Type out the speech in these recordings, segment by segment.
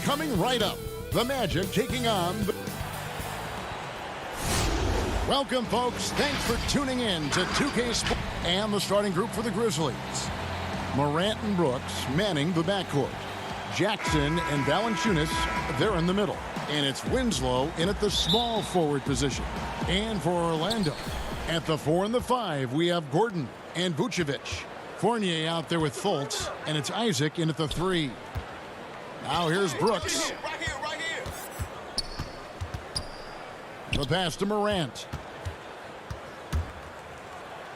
Coming right up, the Magic taking on the... Welcome, folks. Thanks for tuning in to 2K Sports. And the starting group for the Grizzlies. Morant and Brooks manning the backcourt. Jackson and Valanciunas, they're in the middle. And it's Winslow in at the small forward position. And for Orlando, at the 4 and the 5, we have Gordon and Vucevic. Fournier out there with Fultz, and it's Isaac in at the 3. Now here's Brooks. Right here. The pass to Morant.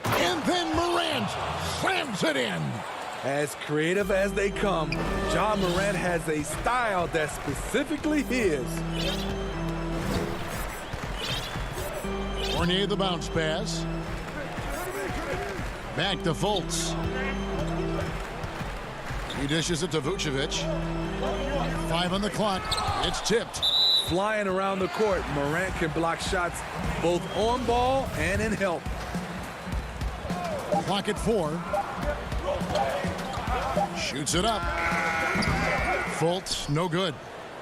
And then Morant slams it in. As creative as they come, Ja Morant has a style that's specifically his. Fournier the bounce pass. Back to Fultz. He dishes it to Vucevic. 5 on the clock. It's tipped. Flying around the court, Morant can block shots both on ball and in help. Clock at 4. Shoots it up. Fultz, no good.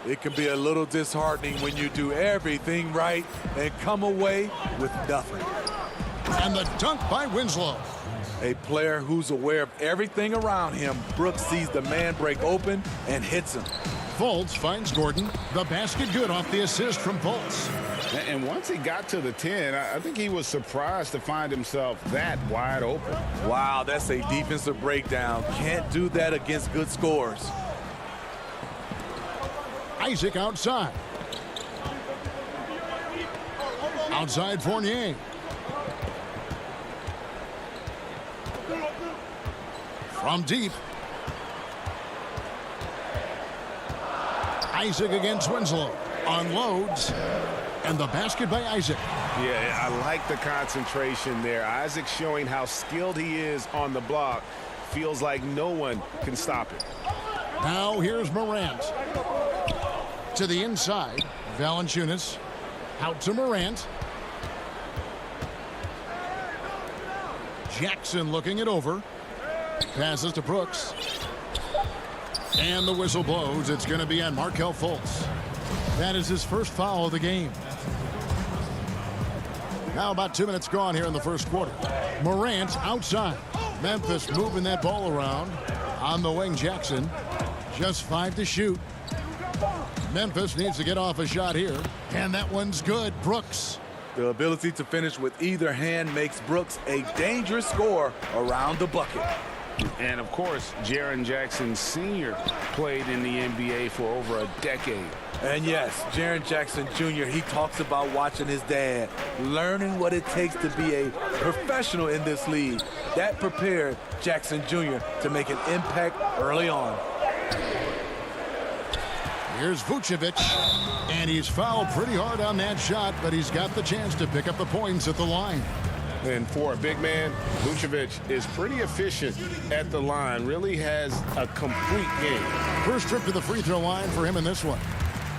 It can be a little disheartening when you do everything right and come away with nothing. And the dunk by Winslow. A player who's aware of everything around him. Brooks sees the man break open and hits him. Fultz finds Gordon. The basket good off the assist from Fultz. And once he got to the 10, I think he was surprised to find himself that wide open. Wow, that's a defensive breakdown. Can't do that against good scores. Isaac outside. Outside Fournier. From deep. Isaac against Winslow. Unloads. And the basket by Isaac. Yeah, I like the concentration there. Isaac showing how skilled he is on the block. Feels like no one can stop it. Now here's Morant. To the inside. Valanciunas. Out to Morant. Jackson looking it over. Passes to Brooks. And the whistle blows. It's going to be on Markelle Fultz. That is his first foul of the game. Now about 2 minutes gone here in the first quarter. Morant outside. Memphis moving that ball around. On the wing, Jackson. Just 5 to shoot. Memphis needs to get off a shot here. And that one's good. Brooks. The ability to finish with either hand makes Brooks a dangerous scorer around the bucket. And, of course, Jaren Jackson Sr. played in the NBA for over a decade. And yes, Jaren Jackson Jr., he talks about watching his dad, learning what it takes to be a professional in this league. That prepared Jackson Jr. to make an impact early on. Here's Vucevic, and he's fouled pretty hard on that shot, but he's got the chance to pick up the points at the line. And for a big man, Vucevic is pretty efficient at the line, really has a complete game. First trip to the free throw line for him in this one.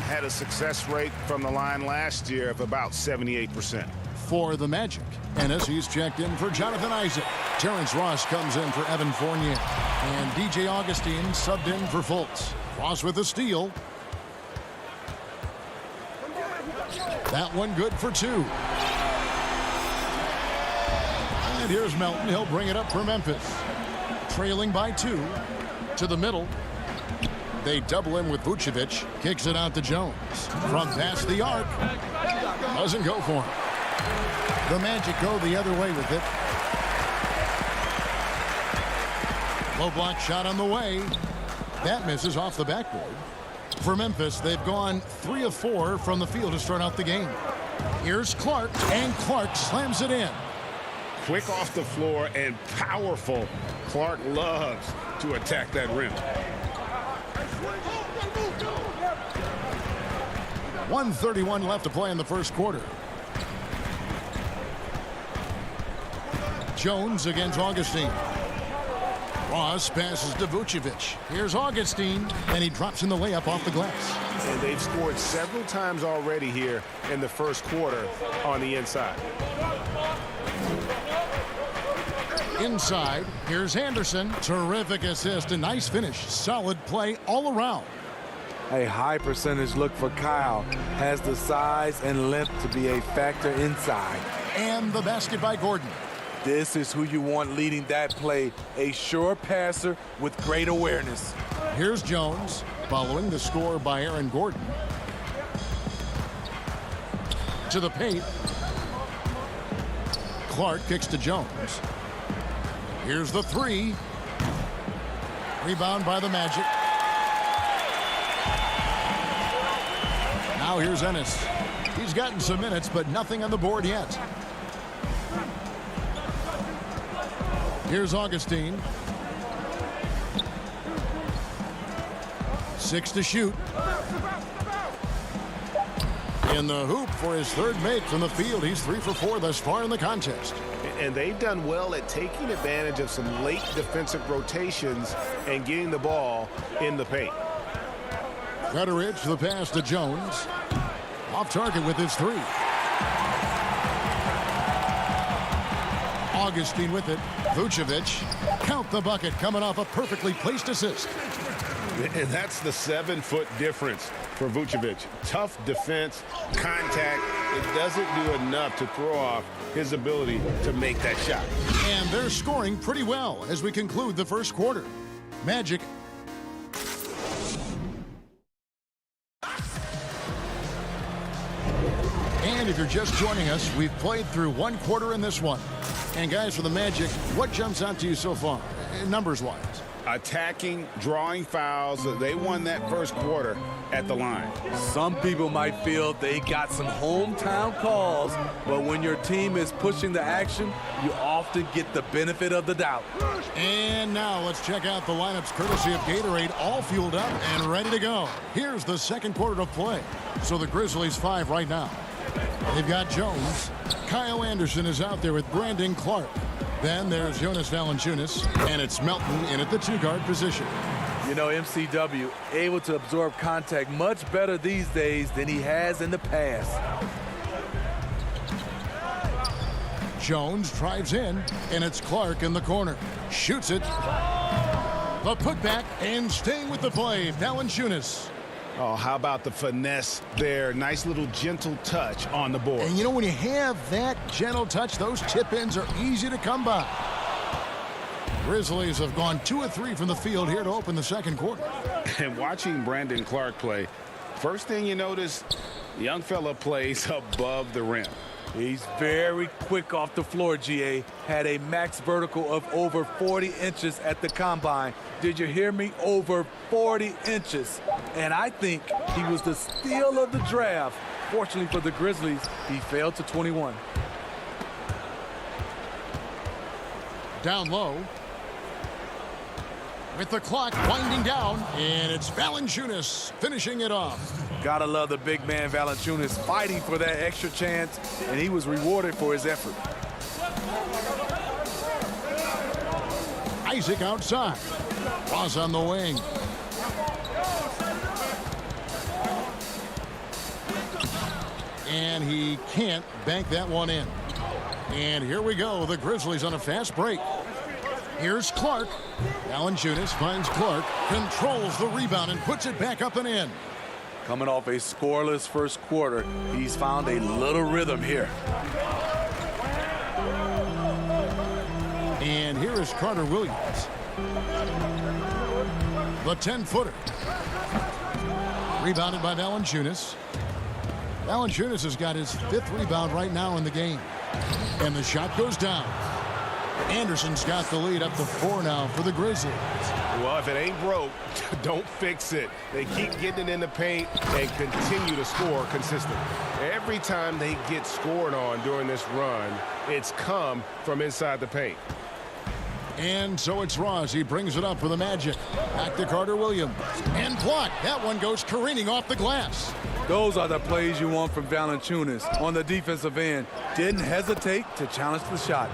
Had a success rate from the line last year of about 78%. For the Magic. Ennis, he's checked in for Jonathan Isaac. Terrence Ross comes in for Evan Fournier. And DJ Augustine subbed in for Fultz. Ross with a steal. That one good for 2. And here's Melton. He'll bring it up for Memphis. Trailing by 2. To the middle. They double him with Vucevic. Kicks it out to Jones. From past the arc. Doesn't go for him. The Magic go the other way with it. Low block shot on the way. That misses off the backboard. For Memphis, they've gone 3 of 4 from the field to start out the game. Here's Clark, and Clark slams it in. Quick off the floor and powerful. Clark loves to attack that rim. 1:31 left to play in the first quarter. Jones against Augustine. Ross passes to Vucevic. Here's Augustine, and he drops in the layup off the glass. And they've scored several times already here in the first quarter on the inside. Inside, here's Anderson. Terrific assist, a nice finish. Solid play all around. A high percentage look for Kyle. Has the size and length to be a factor inside. And the basket by Gordon. This is who you want leading that play. A sure passer with great awareness. Here's Jones, following the score by Aaron Gordon. To the paint. Clark kicks to Jones. Here's the three. Rebound by the Magic. Now here's Ennis. He's gotten some minutes, but nothing on the board yet. Here's Augustine. 6 to shoot. In the hoop for his third make from the field. He's 3 for 4 thus far in the contest. And they've done well at taking advantage of some late defensive rotations and getting the ball in the paint. Federich, the pass to Jones. Off target with his 3. Augustine with it. Vucevic. Count the bucket, coming off a perfectly placed assist. And that's the 7-foot difference for Vucevic. Tough defense, contact. It doesn't do enough to throw off his ability to make that shot. And they're scoring pretty well as we conclude the first quarter. Magic. And if you're just joining us, we've played through one quarter in this one. And guys, for the Magic, what jumps out to you so far, numbers-wise? Attacking, drawing fouls. They won that first quarter at the line. Some people might feel they got some hometown calls, but when your team is pushing the action, you often get the benefit of the doubt. And now let's check out the lineups courtesy of Gatorade, all fueled up and ready to go. Here's the second quarter of play. So the Grizzlies 5 right now. They've got Jones. Kyle Anderson is out there with Brandon Clark. Then there's Jonas Valanciunas, and it's Melton in at the 2-guard position. You know, MCW able to absorb contact much better these days than he has in the past. Jones drives in, and it's Clark in the corner. Shoots it. The putback, and staying with the play, Valanciunas. Oh, how about the finesse there? Nice little gentle touch on the board. And you know, when you have that gentle touch, those tip-ins are easy to come by. Grizzlies have gone 2 of 3 from the field here to open the second quarter. And watching Brandon Clark play, first thing you notice, the young fella plays above the rim. He's very quick off the floor, GA. Had a max vertical of over 40 inches at the combine. Did you hear me? Over 40 inches. And I think he was the steal of the draft. Fortunately for the Grizzlies, he fell to 21. Down low. With the clock winding down, and it's Valanciunas finishing it off. Gotta love the big man Valanciunas fighting for that extra chance, and he was rewarded for his effort. Isaac outside. Ross on the wing. And he can't bank that one in. And here we go. The Grizzlies on a fast break. Here's Clark. Valanciunas finds Clark, controls the rebound, and puts it back up and in. Coming off a scoreless first quarter, he's found a little rhythm here. And here is Carter Williams. The 10-footer. Rebounded by Valanciunas. Valanciunas has got his 5th rebound right now in the game. And the shot goes down. Anderson's got the lead up to 4 now for the Grizzlies. Well, if it ain't broke, don't fix it. They keep getting it in the paint and continue to score consistently. Every time they get scored on during this run, it's come from inside the paint. And so it's Ross. He brings it up for the Magic. Back to Carter Williams. And blocked. That one goes careening off the glass. Those are the plays you want from Valanciunas on the defensive end. Didn't hesitate to challenge the shot.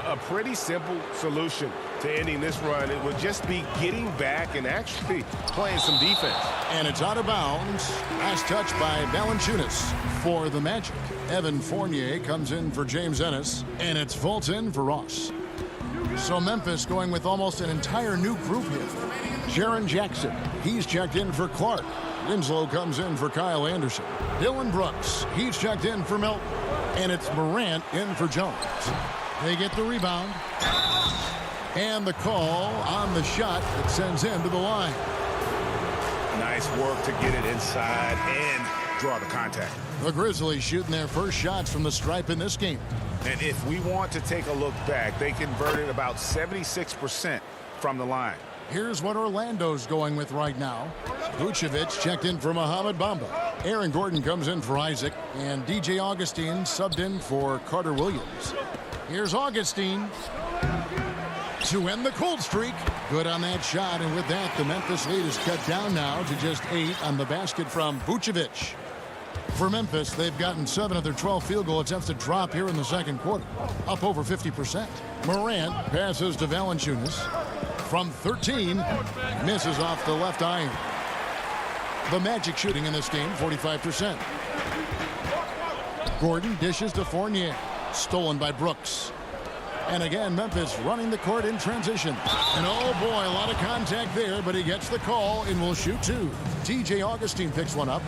A pretty simple solution to ending this run. It would just be getting back and actually playing some defense. And it's out of bounds. Last touch by Valanciunas for the Magic. Evan Fournier comes in for James Ennis. And it's Fulton for Ross. So Memphis going with almost an entire new group here. Jaren Jackson, he's checked in for Clark. Winslow comes in for Kyle Anderson. Dylan Brooks, he's checked in for Milton. And it's Morant in for Jones. They get the rebound. And the call on the shot that sends him to the line. Nice work to get it inside and draw the contact. The Grizzlies shooting their first shots from the stripe in this game. And if we want to take a look back, they converted about 76% from the line. Here's what Orlando's going with right now. Vucevic checked in for Mohamed Bamba. Aaron Gordon comes in for Isaac. And DJ Augustine subbed in for Carter Williams. Here's Augustine to end the cold streak. Good on that shot. And with that, the Memphis lead is cut down now to just 8 on the basket from Vucevic. For Memphis, they've gotten 7 of their 12 field goal attempts to drop here in the second quarter, up over 50%. Morant passes to Valanciunas. From 13, misses off the left iron. The Magic shooting in this game, 45%. Gordon dishes to Fournier. Stolen by Brooks. And again, Memphis running the court in transition. And oh boy, a lot of contact there, but he gets the call and will shoot 2. TJ Augustine picks one up.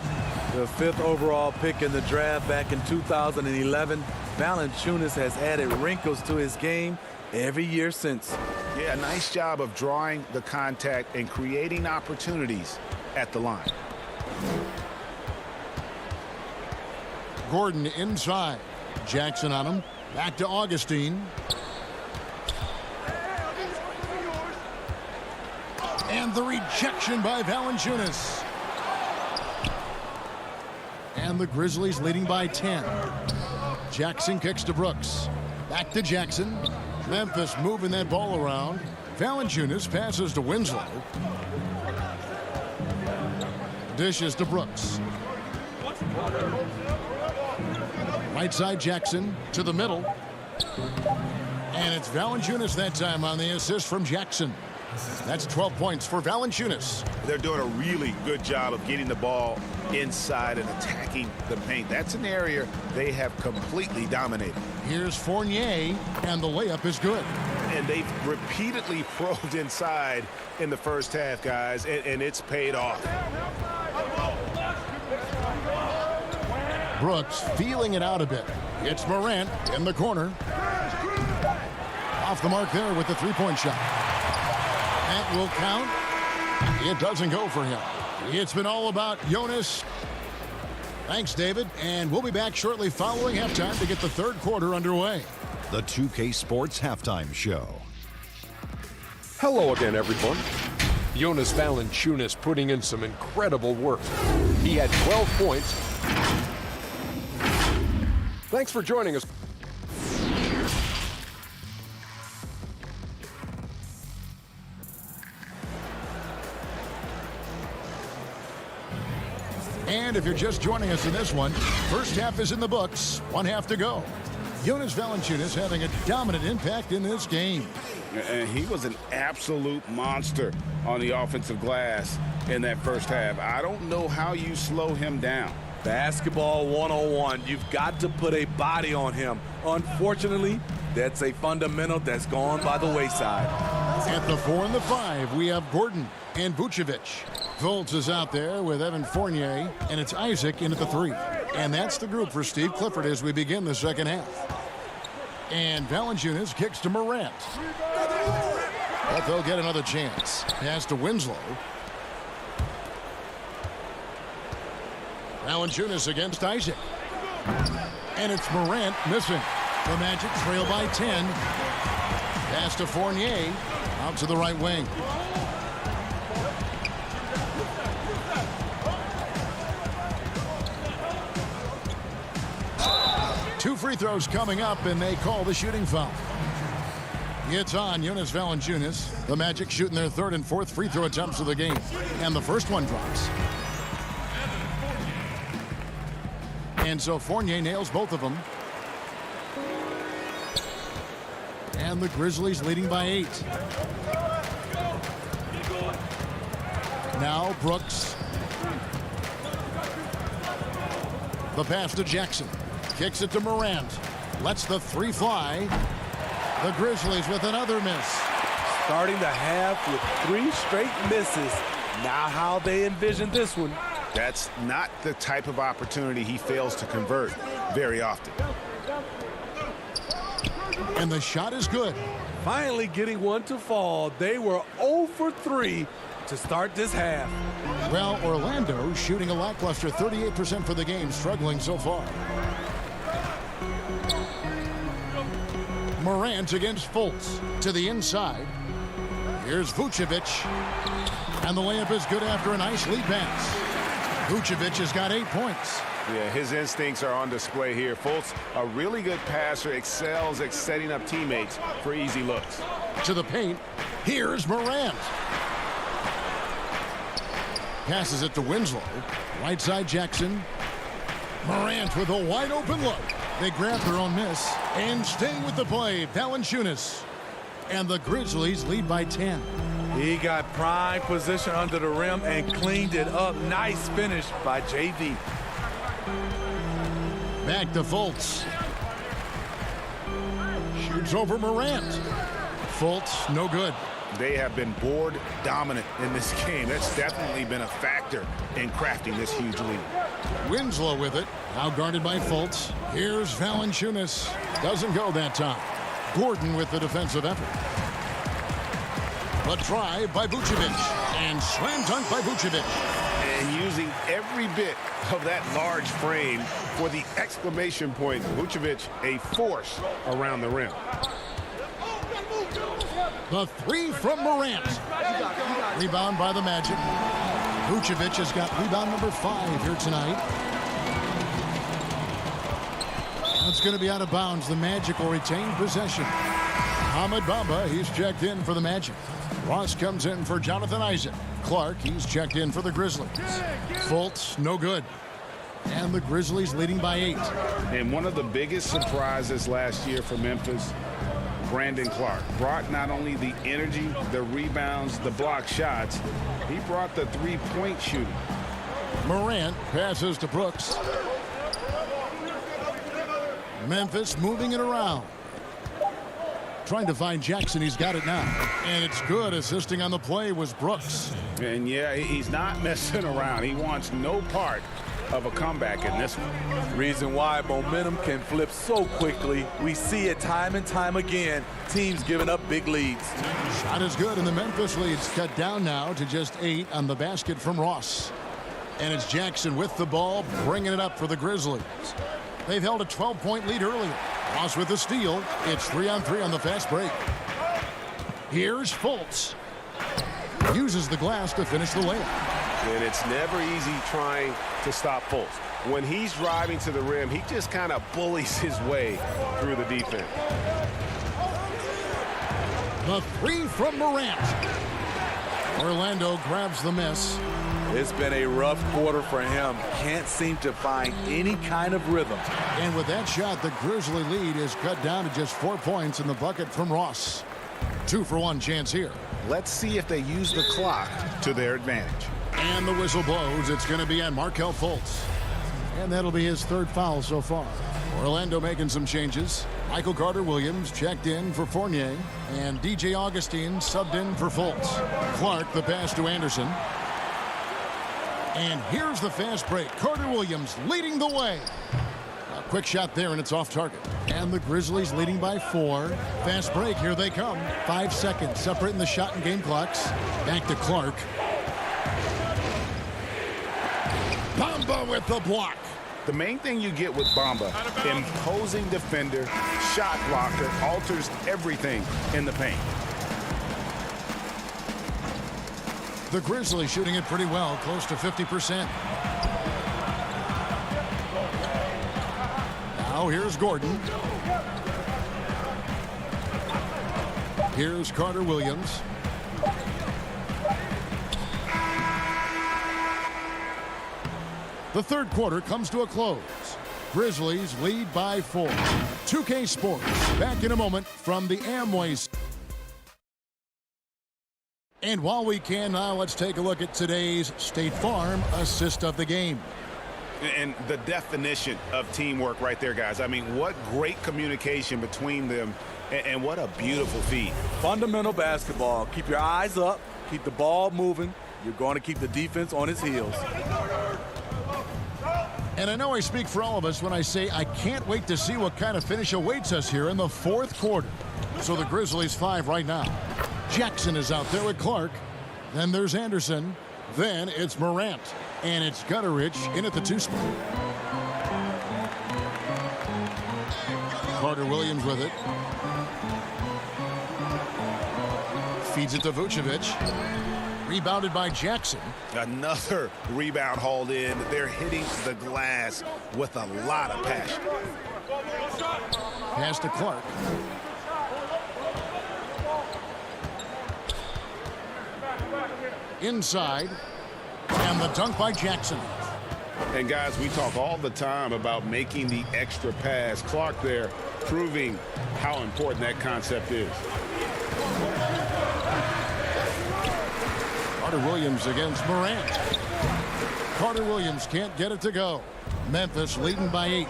The 5th overall pick in the draft back in 2011. Valanciunas has added wrinkles to his game every year since. Yeah, nice job of drawing the contact and creating opportunities at the line. Gordon inside. Jackson on him. Back to Augustine. And the rejection by Valanciunas. And the Grizzlies leading by 10. Jackson kicks to Brooks. Back to Jackson. Memphis moving that ball around. Valanciunas passes to Winslow. Dishes to Brooks. Right side Jackson to the middle. And it's Valanciunas that time on the assist from Jackson. That's 12 points for Valanciunas. They're doing a really good job of getting the ball inside and attacking the paint. That's an area they have completely dominated. Here's Fournier, and the layup is good. And they've repeatedly probed inside in the first half, guys, and it's paid off. Brooks feeling it out a bit. It's Morant in the corner. Off the mark there with the three-point shot. That will count. It doesn't go for him. It's been all about Jonas. Thanks, David. And we'll be back shortly following halftime to get the third quarter underway. The 2K Sports Halftime Show. Hello again, everyone. Jonas Valanciunas putting in some incredible work. He had 12 points. Thanks for joining us. And if you're just joining us in this one, first half is in the books, 1 half to go. Jonas Valanciunas having a dominant impact in this game. And he was an absolute monster on the offensive glass in that first half. I don't know how you slow him down. Basketball 101. You've got to put a body on him. Unfortunately, that's a fundamental that's gone by the wayside. At the 4 and the 5, we have Gordon and Vucevic. Fultz is out there with Evan Fournier, and it's Isaac in at the 3. And that's the group for Steve Clifford as we begin the second half. And Valanciunas kicks to Morant. But they'll get another chance. Pass to Winslow. Valanciunas against Isaac. And it's Morant missing. The Magic trail by 10. Pass to Fournier. Out to the right wing. Two free throws coming up, and they call the shooting foul. It's on Jonas Valanciunas. The Magic shooting their third and fourth free throw attempts of the game. And the first one drops. And so Fournier nails both of them. And the Grizzlies leading by 8. Now Brooks. The pass to Jackson. Kicks it to Morant. Lets the 3 fly. The Grizzlies with another miss. Starting the half with 3 straight misses. Now how they envision this one. That's not the type of opportunity he fails to convert very often. And the shot is good. Finally getting one to fall. They were 0 for 3 to start this half. Well, Orlando shooting a lackluster 38% for the game, struggling so far. Morant against Fultz to the inside. Here's Vucevic. And the layup is good after a nice lead pass. Vucevic has got 8 points. Yeah, his instincts are on display here. Fultz, a really good passer, excels at setting up teammates for easy looks. To the paint. Here's Morant. Passes it to Winslow. Right side Jackson. Morant with a wide open look. They grab their own miss. And staying with the play, Valanciunas. And the Grizzlies lead by 10. He got prime position under the rim and cleaned it up. Nice finish by JV. Back to Fultz. Shoots over Morant. Fultz, no good. They have been board dominant in this game. That's definitely been a factor in crafting this huge lead. Winslow with it. Now guarded by Fultz. Here's Valanciunas. Doesn't go that time. Gordon with the defensive effort. A drive by Vucevic. And slam dunk by Vucevic. And using every bit of that large frame for the exclamation point. Vucevic, a force around the rim. The 3 from Morant. Rebound by the Magic. Vucevic has got rebound number 5 here tonight. That's going to be out of bounds. The Magic will retain possession. Ahmed Bamba, he's checked in for the Magic. Ross comes in for Jonathan Isaac. Clark, he's checked in for the Grizzlies. Fultz, no good. And the Grizzlies leading by 8. And one of the biggest surprises last year for Memphis, Brandon Clark, brought not only the energy, the rebounds, the block shots, he brought the three-point shooting. Morant passes to Brooks. Memphis moving it around. Trying to find Jackson. He's got it now. And it's good. Assisting on the play was Brooks. And yeah, he's not messing around. He wants no part of a comeback in this one. Reason why momentum can flip so quickly. We see it time and time again. Teams giving up big leads. Shot is good, and the Memphis lead's cut down now to just 8 on the basket from Ross. And it's Jackson with the ball, bringing it up for the Grizzlies. They've held a 12-point lead earlier. Ross with the steal. It's 3-on-3 on the fast break. Here's Fultz. Uses the glass to finish the layup. And it's never easy trying to stop Fultz. When he's driving to the rim, he just kind of bullies his way through the defense. The 3 from Morant. Orlando grabs the miss. It's been a rough quarter for him. Can't seem to find any kind of rhythm. And with that shot, the Grizzly lead is cut down to just 4 points in the bucket from Ross. 2-for-1 chance here. Let's see if they use the clock to their advantage. And the whistle blows. It's going to be on Markelle Fultz. And that'll be his 3rd foul so far. Orlando making some changes. Michael Carter-Williams checked in for Fournier. And DJ Augustine subbed in for Fultz. Clark the pass to Anderson. And here's the fast break. Carter-Williams leading the way. A quick shot there, and it's off target. And the Grizzlies leading by 4. Fast break, here they come. 5 seconds separating the shot and game clocks. Back to Clark. Bamba with the block. The main thing you get with Bamba, imposing defender, shot blocker, alters everything in the paint. The Grizzlies shooting it pretty well, close to 50%. Now here's Gordon. Here's Carter-Williams. The 3rd quarter comes to a close. Grizzlies lead by 4. 2K Sports, back in a moment from the Amway. And while we can now, let's take a look at today's State Farm assist of the game. And the definition of teamwork right there, guys. I mean, what great communication between them And what a beautiful feed. Fundamental basketball. Keep your eyes up. Keep the ball moving. You're going to keep the defense on its heels. And I know I speak for all of us when I say I can't wait to see what kind of finish awaits us here in the fourth quarter. So the Grizzlies 5 right now. Jackson is out there with Clark. Then there's Anderson. Then it's Morant. And it's Gutteridge in at the 2 spot. Carter Williams with it. Feeds it to Vucevic. Rebounded by Jackson. Another rebound hauled in. They're hitting the glass with a lot of passion. Pass to Clark. Inside. And the dunk by Jackson. And guys, we talk all the time about making the extra pass. Clark there proving how important that concept is. Carter Williams against Morant. Carter Williams can't get it to go. Memphis leading by 8.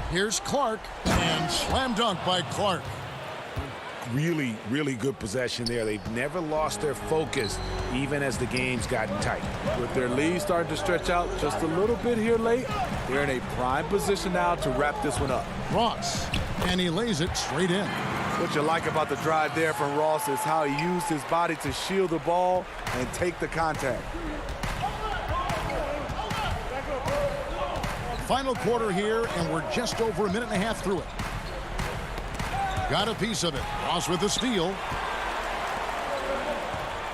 Here's Clark, and slam dunk by Clark. Really, really good possession there. They've never lost their focus, even as the game's gotten tight. With their lead starting to stretch out just a little bit here late, they're in a prime position now to wrap this one up. Ross, and he lays it straight in. What you like about the drive there from Ross is how he used his body to shield the ball and take the contact. Final quarter here, and we're just over a minute and a half through it. Got a piece of it. Ross with the steal.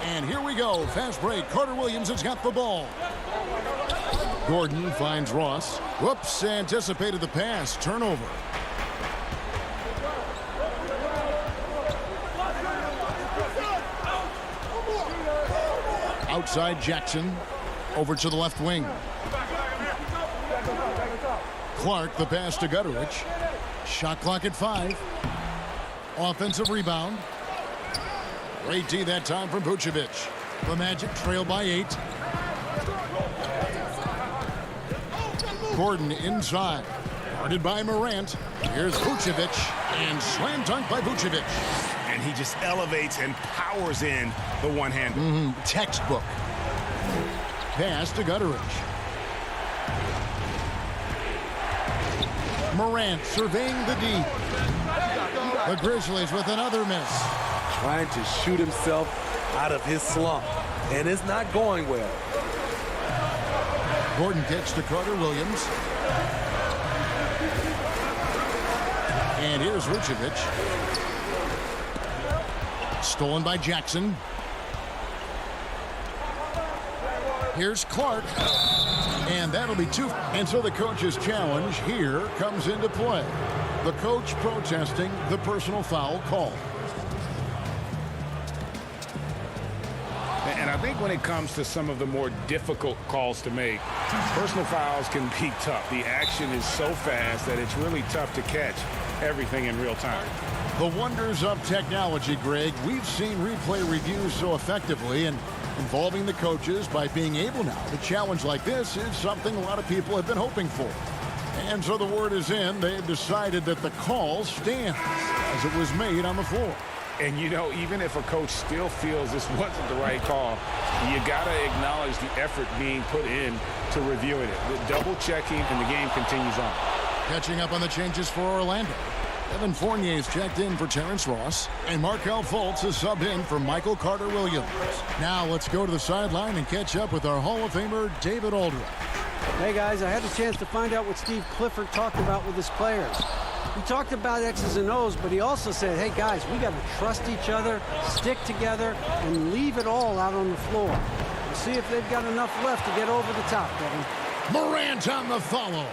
And here we go. Fast break. Carter Williams has got the ball. Gordon finds Ross. Whoops, anticipated the pass. Turnover. Outside Jackson. Over to the left wing. Clark, the pass to Gutteridge. Shot clock at 5. Offensive rebound. Great D that time from Vucevic. The Magic trail by 8. Gordon inside. Guarded by Morant. Here's Vucevic. And slam dunk by Vucevic. And he just elevates and powers in the one-hander. Textbook. Pass to Gutteridge. Morant surveying the deep. The Grizzlies with another miss. Trying to shoot himself out of his slump, and it's not going well. Gordon gets to Carter Williams. And here's Vucevic. Stolen by Jackson. Here's Clark. And that'll be 2. And so the coach's challenge here comes into play. The coach protesting the personal foul call. And I think when it comes to some of the more difficult calls to make, personal fouls can be tough. The action is so fast that it's really tough to catch everything in real time. The wonders of technology, Greg. We've seen replay reviews so effectively, and involving the coaches by being able now to challenge like this is something a lot of people have been hoping for. And so the word is in. They've decided that the call stands as it was made on the floor. And, you know, even if a coach still feels this wasn't the right call, you got to acknowledge the effort being put in to reviewing it. The double checking, and the game continues on. Catching up on the changes for Orlando. Evan Fournier is checked in for Terrence Ross, and Markelle Fultz is subbed in for Michael Carter Williams. Now let's go to the sideline and catch up with our Hall of Famer, David Aldridge. Hey guys, I had a chance to find out what Steve Clifford talked about with his players. He talked about X's and O's, but he also said, hey guys, we got to trust each other, stick together, and leave it all out on the floor. We'll see if they've got enough left to get over the top, Kevin. Morant on the follow.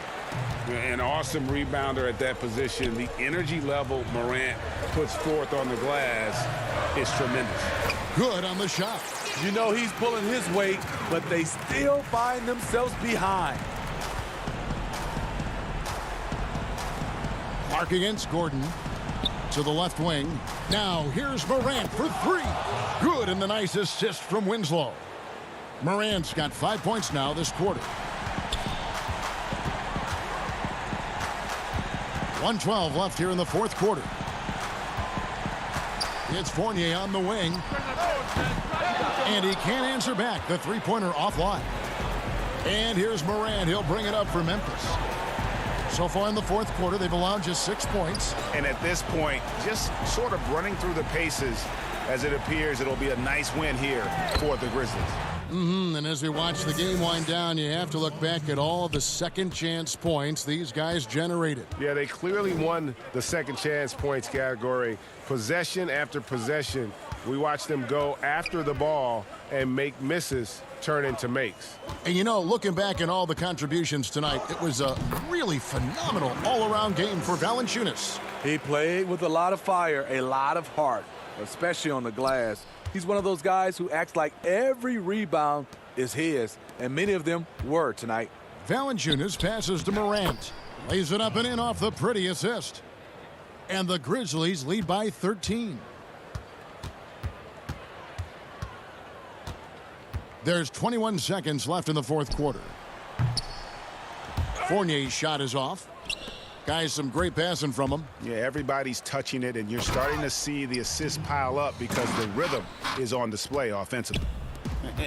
An awesome rebounder at that position. The energy level Morant puts forth on the glass is tremendous. Good on the shot. You know he's pulling his weight, but they still find themselves behind. Clark against Gordon to the left wing. Now here's Morant for 3. Good, and the nice assist from Winslow. Morant's got 5 points now this quarter. 1:12 left here in the fourth quarter. It's Fournier on the wing. And he can't answer back. The three-pointer offline. And here's Morant. He'll bring it up for Memphis. So far in the fourth quarter, they've allowed just 6 points. And at this point, just sort of running through the paces, as it appears it'll be a nice win here for the Grizzlies. And as we watch the game wind down, you have to look back at all the second chance points these guys generated. Yeah, they clearly won the second chance points category. Possession after possession, we watched them go after the ball and make misses turn into makes. And you know, looking back at all the contributions tonight, it was a really phenomenal all-around game for Valanciunas. He played with a lot of fire, a lot of heart, especially on the glass. He's one of those guys who acts like every rebound is his, and many of them were tonight. Valanciunas passes to Morant. Lays it up and in off the pretty assist. And the Grizzlies lead by 13. There's 21 seconds left in the fourth quarter. Fournier's shot is off. Guys, some great passing from him. Yeah, everybody's touching it, and you're starting to see the assists pile up because the rhythm is on display offensively.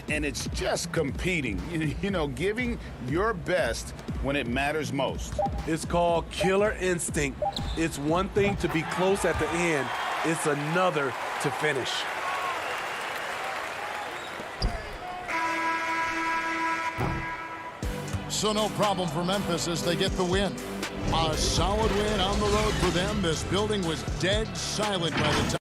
And it's just competing, you know, giving your best when it matters most. It's called killer instinct. It's one thing to be close at the end. It's another to finish. So no problem for Memphis as they get the win. A solid win on the road for them. This building was dead silent by the time.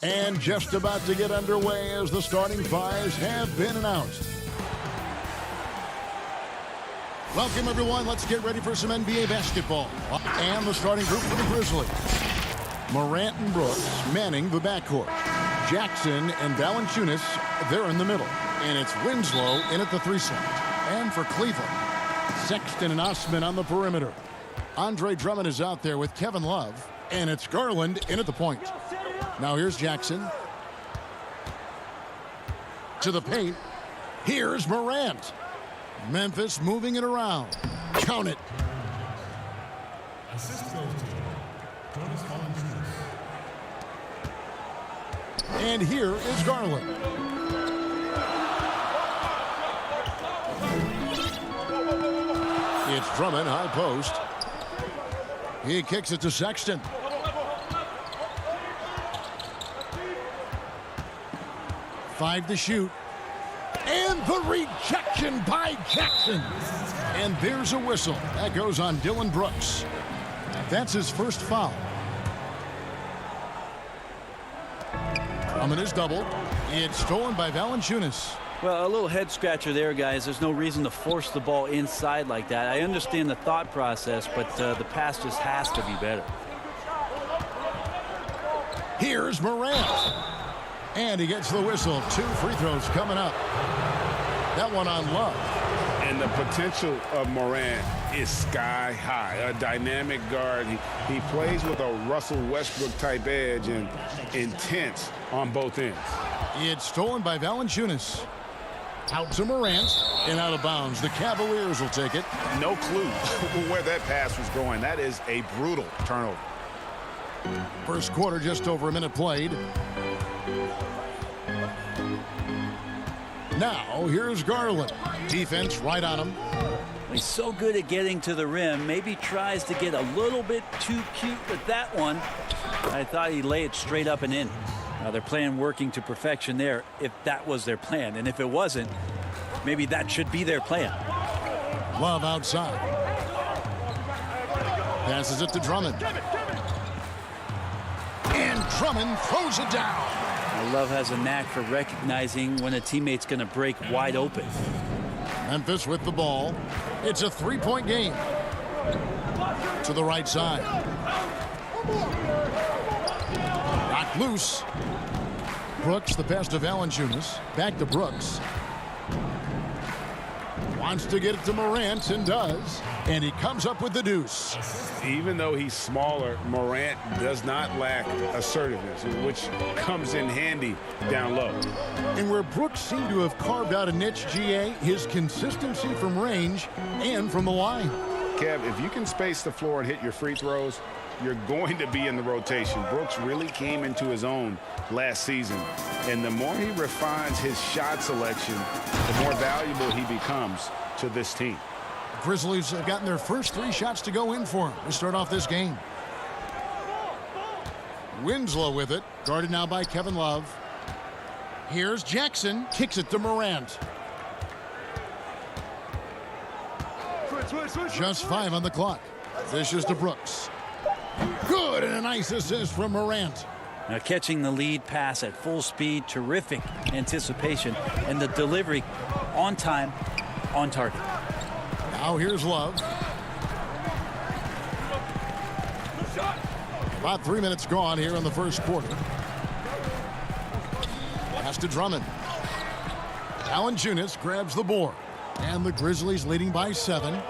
And just about to get underway as the starting fives have been announced. Welcome, everyone. Let's get ready for some NBA basketball. And the starting group for the Grizzlies. Morant and Brooks manning the backcourt. Jackson and Valanciunas, they're in the middle. And it's Winslow in at the 3 slot. And for Cleveland, Sexton and Osman on the perimeter. Andre Drummond is out there with Kevin Love. And it's Garland in at the point. Now here's Jackson. To the paint. Here's Morant. Memphis moving it around. Count it. Assist goes to Jonas Valanciunas. And here is Garland. It's Drummond, high post. He kicks it to Sexton. Five to shoot. And the rejection by Jackson. And there's a whistle. That goes on Dylan Brooks. That's his first foul. Drummond is doubled. It's stolen by Valanciunas. Well, a little head scratcher there, guys. There's no reason to force the ball inside like that. I understand the thought process, but the pass just has to be better. Here's Morant. And he gets the whistle. 2 free throws coming up. That one on Love. And the potential of Morant is sky high. A dynamic guard. He plays with a Russell Westbrook type edge and intense on both ends. It's stolen by Valanciunas. Out to Morant and out of bounds. The Cavaliers will take it. No clue where that pass was going. That is a brutal turnover. First quarter, just over a minute played. Now, here's Garland. Defense right on him. He's so good at getting to the rim. Maybe tries to get a little bit too cute with that one. I thought he'd lay it straight up and in. Now they're playing working to perfection there if that was their plan. And if it wasn't, maybe that should be their plan. Love outside. Passes it to Drummond. And Drummond throws it down. Love has a knack for recognizing when a teammate's going to break wide open. Memphis with the ball. It's a 3-point game. To the right side. Knocked loose. Brooks, the pass to Valanciunas. Back to Brooks. Wants to get it to Morant and does. And he comes up with the deuce. Even though he's smaller, Morant does not lack assertiveness, which comes in handy down low. And where Brooks seemed to have carved out a niche, GA, his consistency from range and from the line. Kev, if you can space the floor and hit your free throws, you're going to be in the rotation. Brooks really came into his own last season. And the more he refines his shot selection, the more valuable he becomes to this team. Grizzlies have gotten their first 3 shots to go in for him to start off this game. Winslow with it, guarded now by Kevin Love. Here's Jackson, kicks it to Morant. Just 5 on the clock. Dishes to Brooks. Good, and a nice assist from Morant. Now catching the lead pass at full speed, terrific anticipation, and the delivery on time, on target. Now here's Love. About 3 minutes gone here in the first quarter. Pass to Drummond. Valanciunas grabs the board. And the Grizzlies leading by 7.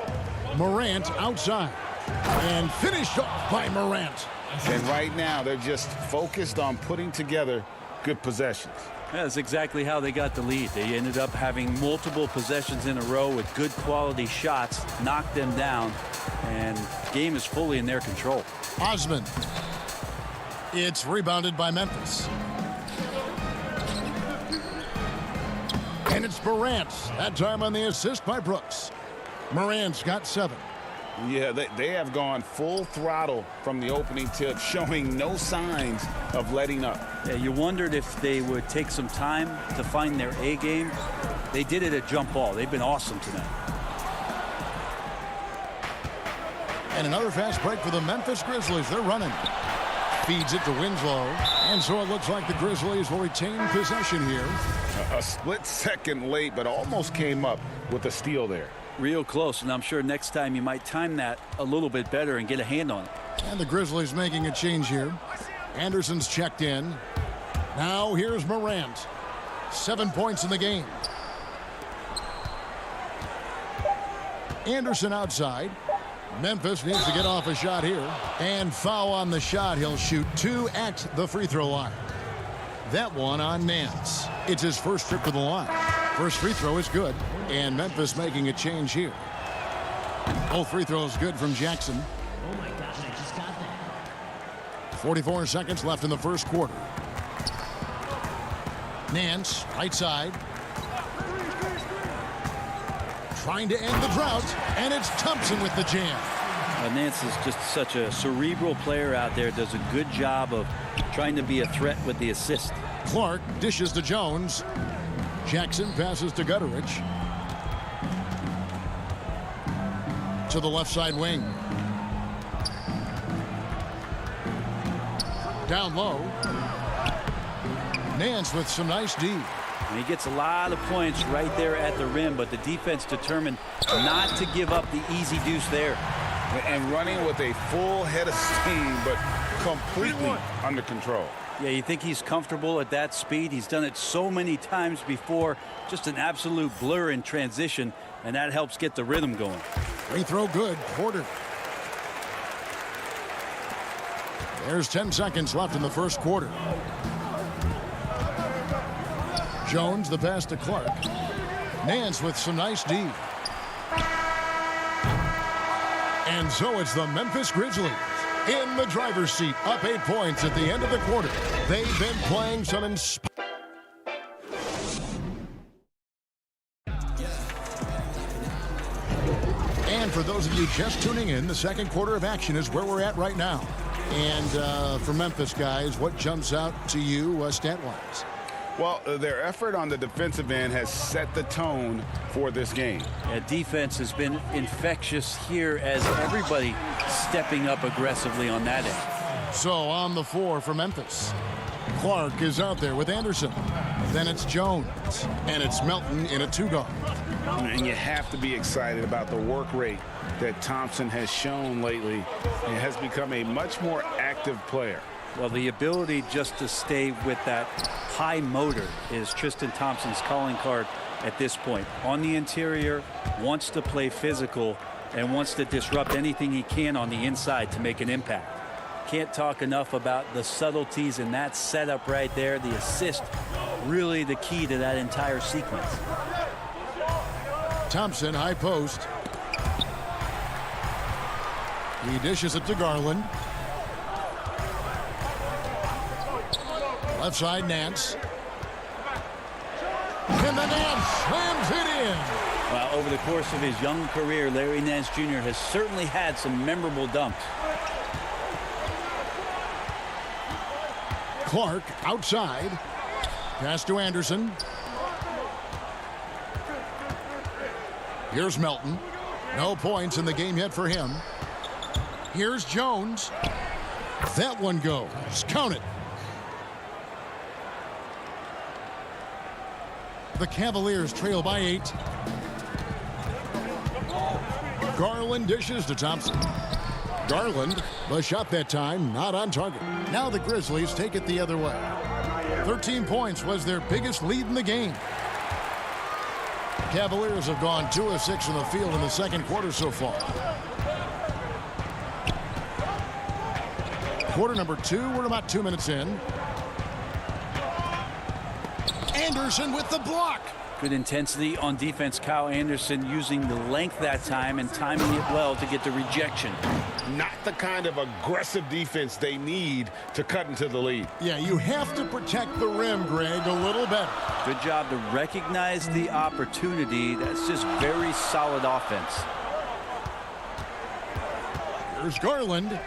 Morant outside. And finished off by Morant. And right now, they're just focused on putting together good possessions. That's exactly how they got the lead. They ended up having multiple possessions in a row with good quality shots, knocked them down, and game is fully in their control. Osman. It's rebounded by Memphis. And it's Morant. That time on the assist by Brooks. Morant's got 7. Yeah, they have gone full throttle from the opening tip, showing no signs of letting up. Yeah, you wondered if they would take some time to find their A game. They did it at jump ball. They've been awesome tonight. And another fast break for the Memphis Grizzlies. They're running. Feeds it to Winslow. And so it looks like the Grizzlies will retain possession here. A split second late, but almost came up with a steal there. Real close, and I'm sure next time you might time that a little bit better and get a hand on it. And the Grizzlies making a change here. Anderson's checked in. Now here's Morant. 7 points in the game. Anderson outside. Memphis needs to get off a shot here. And foul on the shot. He'll shoot 2 at the free throw line. That one on Nance. It's his first trip to the line. First free throw is good. And Memphis making a change here. Both free throws good from Jackson. Oh my gosh, I just got that. 44 seconds left in the first quarter. Nance, right side. Trying to end the drought, and it's Thompson with the jam. Nance is just such a cerebral player out there. Does a good job of trying to be a threat with the assist. Clark dishes to Jones. Jackson passes to Gutteridge. To the left side wing. Down low. Nance with some nice D. And he gets a lot of points right there at the rim, but the defense determined not to give up the easy deuce there. And running with a full head of steam, but completely under control. Yeah, you think he's comfortable at that speed. He's done it so many times before. Just an absolute blur in transition, and that helps get the rhythm going. Free throw good. Porter. There's 10 seconds left in the first quarter. Jones, the pass to Clark. Nance with some nice D. And so it's the Memphis Grizzlies in the driver's seat, up 8 points at the end of the quarter. They've been playing some And for those of you just tuning in, the second quarter of action is where we're at right now. And for Memphis, guys, what jumps out to you stat-wise? Well, their effort on the defensive end has set the tone for this game. Yeah, defense has been infectious here as everybody stepping up aggressively on that end. So on the floor for Memphis. Clark is out there with Anderson. Then it's Jones. And it's Melton in a 2-guard. And you have to be excited about the work rate that Thompson has shown lately. He has become a much more active player. Well, the ability just to stay with that high motor is Tristan Thompson's calling card at this point. On the interior, wants to play physical and wants to disrupt anything he can on the inside to make an impact. Can't talk enough about the subtleties in that setup right there. The assist, really the key to that entire sequence. Thompson, high post. He dishes it to Garland. Left side, Nance. And the Nance slams it in. Well, over the course of his young career, Larry Nance Jr. has certainly had some memorable dumps. Clark outside. Pass to Anderson. Here's Melton. No points in the game yet for him. Here's Jones. That one goes. Count it. The Cavaliers trail by 8. Garland dishes to Thompson. Garland, the shot that time, not on target. Now the Grizzlies take it the other way. 13 points was their biggest lead in the game. Cavaliers have gone 2 of 6 from the field in the second quarter so far. Quarter number 2, we're about 2 minutes in. Anderson with the block. Good intensity on defense. Kyle Anderson using the length that time and timing it well to get the rejection. Not the kind of aggressive defense they need to cut into the lead. Yeah, you have to protect the rim, Greg, a little better. Good job to recognize the opportunity. That's just very solid offense. Here's Garland.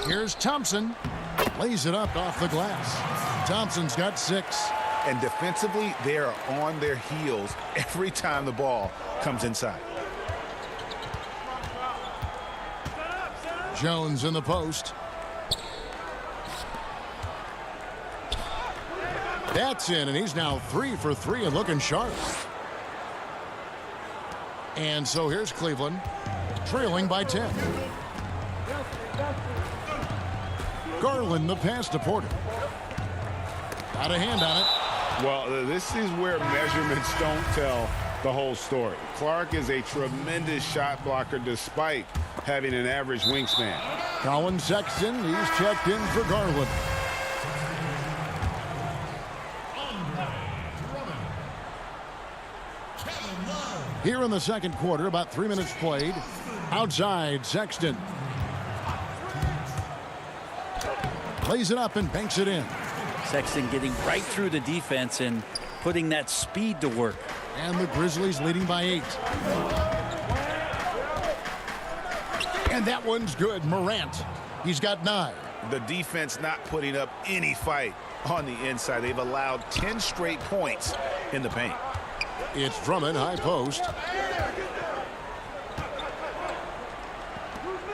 Here's Thompson. Lays it up off the glass. Thompson's got 6. And defensively, they are on their heels every time the ball comes inside. Jones in the post. That's in, and he's now 3 for 3 and looking sharp. And so here's Cleveland, trailing by 10. Garland, the pass to Porter. Got a hand on it. Well, this is where measurements don't tell the whole story. Clark is a tremendous shot blocker despite having an average wingspan. Colin Sexton, he's checked in for Garland. Here in the second quarter, about 3 minutes played. Outside, Sexton. Lays it up and banks it in. Sexton getting right through the defense and putting that speed to work. And the Grizzlies leading by 8. And that one's good. Morant, he's got 9. The defense not putting up any fight on the inside. They've allowed 10 straight points in the paint. It's Drummond, high post.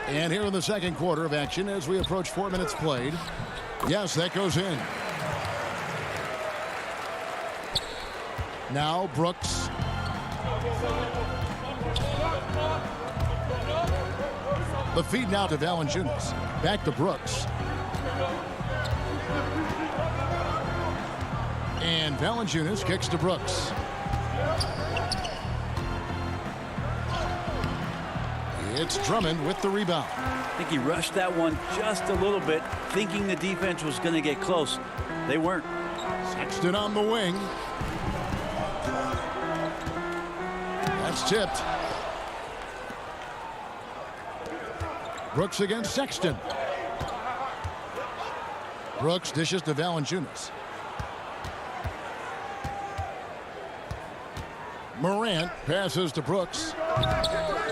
And here in the second quarter of action as we approach 4 minutes played. Yes, that goes in. Now Brooks. The feed now to Valanciunas. Back to Brooks. And Valanciunas kicks to Brooks. It's Drummond with the rebound. I think he rushed that one just a little bit, thinking the defense was going to get close. They weren't. Sexton on the wing. That's tipped. Brooks against Sexton. Brooks dishes to Valanciunas. Morant passes to Brooks.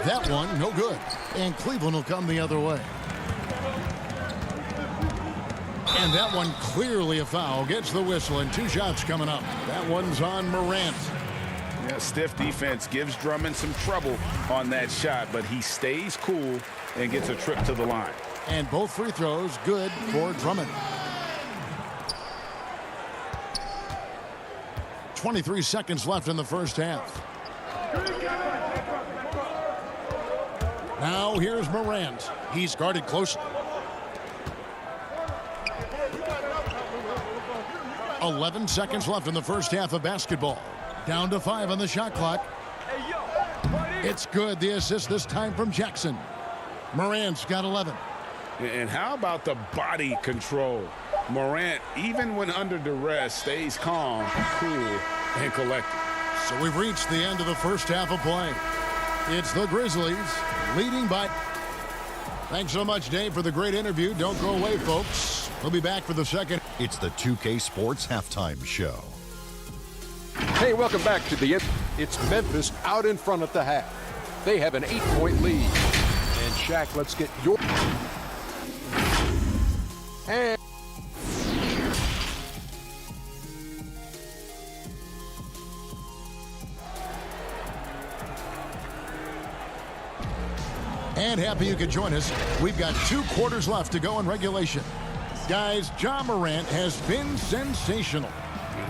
That one, no good. And Cleveland will come the other way. And that one clearly a foul. Gets the whistle, and 2 shots coming up. That one's on Morant. Yeah, stiff defense gives Drummond some trouble on that shot, but he stays cool and gets a trip to the line. And both free throws good for Drummond. 23 seconds left in the first half. Now here's Morant. He's guarded closely. 11 seconds left in the first half of basketball. Down to 5 on the shot clock. It's good. The assist this time from Jackson. Morant's got 11. And how about the body control? Morant, even when under duress, stays calm, cool, and collected. So we've reached the end of the first half of play. It's the Grizzlies leading by. Thanks so much, Dave, for the great interview. Don't go away, folks. We'll be back for the second. It's the 2K Sports Halftime Show. Hey, welcome back to the end. It's Memphis out in front at the half. They have an 8-point lead. And Shaq, let's get your. And happy you could join us. We've got 2 quarters left to go in regulation. Guys, Ja Morant has been sensational.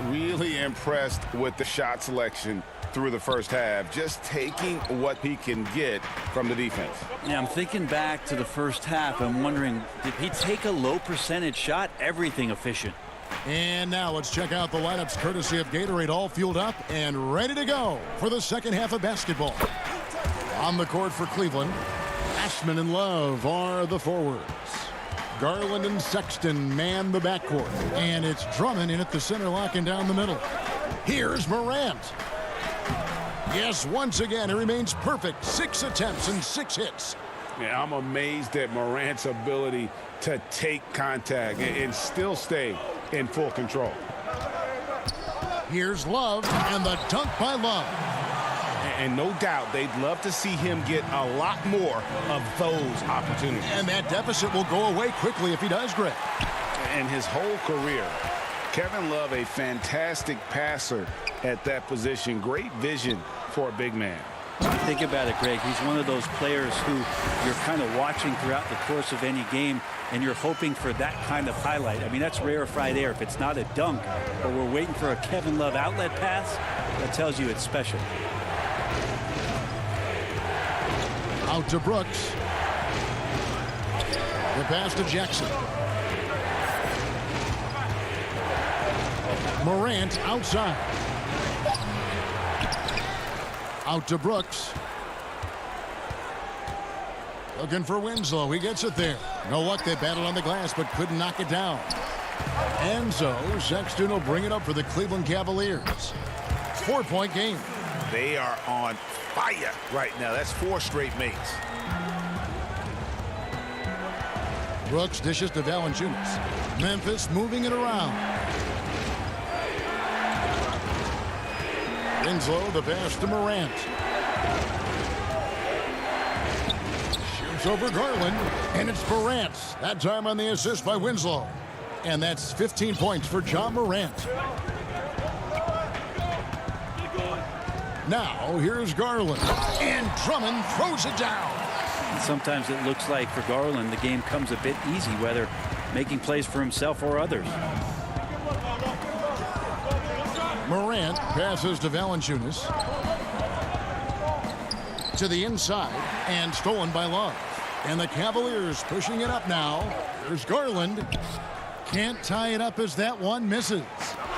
Really impressed with the shot selection through the first half, just taking what he can get from the defense. Yeah, I'm thinking back to the first half. I'm wondering, did he take a low percentage shot? Everything efficient. And now let's check out the lineups courtesy of Gatorade, all fueled up and ready to go for the second half of basketball. On the court for Cleveland, Ashman and Love are the forwards. Garland and Sexton man the backcourt. And it's Drummond in at the center, locking down the middle. Here's Morant. Yes, once again, he remains perfect. 6 attempts and 6 hits. Yeah, I'm amazed at Morant's ability to take contact and still stay in full control. Here's Love, and the dunk by Love. And no doubt they'd love to see him get a lot more of those opportunities. And that deficit will go away quickly if he does, Greg. And his whole career, Kevin Love, a fantastic passer at that position. Great vision for a big man. Think about it, Greg. He's one of those players who you're kind of watching throughout the course of any game, and you're hoping for that kind of highlight. I mean, that's rarefied air. If it's not a dunk, or we're waiting for a Kevin Love outlet pass, that tells you it's special. Out to Brooks. The pass to Jackson. Morant outside. Out to Brooks. Looking for Winslow. He gets it there. No luck. They battled on the glass but couldn't knock it down. And so Sexton will bring it up for the Cleveland Cavaliers. 4-point game. They are on fire right now. That's 4 straight makes. Brooks dishes to Valanciunas. Memphis moving it around. Winslow, the pass to Morant. Shoots over Garland, and it's Morant. That time on the assist by Winslow. And that's 15 points for John Morant. Now, here's Garland. And Drummond throws it down. And sometimes it looks like for Garland, the game comes a bit easy, whether making plays for himself or others. Morant passes to Valanciunas. To the inside, and stolen by Love. And the Cavaliers pushing it up now. Here's Garland. Can't tie it up as that one misses.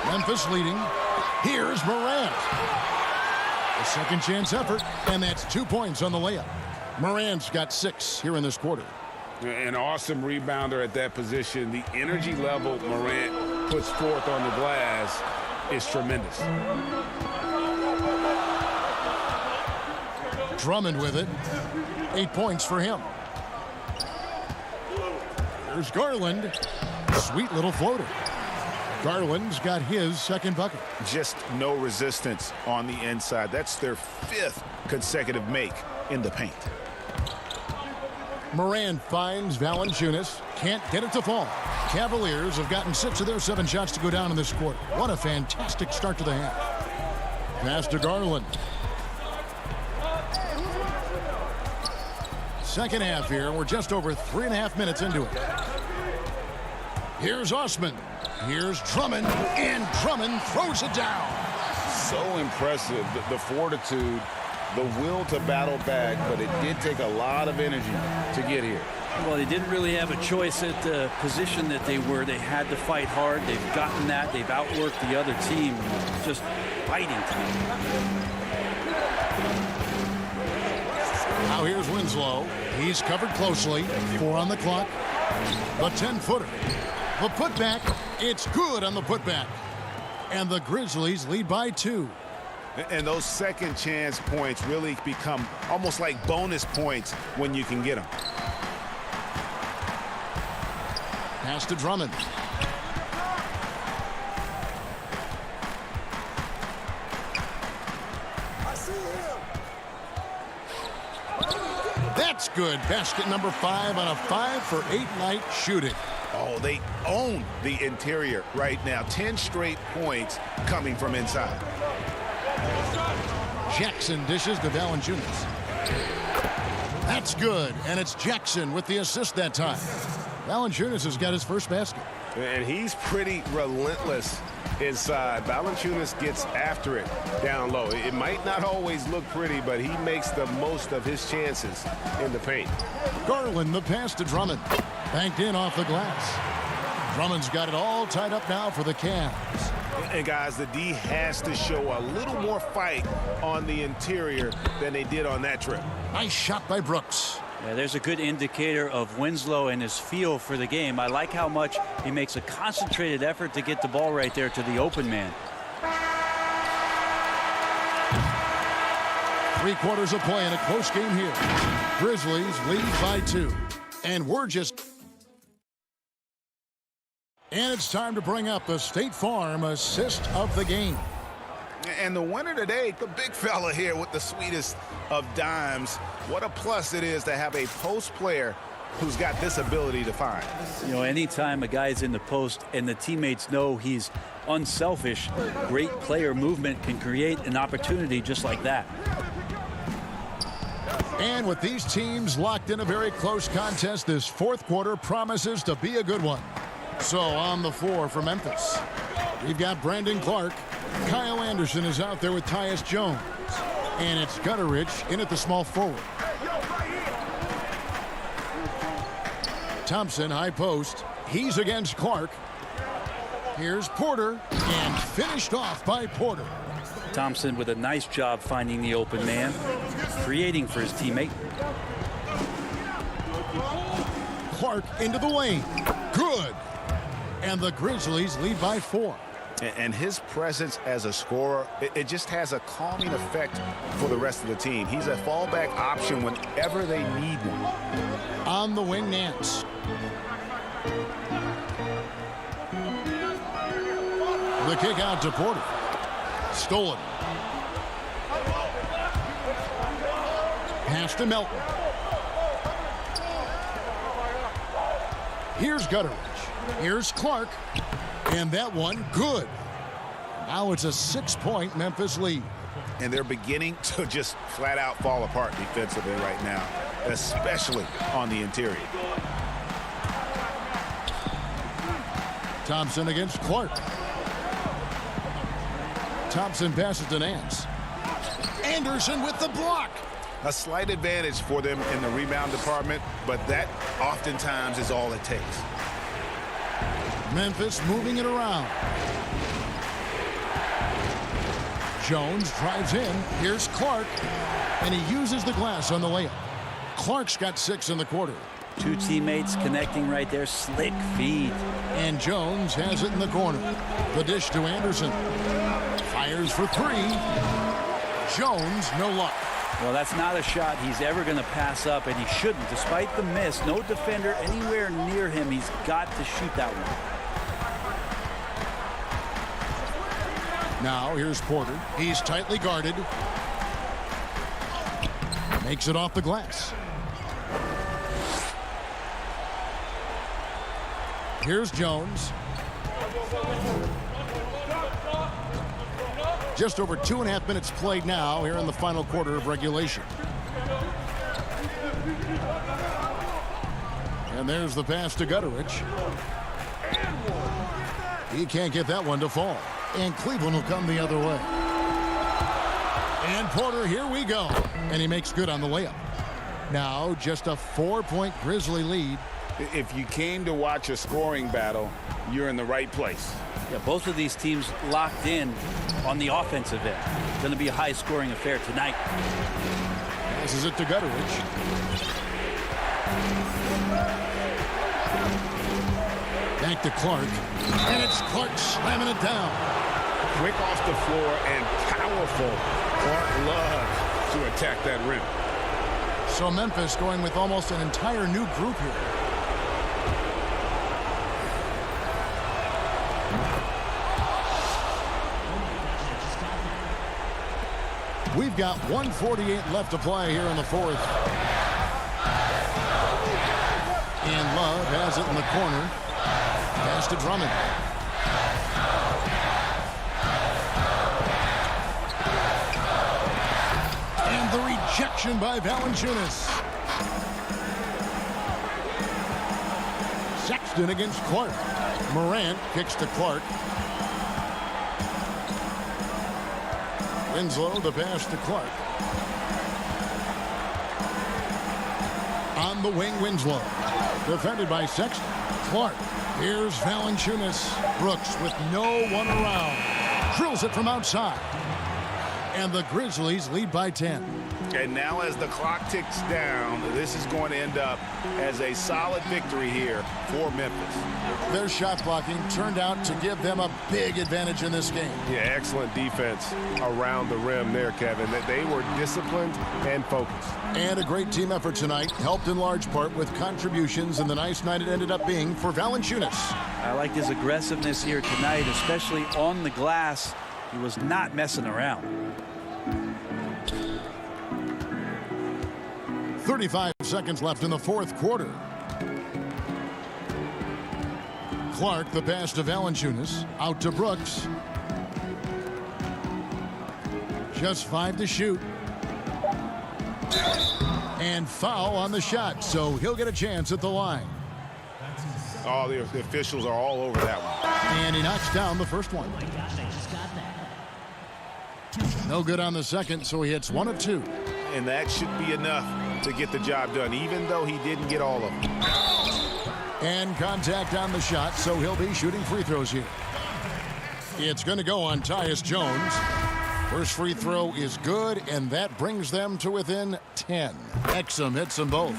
Memphis leading. Here's Morant. A second chance effort, and that's 2 points on the layup. Morant's got 6 here in this quarter. An awesome rebounder at that position. The energy level Morant puts forth on the glass is tremendous. Drummond with it. 8 points for him. There's Garland. Sweet little floater. Garland's got his second bucket. Just no resistance on the inside. That's their 5th consecutive make in the paint. Morant finds Valanciunas. Can't get it to fall. Cavaliers have gotten 6 of their 7 shots to go down in this quarter. What a fantastic start to the half. Pass to Garland. Second half here. We're just over 3.5 minutes into it. Here's Osman. Here's Drummond. And Drummond throws it down. So impressive. The fortitude, the will to battle back, but it did take a lot of energy to get here. Well, they didn't really have a choice at the position that they were. They had to fight hard. They've gotten that. They've outworked the other team. Just fighting time. Now here's Winslow. He's covered closely. 4 on the clock. The 10-footer. The putback. It's good on the putback. And the Grizzlies lead by 2. And those second chance points really become almost like bonus points when you can get them. Pass to Drummond. That's good. Basket number 5 on a 5-for-8 night shooting. Oh, they own the interior right now. 10 straight points coming from inside. Jackson dishes to Valanciunas. That's good, and it's Jackson with the assist that time. Valanciunas has got his first basket. And he's pretty relentless inside. Valanciunas gets after it down low. It might not always look pretty, but he makes the most of his chances in the paint. Garland, the pass to Drummond. Banked in off the glass. Drummond's got it all tied up now for the Cavs. And guys, the D has to show a little more fight on the interior than they did on that trip. Nice shot by Brooks. Yeah, there's a good indicator of Winslow and his feel for the game. I like how much he makes a concentrated effort to get the ball right there to the open man. 3 quarters of play in a close game here. Grizzlies lead by 2. And we're just... And it's time to bring up the State Farm assist of the game. And the winner today, the big fella here with the sweetest of dimes. What a plus it is to have a post player who's got this ability to find. You know, anytime a guy's in the post and the teammates know he's unselfish, great player movement can create an opportunity just like that. And with these teams locked in a very close contest, this fourth quarter promises to be a good one. So on the floor for Memphis, we've got Brandon Clark. Kyle Anderson is out there with Tyus Jones. And it's Gutterich in at the small forward. Thompson, high post. He's against Clark. Here's Porter, and finished off by Porter. Thompson with a nice job finding the open man, creating for his teammate. Clark into the lane. Good. And the Grizzlies lead by 4. And his presence as a scorer, it just has a calming effect for the rest of the team. He's a fallback option whenever they need one. On the wing, Nance. The kick out to Porter. Stolen. Pass to Melton. Here's Gutterich. Here's Clark. And that one, good. Now it's a 6-point Memphis lead. And they're beginning to just flat out fall apart defensively right now, especially on the interior. Thompson against Clark. Thompson passes to Nance. Anderson with the block. A slight advantage for them in the rebound department, but that oftentimes is all it takes. Memphis moving it around. Jones drives in. Here's Clark. And he uses the glass on the layup. Clark's got 6 in the quarter. Two teammates connecting right there. Slick feed. And Jones has it in the corner. The dish to Anderson. Fires for 3. Jones, no luck. Well, that's not a shot he's ever going to pass up, and he shouldn't. Despite the miss, no defender anywhere near him. He's got to shoot that one. Now here's Porter. He's tightly guarded. Makes it off the glass. Here's Jones. Just over 2.5 minutes played now here in the final quarter of regulation. And there's the pass to Gutterich. He can't get that one to fall. And Cleveland will come the other way. And Porter, here we go. And he makes good on the layup. Now just a 4-point Grizzly lead. If you came to watch a scoring battle, you're in the right place. Yeah, both of these teams locked in on the offensive end. Going to be a high-scoring affair tonight. Passes it to Gutterich. Back to Clark. And it's Clark slamming it down. Quick off the floor and powerful. Clark loves to attack that rim. So Memphis going with almost an entire new group here. We've got 1:48 left to play here in the fourth. And Love has it in the corner. Pass to Drummond. And the rejection by Valanciunas. Sexton against Clark. Morant kicks to Clark. Winslow the pass to Clark. On the wing, Winslow. Defended by Sexton. Clark. Here's Valanciunas. Brooks with no one around. Drills it from outside. And the Grizzlies lead by 10. And now as the clock ticks down, this is going to end up as a solid victory here for Memphis. Their shot blocking turned out to give them a big advantage in this game. Yeah, excellent defense around the rim there, Kevin. They were disciplined and focused. And a great team effort tonight, helped in large part with contributions, and the nice night it ended up being for Valanciunas. I like his aggressiveness here tonight, especially on the glass. He was not messing around. 35 seconds left in the fourth quarter. Clark, the pass to Valanciunas. Out to Brooks. Just 5 to shoot. And foul on the shot, so he'll get a chance at the line. Oh, the officials are all over that one. And he knocks down the first one. Oh my gosh, I just got that. No good on the second, so he hits 1 of 2. And that should be enough to get the job done, even though he didn't get all of them. And contact on the shot, so he'll be shooting free throws here. It's going to go on Tyus Jones. First free throw is good, and that brings them to within 10. Exum hits them both.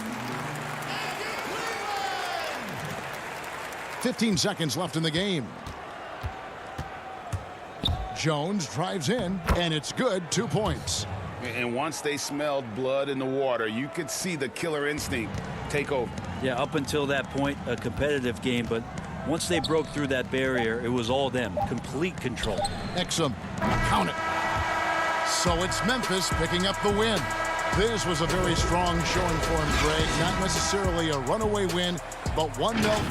15 seconds left in the game. Jones drives in, and it's good. 2 points. And once they smelled blood in the water, you could see the killer instinct take over. Yeah, up until that point, a competitive game, but once they broke through that barrier, it was all them. Complete control. Exum, count it. So it's Memphis picking up the win. This was a very strong showing for him, Greg. Not necessarily a runaway win, but one they'll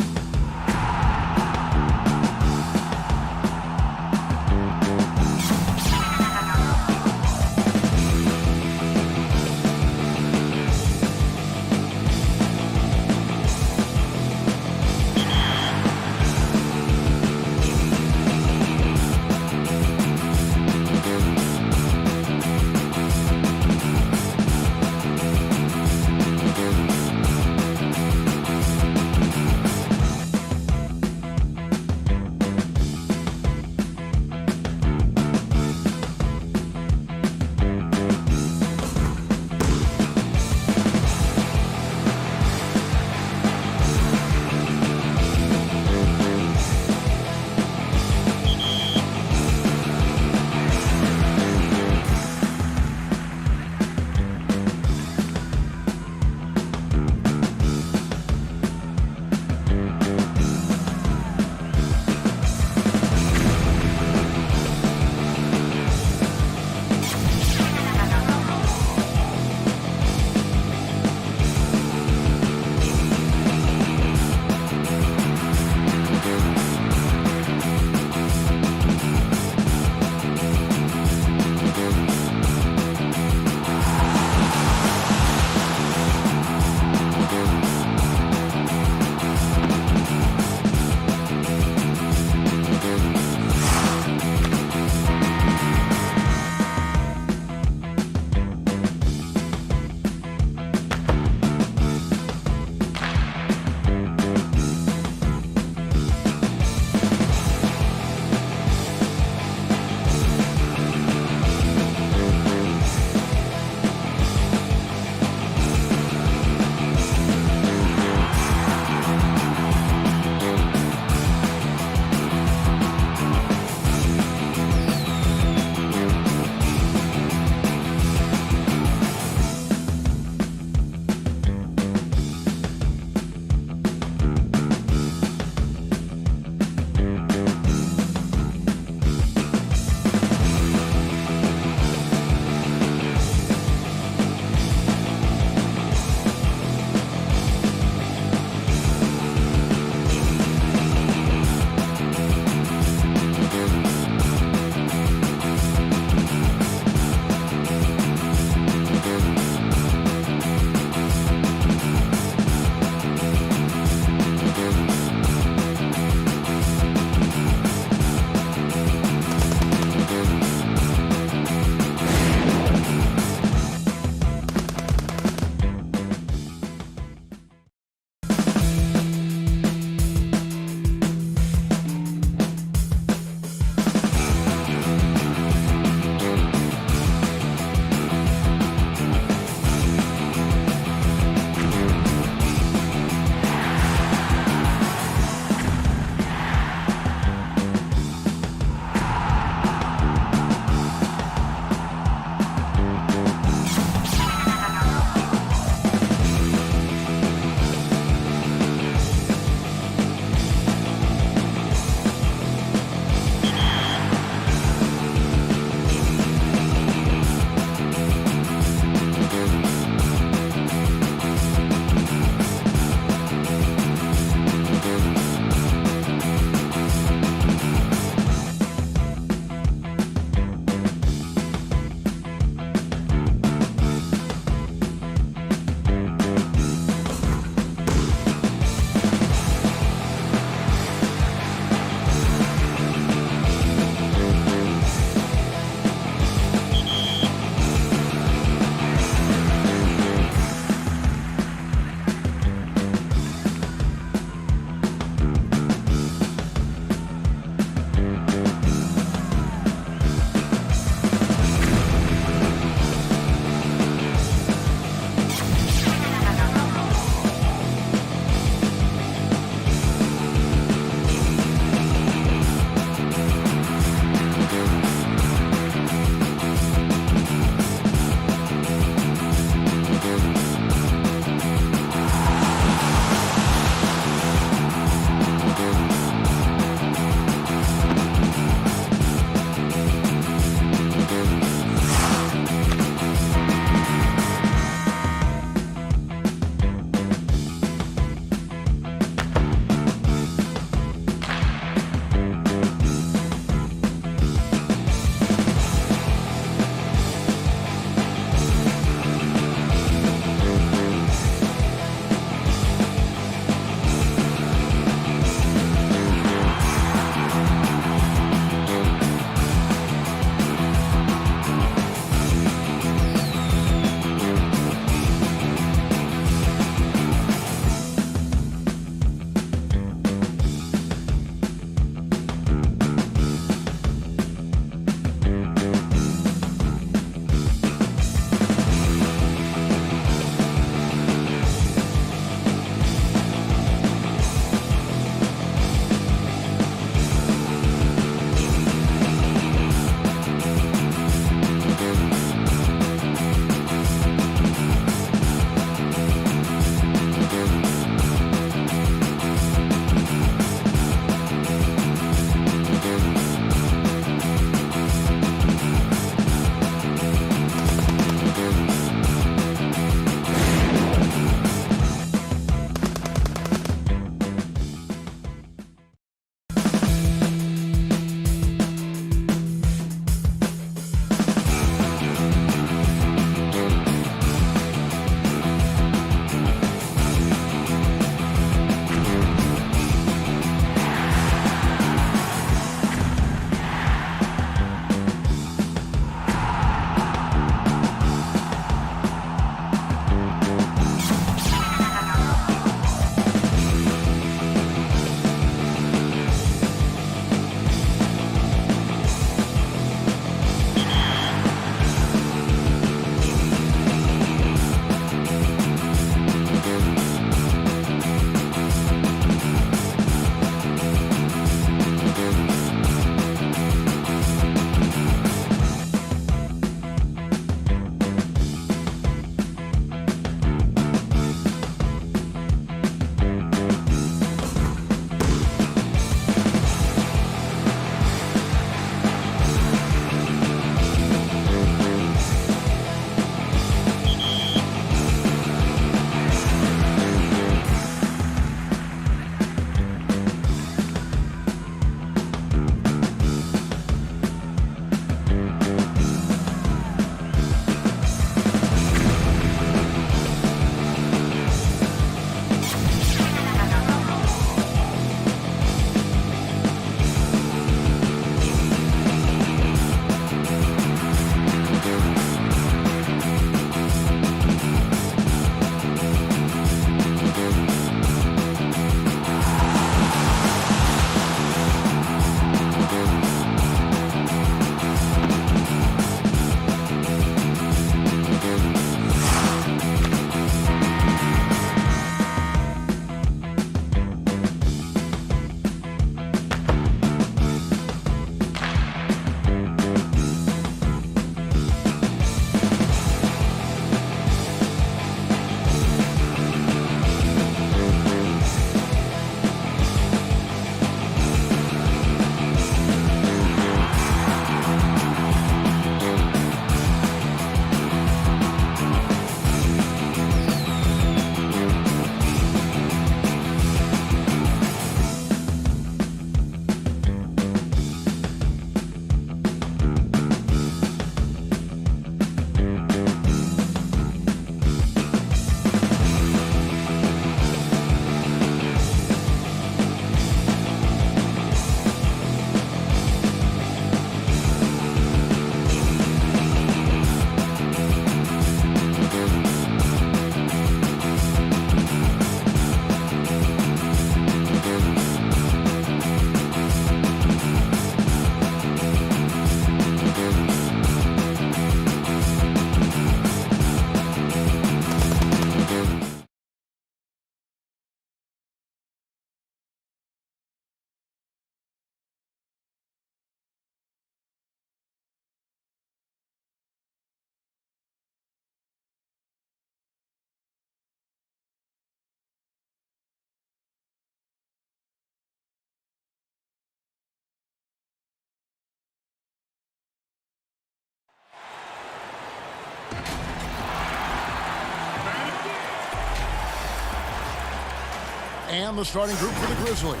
And the starting group for the Grizzlies.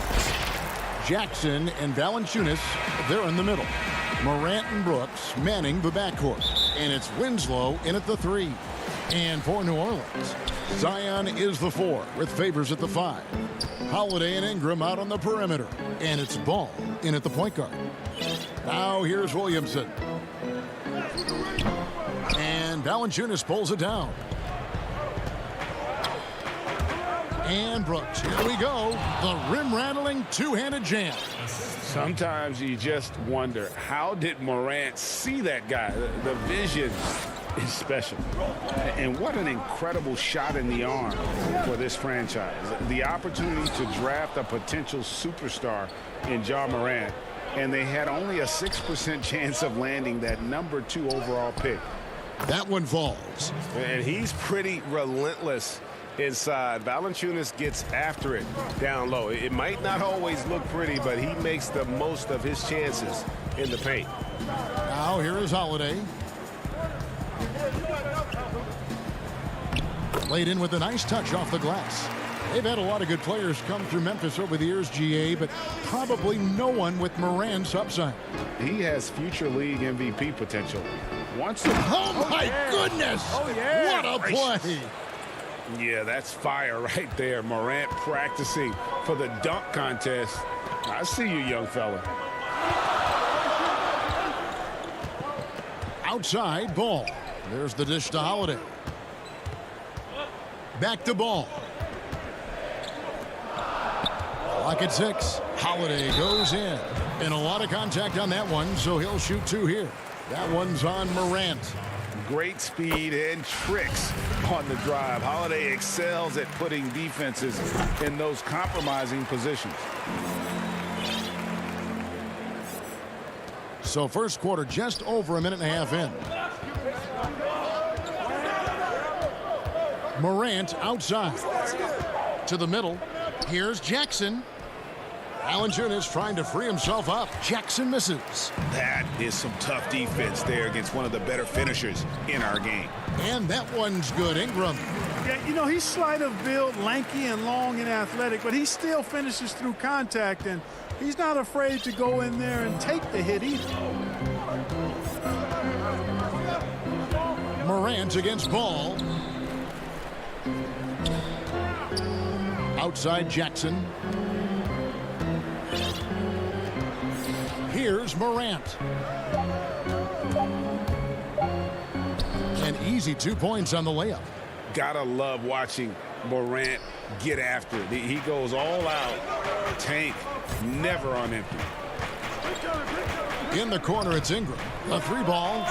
Jackson and Valanciunas, they're in the middle. Morant and Brooks manning the backcourt. And it's Winslow in at the 3. And for New Orleans, Zion is the 4 with Favors at the 5. Holiday and Ingram out on the perimeter. And it's Ball in at the point guard. Now here's Williamson. And Valanciunas pulls it down. And Brooks, here we go. The rim-rattling two-handed jam. Sometimes you just wonder, how did Morant see that guy? The vision is special. And what an incredible shot in the arm for this franchise. The opportunity to draft a potential superstar in Ja Morant, and they had only a 6% chance of landing that #2 overall pick. That one falls. And he's pretty relentless inside. Valanciunas gets after it down low. It might not always look pretty, but he makes the most of his chances in the paint. Now here is Holiday. Laid in with a nice touch off the glass. They've had a lot of good players come through Memphis over the years, GA, but probably no one with Morant's upside. He has future league MVP potential. Oh my goodness! Oh yeah! What a play! Yeah, that's fire right there. Morant practicing for the dunk contest. I see you, young fella. Outside, Ball. There's the dish to Holiday. Back to Ball. Clock at 6. Holiday goes in. And a lot of contact on that one, so he'll shoot 2 here. That one's on Morant. Great speed and tricks on the drive. Holiday excels at putting defenses in those compromising positions. So first quarter just over a minute and a half in. Morant outside. To the middle. Here's Jackson. Valanciunas trying to free himself up. Jackson misses. That is some tough defense there against one of the better finishers in our game. And that one's good. Ingram. Yeah, you know, he's slight of build, lanky and long and athletic, but he still finishes through contact, and he's not afraid to go in there and take the hit either. Morant against Ball. Outside Jackson. Here's Morant. An easy 2 points on the layup. Gotta love watching Morant get after it. He goes all out. Tank, never on empty. In the corner, it's Ingram. A 3 ball.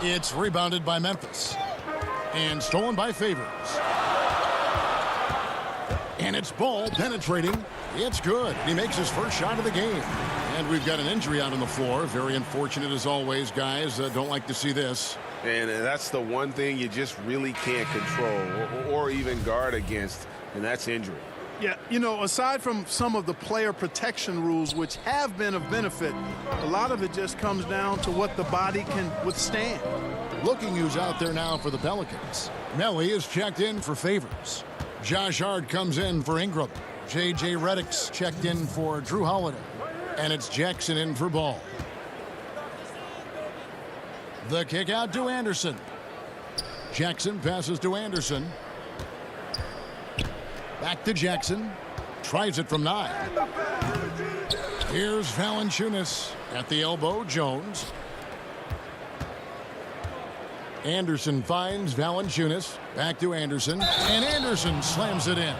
It's rebounded by Memphis. And stolen by Favors. And it's Ball penetrating. It's good. He makes his first shot of the game. And we've got an injury out on the floor. Very unfortunate as always, guys. Don't like to see this. And that's the one thing you just really can't control or even guard against, and that's injury. Yeah, you know, aside from some of the player protection rules, which have been of benefit, a lot of it just comes down to what the body can withstand. Looking who's out there now for the Pelicans. Melly is checked in for Favors. Josh Hart comes in for Ingram. J.J. Redick's checked in for Drew Holiday. And it's Jackson in for Ball. The kick out to Anderson. Jackson passes to Anderson. Back to Jackson. Tries it from 9. Here's Valanciunas at the elbow. Jones. Anderson finds Valanciunas. Back to Anderson. And Anderson slams it in.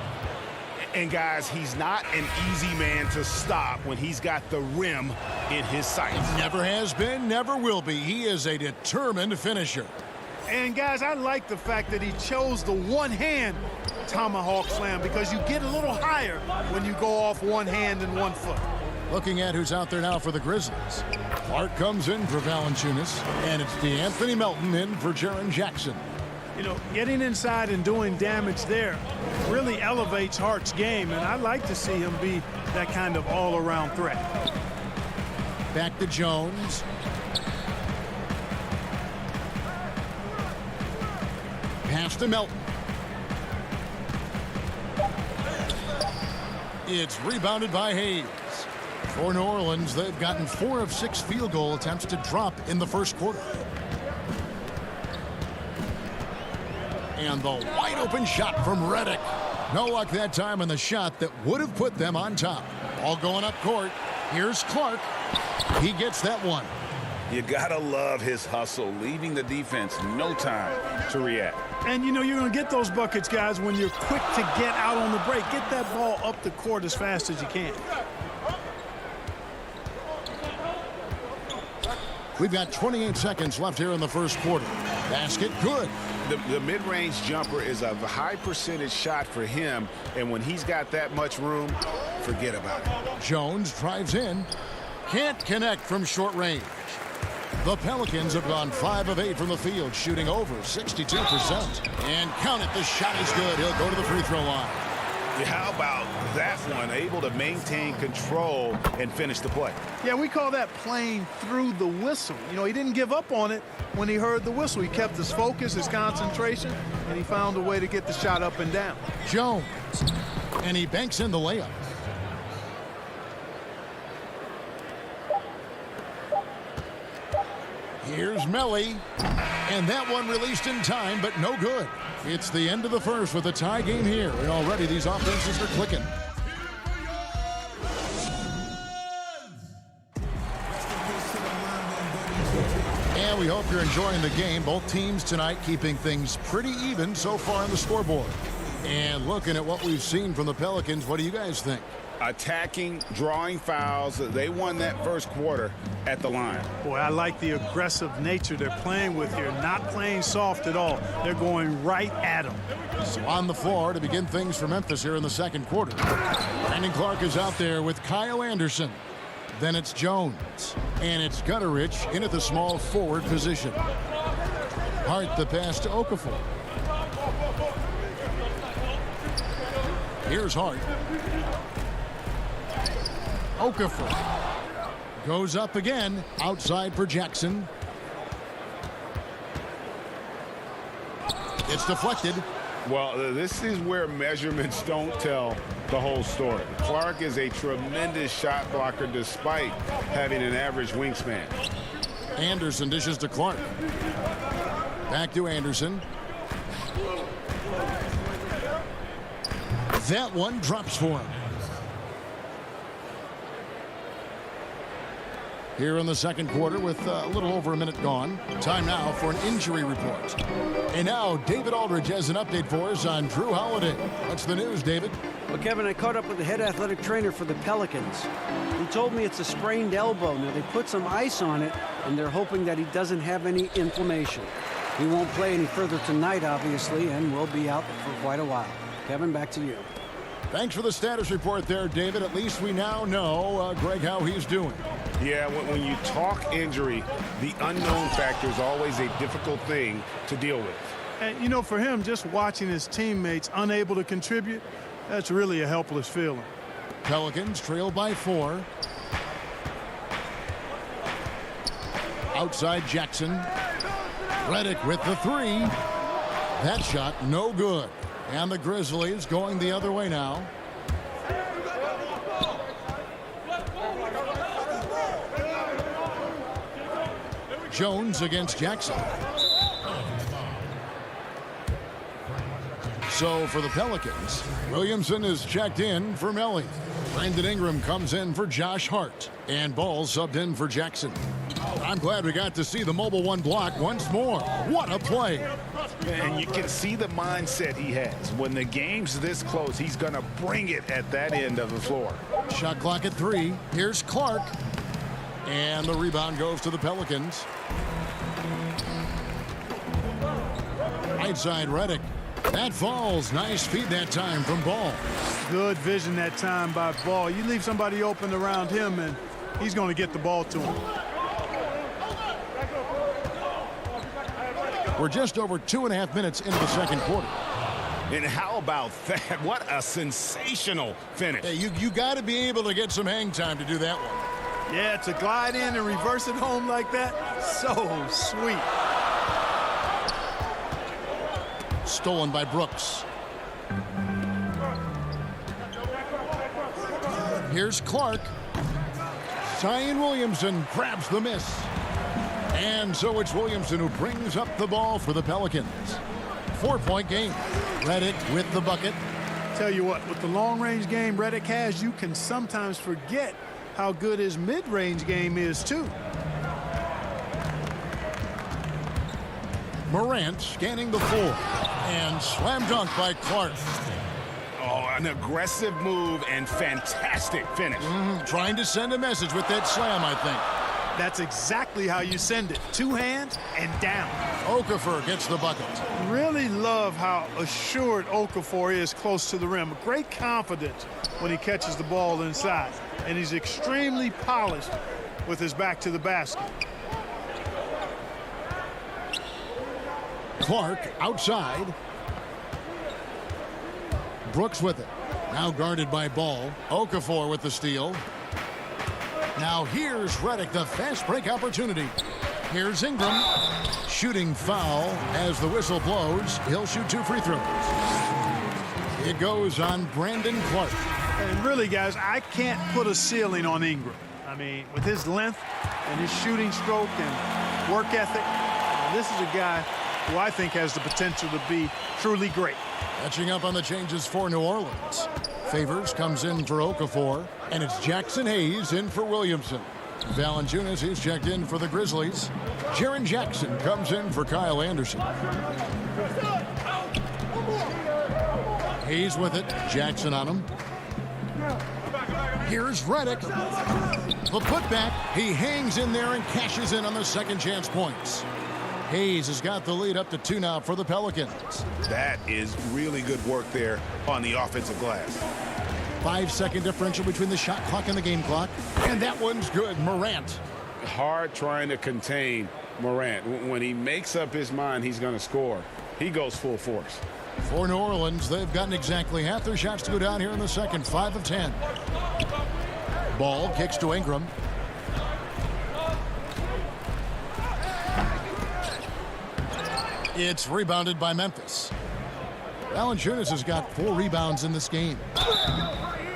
And guys, he's not an easy man to stop when he's got the rim in his sights. Never has been, never will be. He is a determined finisher. And guys, I like the fact that he chose the one-hand tomahawk slam, because you get a little higher when you go off one hand and 1 foot. Looking at who's out there now for the Grizzlies. Hart comes in for Valanciunas, and it's DeAnthony Melton in for Jaren Jackson. You know, getting inside and doing damage there really elevates Hart's game, and I like to see him be that kind of all-around threat. Back to Jones. Pass to Melton. It's rebounded by Hayes. For New Orleans, they've gotten 4 of 6 field goal attempts to drop in the first quarter. And the wide open shot from Redick. No luck that time on the shot that would have put them on top. All going up court. Here's Clark. He gets that one. You gotta love his hustle, leaving the defense no time to react. And you know you're going to get those buckets, guys, when you're quick to get out on the break. Get that ball up the court as fast as you can. We've got 28 seconds left here in the first quarter. Basket good. The mid-range jumper is a high percentage shot for him, and when he's got that much room, forget about it. Jones drives in. Can't connect from short range. The Pelicans have gone 5 of 8 from the field, shooting over 62%. And count it, the shot is good. He'll go to the free throw line. Yeah, how about that one? Able to maintain control and finish the play. Yeah, we call that playing through the whistle. You know, he didn't give up on it when he heard the whistle. He kept his focus, his concentration, and he found a way to get the shot up and down. Jones, and he banks in the layup. Here's Melly, and that one released in time, but no good. It's the end of the first with a tie game here, and already these offenses are clicking. And we hope you're enjoying the game. Both teams tonight keeping things pretty even so far on the scoreboard. And looking at what we've seen from the Pelicans, what do you guys think? Attacking, drawing fouls. They won that first quarter at the line. Boy, I like the aggressive nature they're playing with here. Not playing soft at all. They're going right at them. So on the floor to begin things for Memphis here in the second quarter. Brandon Clark is out there with Kyle Anderson. Then it's Jones. And it's Gutterich in at the small forward position. Hart the pass to Okafor. Here's Hart. Okafor goes up again, outside for Jackson. It's deflected. Well, this is where measurements don't tell the whole story. Clark is a tremendous shot blocker despite having an average wingspan. Anderson dishes to Clark. Back to Anderson. That one drops for him. Here in the second quarter with a little over a minute gone. Time now for an injury report. And now David Aldridge has an update for us on Drew Holiday. What's the news, David? Well, Kevin, I caught up with the head athletic trainer for the Pelicans. He told me it's a sprained elbow. Now, they put some ice on it, and they're hoping that he doesn't have any inflammation. He won't play any further tonight, obviously, and will be out for quite a while. Kevin, back to you. Thanks for the status report there, David. At least we now know, Greg, how he's doing. Yeah, when you talk injury, the unknown factor is always a difficult thing to deal with. And, you know, for him, just watching his teammates unable to contribute, that's really a helpless feeling. Pelicans trail by 4. Outside Jackson. Redick with the 3. That shot no good. And the Grizzlies going the other way now. Jones against Jackson. So for the Pelicans, Williamson is checked in for Melly. Brandon Ingram comes in for Josh Hart. And Ball subbed in for Jackson. I'm glad we got to see the mobile one block once more. What a play. And you can see the mindset he has. When the game's this close, he's going to bring it at that end of the floor. Shot clock at 3. Here's Clark. And the rebound goes to the Pelicans. Right side, Redick. That falls. Nice feed that time from Ball. Good vision that time by Ball. You leave somebody open around him, and he's going to get the ball to him. We're just over 2.5 minutes into the second quarter. And how about that? What a sensational finish. Hey, you got to be able to get some hang time to do that one. Yeah, to glide in and reverse it home like that, so sweet. Stolen by Brooks. Here's Clark. Zion Williamson grabs the miss. And so it's Williamson who brings up the ball for the Pelicans. 4-point game. Redick with the bucket. Tell you what, with the long-range game Redick has, you can sometimes forget how good his mid-range game is, too. Morant scanning the floor. And slam dunk by Clark. Oh, an aggressive move and fantastic finish. Trying to send a message with that slam, I think. That's exactly how you send it. Two hands and down. Okafor gets the bucket. Really love how assured Okafor is close to the rim. Great confidence when he catches the ball inside. And he's extremely polished with his back to the basket. Clark outside. Brooks with it. Now guarded by Ball. Okafor with the steal. Now here's Redick, the fast break opportunity. Here's Ingram. Shooting foul as the whistle blows. He'll shoot 2 free throws. It goes on Brandon Clark. And really, guys, I can't put a ceiling on Ingram. I mean, with his length and his shooting stroke and work ethic, this is a guy who I think has the potential to be truly great. Catching up on the changes for New Orleans. Favors comes in for Okafor, and it's Jackson Hayes in for Williamson. Valanciunas, he's checked in for the Grizzlies. Jaren Jackson comes in for Kyle Anderson. Hayes with it, Jackson on him. Here's Redick. The putback, he hangs in there and cashes in on the second chance points. Hayes has got the lead up to 2 now for the Pelicans. That is really good work there on the offensive glass. 5-second differential between the shot clock and the game clock. And that one's good. Morant. Hard trying to contain Morant. When he makes up his mind he's going to score, he goes full force. For New Orleans, they've gotten exactly half their shots to go down here in the second. 5 of 10. Ball kicks to Ingram. It's rebounded by Memphis. Valanciunas has got 4 rebounds in this game.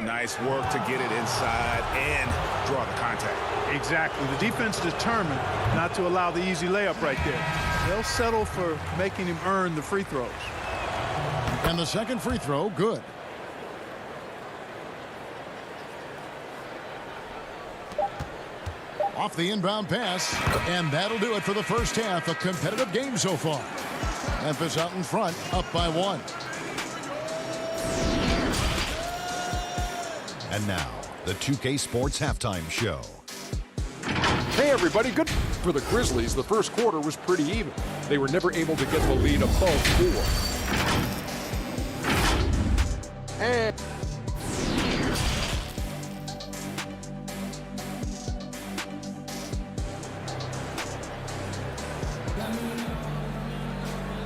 Nice work to get it inside and draw the contact. Exactly. The defense determined not to allow the easy layup right there. They'll settle for making him earn the free throws. And the second free throw, good. Off the inbound pass, and that'll do it for the first half. A competitive game so far. Memphis out in front, up by 1. And now, the 2K Sports Halftime Show. Hey everybody, good for the Grizzlies. The first quarter was pretty even. They were never able to get the lead above 4.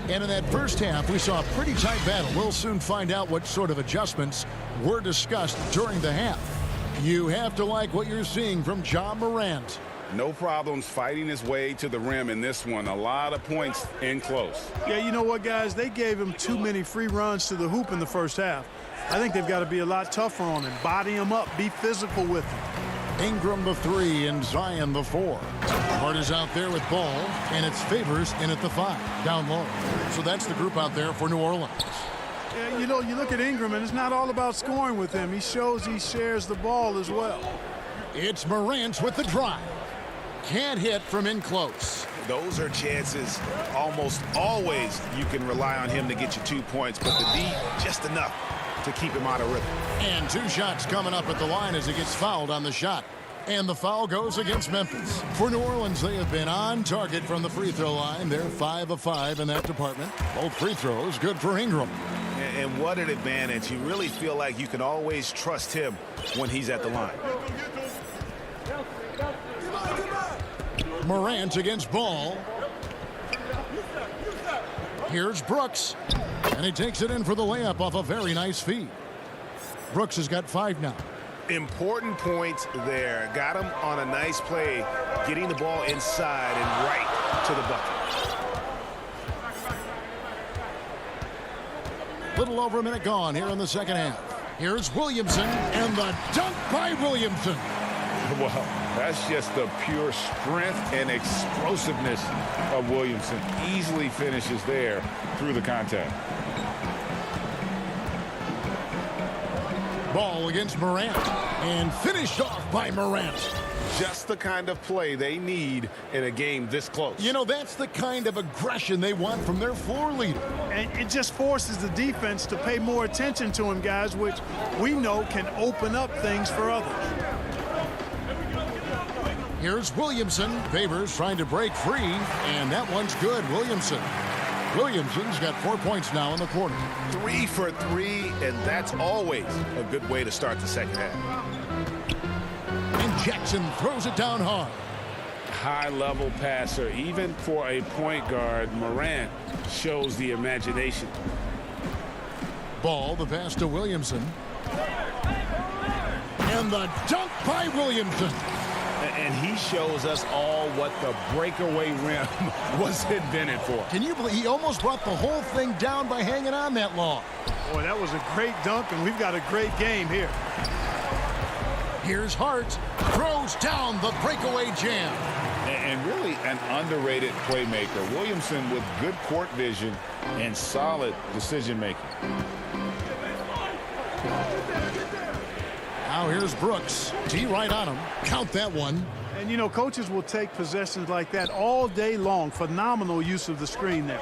And in that first half, we saw a pretty tight battle. We'll soon find out what sort of adjustments were discussed during the half. You have to like what you're seeing from Ja Morant. No problems fighting his way to the rim in this one. A lot of points in close. Yeah, you know what, guys? They gave him too many free runs to the hoop in the first half. I think they've got to be a lot tougher on him. Body him up. Be physical with him. Ingram the 3 and Zion the 4. Hart is out there with Ball, and it's Favors in at the 5, down low. So that's the group out there for New Orleans. Yeah, you know, you look at Ingram, and it's not all about scoring with him. He shows he shares the ball as well. It's Morant with the drive. Can't hit from in close. Those are chances almost always you can rely on him to get you 2 points, but the D just enough to keep him out of rhythm. And 2 shots coming up at the line as he gets fouled on the shot. And the foul goes against Memphis. For New Orleans, they have been on target from the free throw line. They're 5 of 5 in that department. Both free throws good for Ingram. And what an advantage. You really feel like you can always trust him when he's at the line. Morant against Ball. Here's Brooks. And he takes it in for the layup off a very nice feed. Brooks has got 5 now. Important points there. Got him on a nice play, getting the ball inside and right to the bucket. Little over a minute gone here in the second half. Here's Williamson, and the dunk by Williamson. Well, that's just the pure strength and explosiveness of Williamson. Easily finishes there through the contact. Ball against Morant, and finished off by Morant. Just the kind of play they need in a game this close. You know, that's the kind of aggression they want from their floor leader. And it just forces the defense to pay more attention to him, guys, which we know can open up things for others. Here's Williamson. Favors trying to break free, and that one's good. Williamson's got 4 points now in the quarter. 3 for 3, and that's always a good way to start the second half. And Jackson throws it down hard. High-level passer. Even for a point guard, Morant shows the imagination. Ball, the pass to Williamson. And the dunk by Williamson. And he shows us all what the breakaway rim was invented for. Can you believe he almost brought the whole thing down by hanging on that long? Boy, that was a great dunk, and we've got a great game here. Here's Hart, throws down the breakaway jam. And really an underrated playmaker. Williamson with good court vision and solid decision-making. Now here's Brooks. Tee right on him. Count that one. And, you know, coaches will take possessions like that all day long. Phenomenal use of the screen there.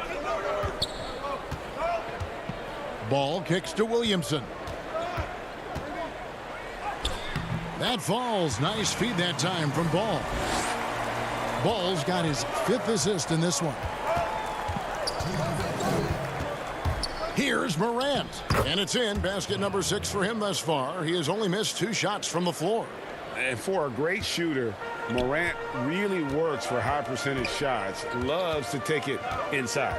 Ball kicks to Williamson. That falls. Nice feed that time from Ball. Ball's got his 5th assist in this one. Here's Morant. And it's in. Basket number 6 for him thus far. He has only missed 2 shots from the floor. And for a great shooter, Morant really works for high percentage shots. Loves to take it inside.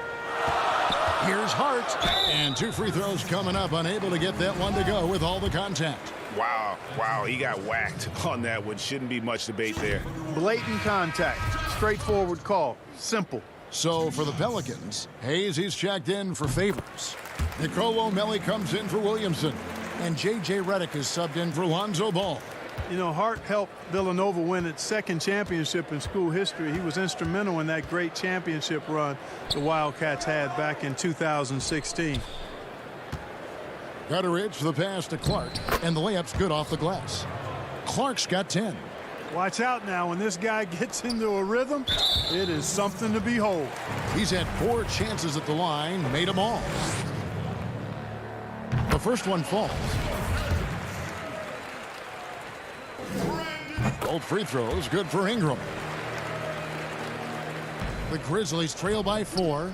Here's Hart. And 2 free throws coming up. Unable to get that one to go with all the contact. Wow, he got whacked on that one. Shouldn't be much debate there. Blatant contact. Straightforward call. Simple. So for the Pelicans, Hayes, he's checked in for Favors. Nicolo Melli comes in for Williamson. And J.J. Redick is subbed in for Lonzo Ball. You know, Hart helped Villanova win its 2nd championship in school history. He was instrumental in that great championship run the Wildcats had back in 2016. Gutteridge, the pass to Clark, and the layup's good off the glass. Clark's got 10. Watch out now. When this guy gets into a rhythm, it is something to behold. He's had 4 chances at the line, made them all. The first one falls. Both free throws good for Ingram. The Grizzlies trail by 4.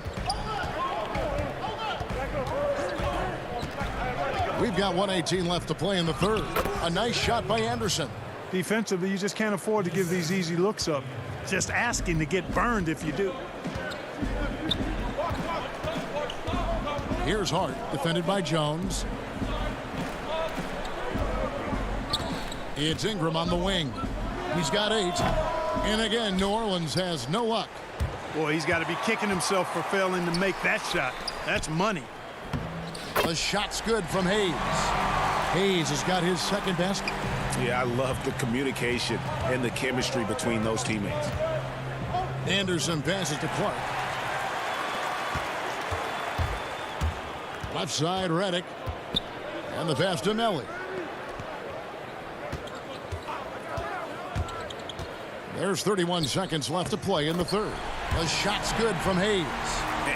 We've got 1:18 left to play in the third. A nice shot by Anderson. Defensively, you just can't afford to give these easy looks up. Just asking to get burned if you do. Here's Hart, defended by Jones. It's Ingram on the wing. He's got 8. And again, New Orleans has no luck. Boy, he's got to be kicking himself for failing to make that shot. That's money. The shot's good from Hayes. Hayes has got his 2nd basket. Yeah, I love the communication and the chemistry between those teammates. Anderson passes to Clark. Left side, Redick. And the pass to Melli. There's 31 seconds left to play in the third. The shot's good from Hayes.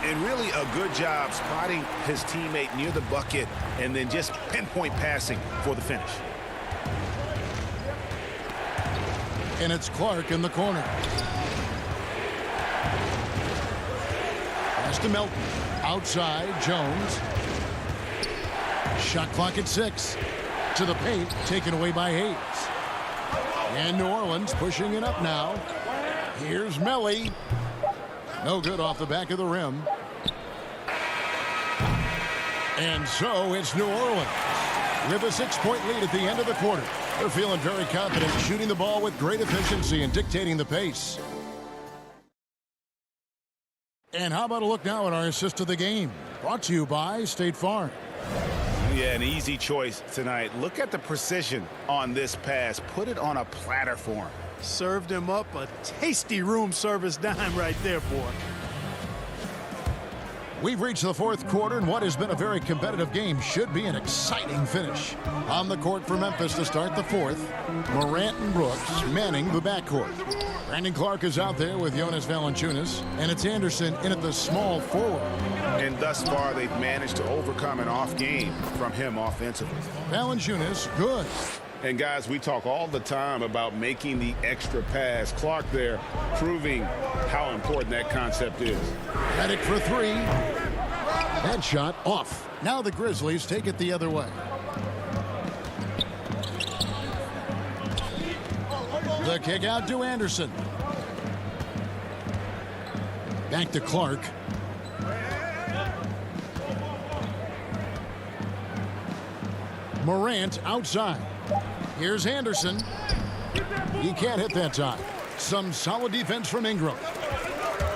And really a good job spotting his teammate near the bucket and then just pinpoint passing for the finish. And it's Clark in the corner. Pass to Melton. Outside, Jones. Shot clock at 6. To the paint, taken away by Hayes. And New Orleans pushing it up now. Here's Melli. No good off the back of the rim. And so it's New Orleans with a 6-point lead at the end of the quarter. They're feeling very confident, shooting the ball with great efficiency and dictating the pace. And how about a look now at our assist of the game? Brought to you by State Farm. Yeah, an easy choice tonight. Look at the precision on this pass. Put it on a platter for him. Served him up a tasty room service dime right there, boy. We've reached the fourth quarter, and what has been a very competitive game should be an exciting finish. On the court for Memphis to start the fourth, Morant and Brooks manning the backcourt. Brandon Clark is out there with Jonas Valanciunas, and it's Anderson in at the small forward. And thus far, they've managed to overcome an off game from him offensively. Valanciunas, good. And guys, we talk all the time about making the extra pass. Clark there proving how important that concept is. Redick for three. That shot off. Now the Grizzlies take it the other way. The kick out to Anderson. Back to Clark. Morant outside. Here's Anderson. He can't hit that time. Some solid defense from Ingram.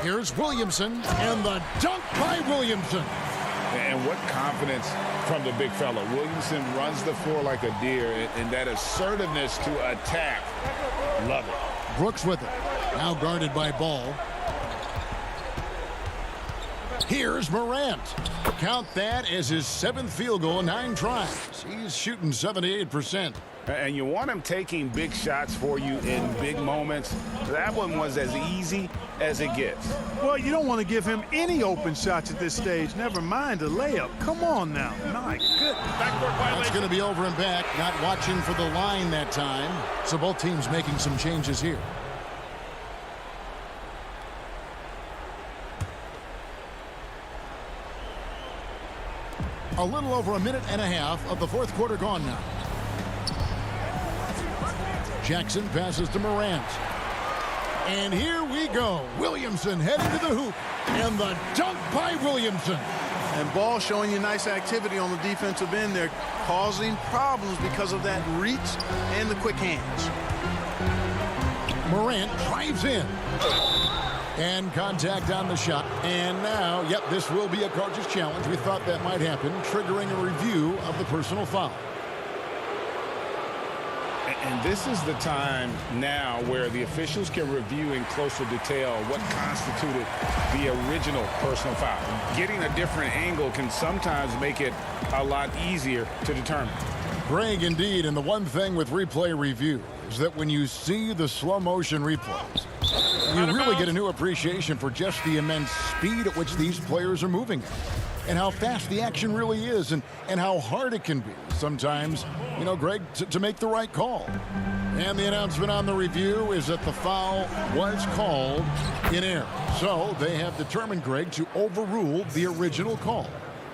Here's Williamson, and the dunk by Williamson. And what confidence from the big fella. Williamson runs the floor like a deer, and that assertiveness to attack. Love it. Brooks with it. Now guarded by Ball. Here's Morant. Count that as his 7th field goal in 9 tries. He's shooting 78%. And you want him taking big shots for you in big moments. That one was as easy as it gets. Well, you don't want to give him any open shots at this stage. Never mind a layup. Come on now. My goodness. That's going to be over and back. Not watching for the line that time. So both teams making some changes here. A little over a minute and a half of the fourth quarter gone now. Jackson passes to Morant. And here we go. Williamson heading to the hoop. And the dunk by Williamson. And Ball showing you nice activity on the defensive end there, causing problems because of that reach and the quick hands. Morant drives in. And contact on the shot. And now, yep, this will be a coach's challenge. We thought that might happen, triggering a review of the personal foul. And this is the time now where the officials can review in closer detail what constituted the original personal foul. Getting a different angle can sometimes make it a lot easier to determine. Greg, indeed, and the one thing with replay review is that when you see the slow motion replays, you really get a new appreciation for just the immense speed at which these players are moving and how fast the action really is and how hard it can be sometimes, you know, Greg, to make the right call. And the announcement on the review is that the foul was called in error. So they have determined, Greg, to overrule the original call.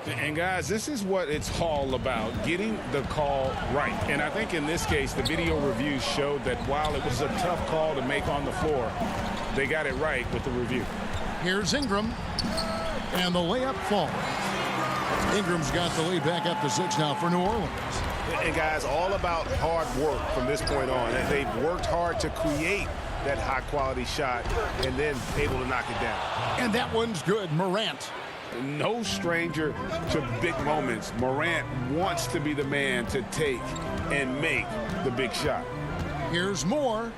And guys, this is what it's all about, getting the call right. And I think in this case, the video reviews showed that while it was a tough call to make on the floor, they got it right with the review. Here's Ingram, and the layup falls. Ingram's got the lead back up to 6 now for New Orleans. And guys, all about hard work from this point on. And they've worked hard to create that high-quality shot and then able to knock it down. And that one's good. Morant. No stranger to big moments. Morant wants to be the man to take and make the big shot. Here's more.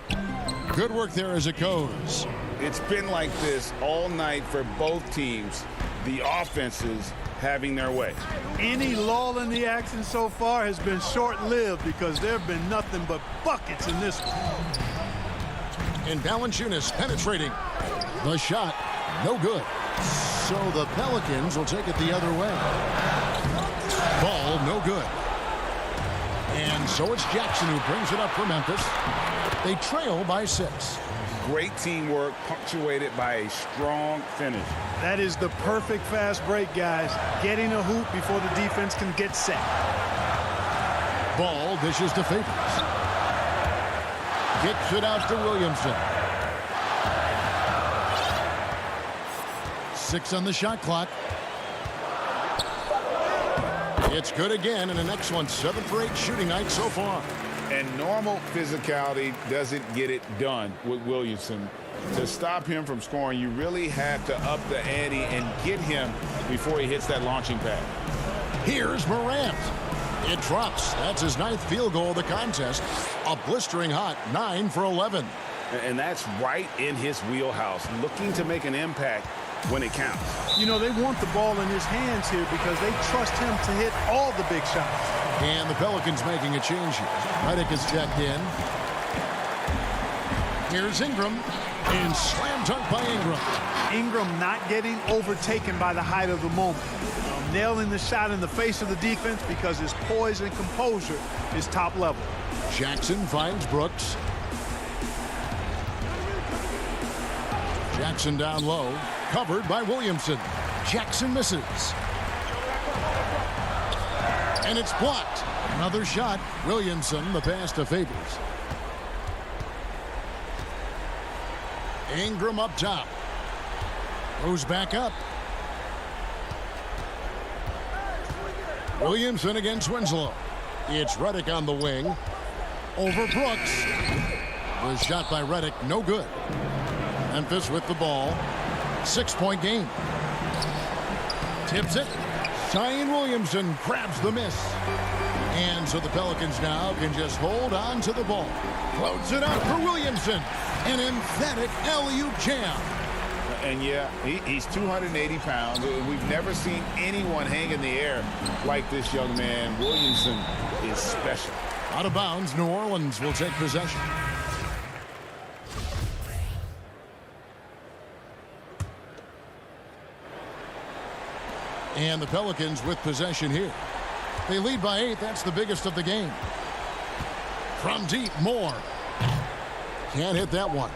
Good work there as it goes. It's been like this all night for both teams. The offenses having their way. Any lull in the action so far has been short-lived because there have been nothing but buckets in this one. And Valanciunas penetrating. The shot, no good. So the Pelicans will take it the other way. Ball, no good. And so it's Jackson who brings it up for Memphis. They trail by 6. Great teamwork punctuated by a strong finish. That is the perfect fast break, guys. Getting a hoop before the defense can get set. Ball dishes to Favors. Kicks it out to Williamson. 6 on the shot clock. It's good again, and an excellent 7 for 8 shooting night so far. And normal physicality doesn't get it done with Williamson. To stop him from scoring, you really have to up the ante and get him before he hits that launching pad. Here's Morant. It drops. That's his 9th field goal of the contest. A blistering hot 9 for 11. And that's right in his wheelhouse, looking to make an impact when it counts. You know, they want the ball in his hands here because they trust him to hit all the big shots. And the Pelicans making a change here. Redick is checked in. Here's Ingram. And slam dunk by Ingram. Ingram not getting overtaken by the height of the moment. Nailing the shot in the face of the defense because his poise and composure is top level. Jackson finds Brooks. Jackson down low. Covered by Williamson. Jackson misses. And it's blocked. Another shot. Williamson, the pass to Favors. Ingram up top. Goes back up. Williamson against Winslow. It's Redick on the wing. Over Brooks. The shot by Redick, no good. Memphis with the ball. 6-point game. Tips it. Zion Williamson grabs the miss. And so the Pelicans now can just hold on to the ball. Floats it out for Williamson. An emphatic alley-oop jam. And yeah, he's 280 pounds. We've never seen anyone hang in the air like this young man. Williamson is special. Out of bounds, New Orleans will take possession. And the Pelicans with possession here. They lead by 8. That's the biggest of the game. From deep, Moore. Can't hit that one.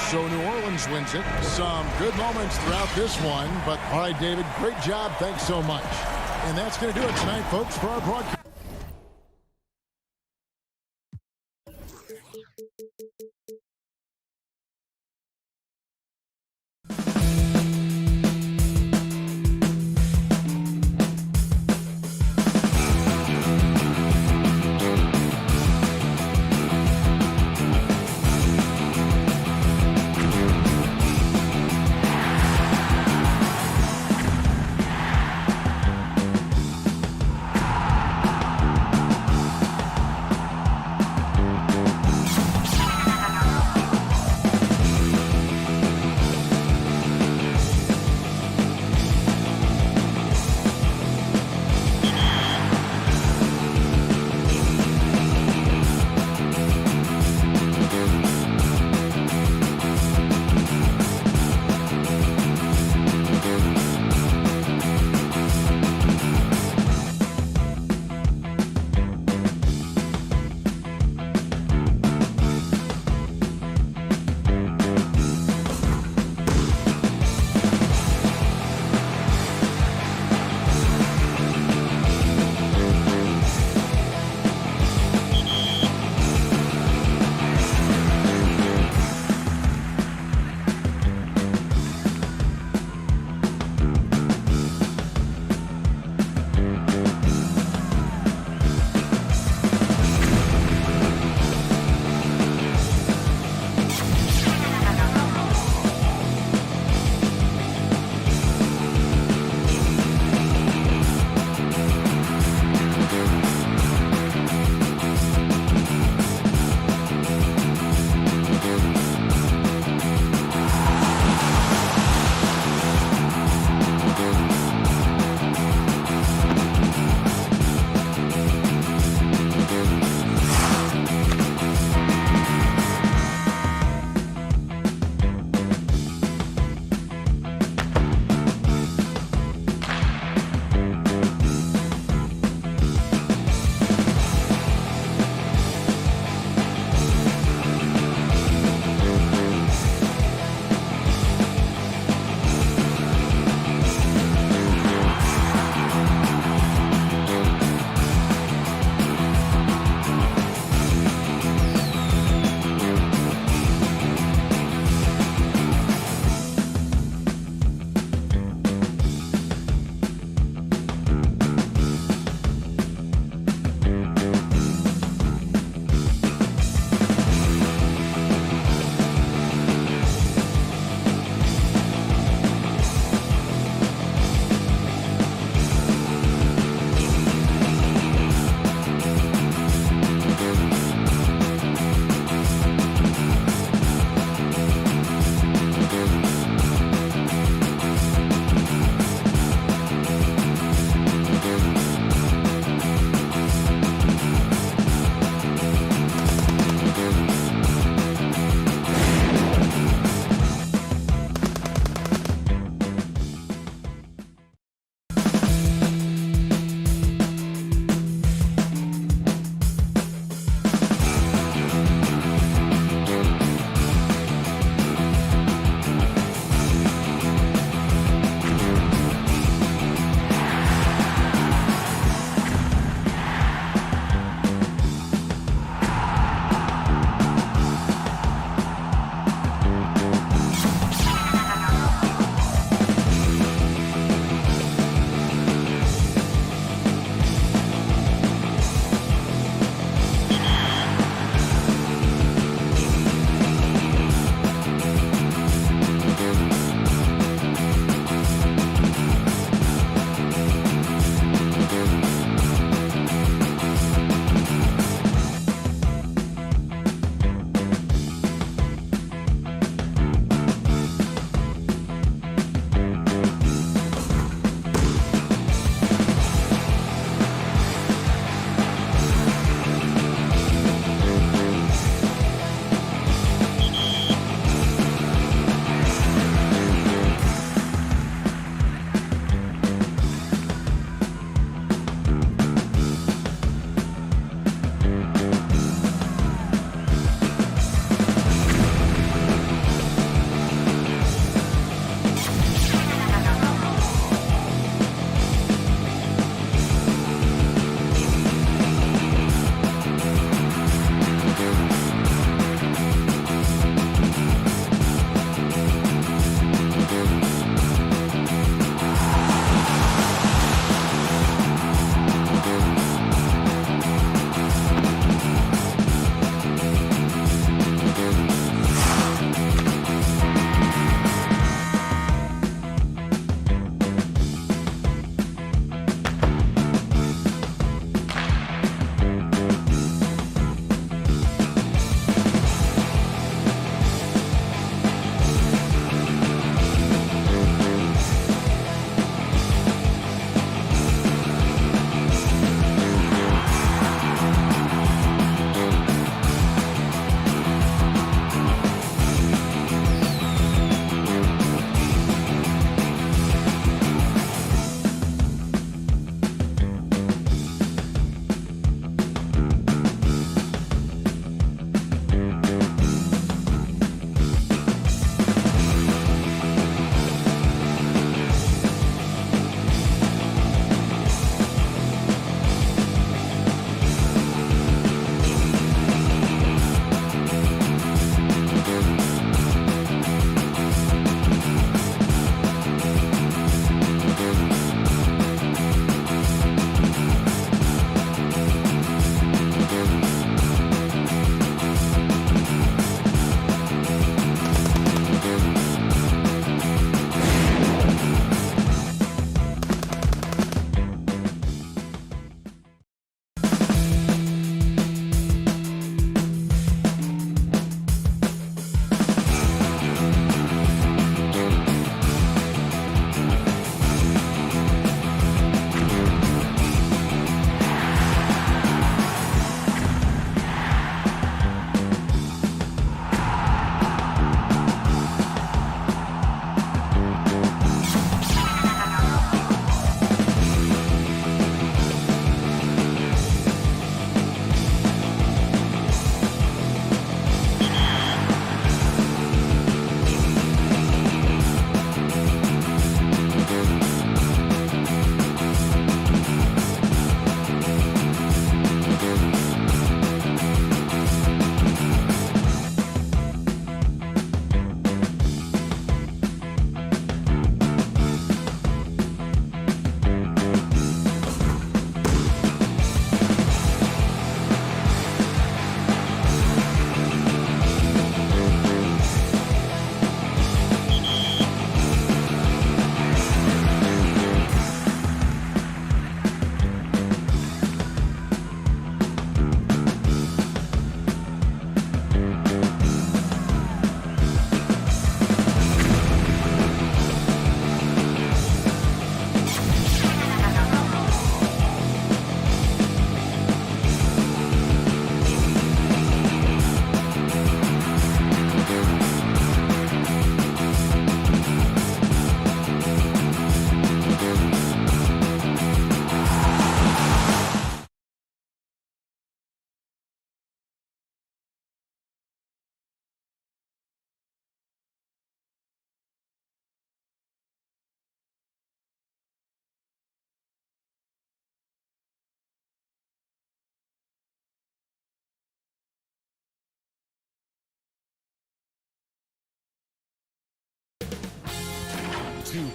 So New Orleans wins it. Some good moments throughout this one. But all right, David, great job. Thanks so much. And that's going to do it tonight, folks, for our broadcast.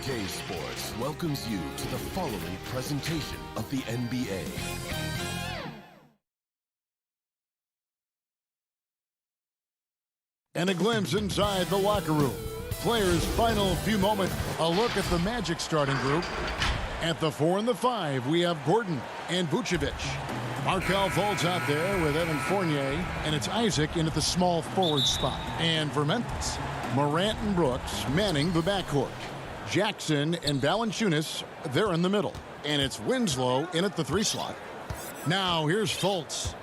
2K Sports welcomes you to the following presentation of the NBA. And a glimpse inside the locker room. Players' final few moments. A look at the Magic starting group. At the 4 and the 5, we have Gordon and Vucevic. Markelle Fultz out there with Evan Fournier, and it's Isaac in at the small forward spot. And for Memphis, Morant and Brooks manning the backcourt. Jackson and Valanciunas, they're in the middle. And it's Winslow in at the 3 slot. Now here's Fultz.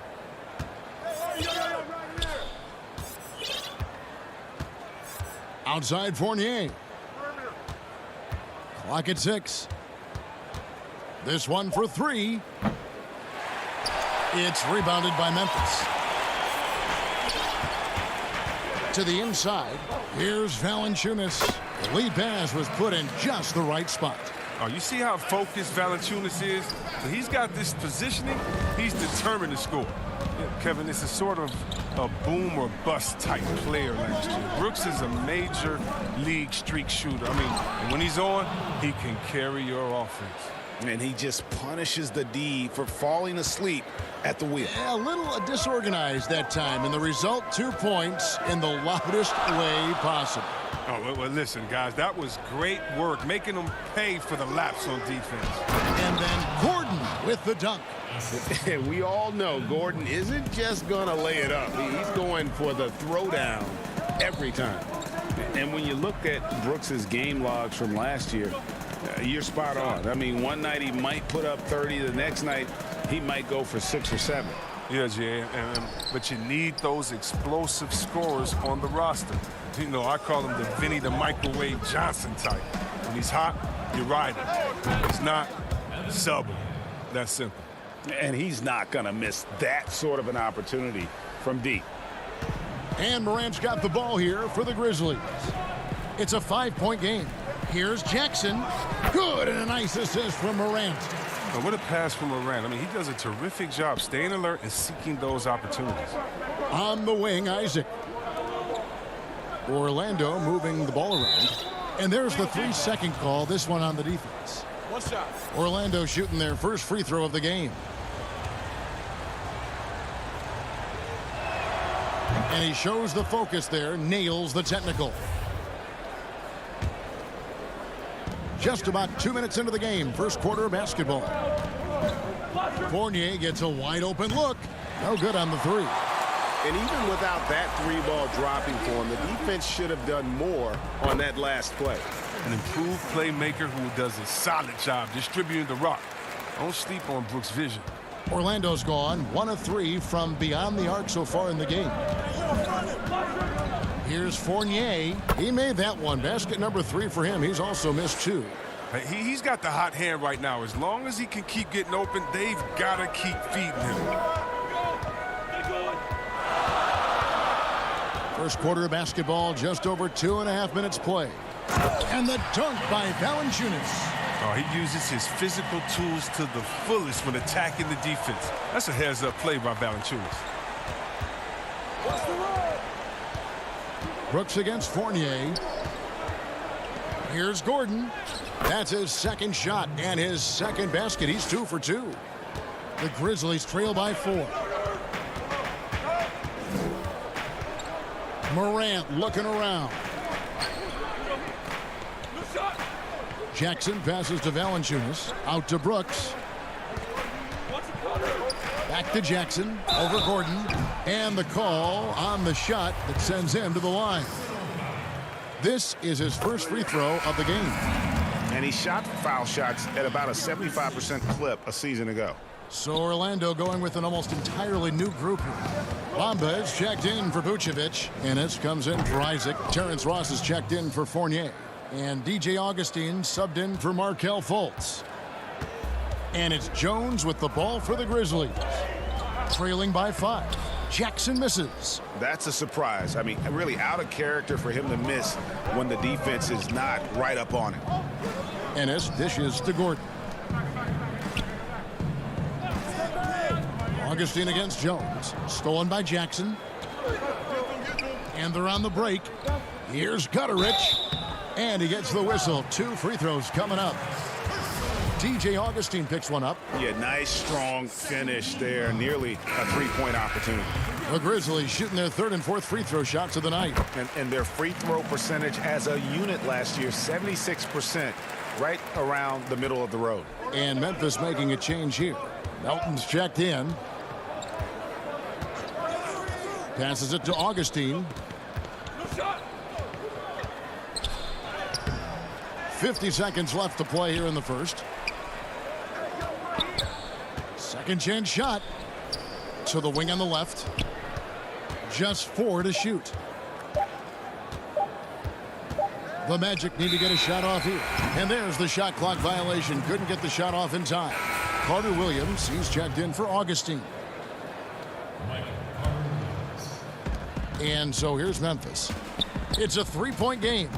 Outside Fournier. Clock at 6. This one for 3. It's rebounded by Memphis. To the inside. Here's Valanciunas. The lead pass was put in just the right spot. Oh, you see how focused Valanciunas is? He's got this positioning. He's determined to score. Kevin, this is sort of a boom or bust type player last year. Brooks is a major league streak shooter. I mean, when he's on, he can carry your offense. And he just punishes the D for falling asleep at the wheel. Yeah, a little disorganized that time, and the result, 2 points in the loudest way possible. Oh, well, listen, guys, that was great work, making them pay for the laps on defense. And then Gordon with the dunk. We all know Gordon isn't just going to lay it up. He's going for the throwdown every time. And when you look at Brooks's game logs from last year, you're spot on. I mean, one night he might put up 30. The next night he might go for 6 or 7. Yeah, Jay, but you need those explosive scorers on the roster. You know, I call him the Vinny the Microwave Johnson type. When he's hot, you ride him. He's not, sub him. That's simple. And he's not going to miss that sort of an opportunity from deep. And Morant's got the ball here for the Grizzlies. It's a 5-point game. Here's Jackson. Good, and a nice assist from Morant. Now, what a pass from Morant. I mean, he does a terrific job staying alert and seeking those opportunities. On the wing, Isaac. Orlando moving the ball around. And there's the 3-second call, this one on the defense. One shot. Orlando shooting their first free throw of the game. And he shows the focus there, nails the technical. Just about 2 minutes into the game, first quarter of basketball. Fournier gets a wide open look. No good on the 3. And even without that 3-ball dropping for him, the defense should have done more on that last play. An improved playmaker who does a solid job distributing the rock. Don't sleep on Brooks' vision. Orlando's gone 1 of 3 from beyond the arc so far in the game. Here's Fournier. He made that one. Basket number 3 for him. He's also missed 2. He's got the hot hand right now. As long as he can keep getting open, they've got to keep feeding him. First quarter of basketball, just over 2.5 minutes play. And the dunk by Valanciunas. Oh, he uses his physical tools to the fullest when attacking the defense. That's a heads-up play by Valanciunas. Brooks against Fournier. Here's Gordon. That's his second shot and his second basket. He's 2 for 2. The Grizzlies trail by 4. Morant looking around. Jackson passes to Valanciunas. Out to Brooks. Back to Jackson. Over Gordon. And the call on the shot that sends him to the line. This is his first free throw of the game. And he shot foul shots at about a 75% clip a season ago. So Orlando going with an almost entirely new group here. Bamba is checked in for Vucevic. Ennis comes in for Isaac. Terrence Ross is checked in for Fournier. And DJ Augustine subbed in for Markelle Fultz. And it's Jones with the ball for the Grizzlies. Trailing by 5. Jackson misses. That's a surprise. I mean, really out of character for him to miss when the defense is not right up on him. Ennis dishes to Gordon. Augustine against Jones. Stolen by Jackson. And they're on the break. Here's Gutterich. And he gets the whistle. 2 free throws coming up. DJ Augustine picks one up. Yeah, nice, strong finish there. Nearly a three-point opportunity. The Grizzlies shooting their 3rd and 4th free throw shots of the night. And their free throw percentage as a unit last year, 76%, right around the middle of the road. And Memphis making a change here. Melton's checked in. Passes it to Augustine. 50 seconds left to play here in the first. Second chance shot to the wing on the left. Just 4 to shoot. The Magic need to get a shot off here. And there's the shot clock violation. Couldn't get the shot off in time. Carter Williams, he's checked in for Augustine. And so here's Memphis. It's a 3-point game.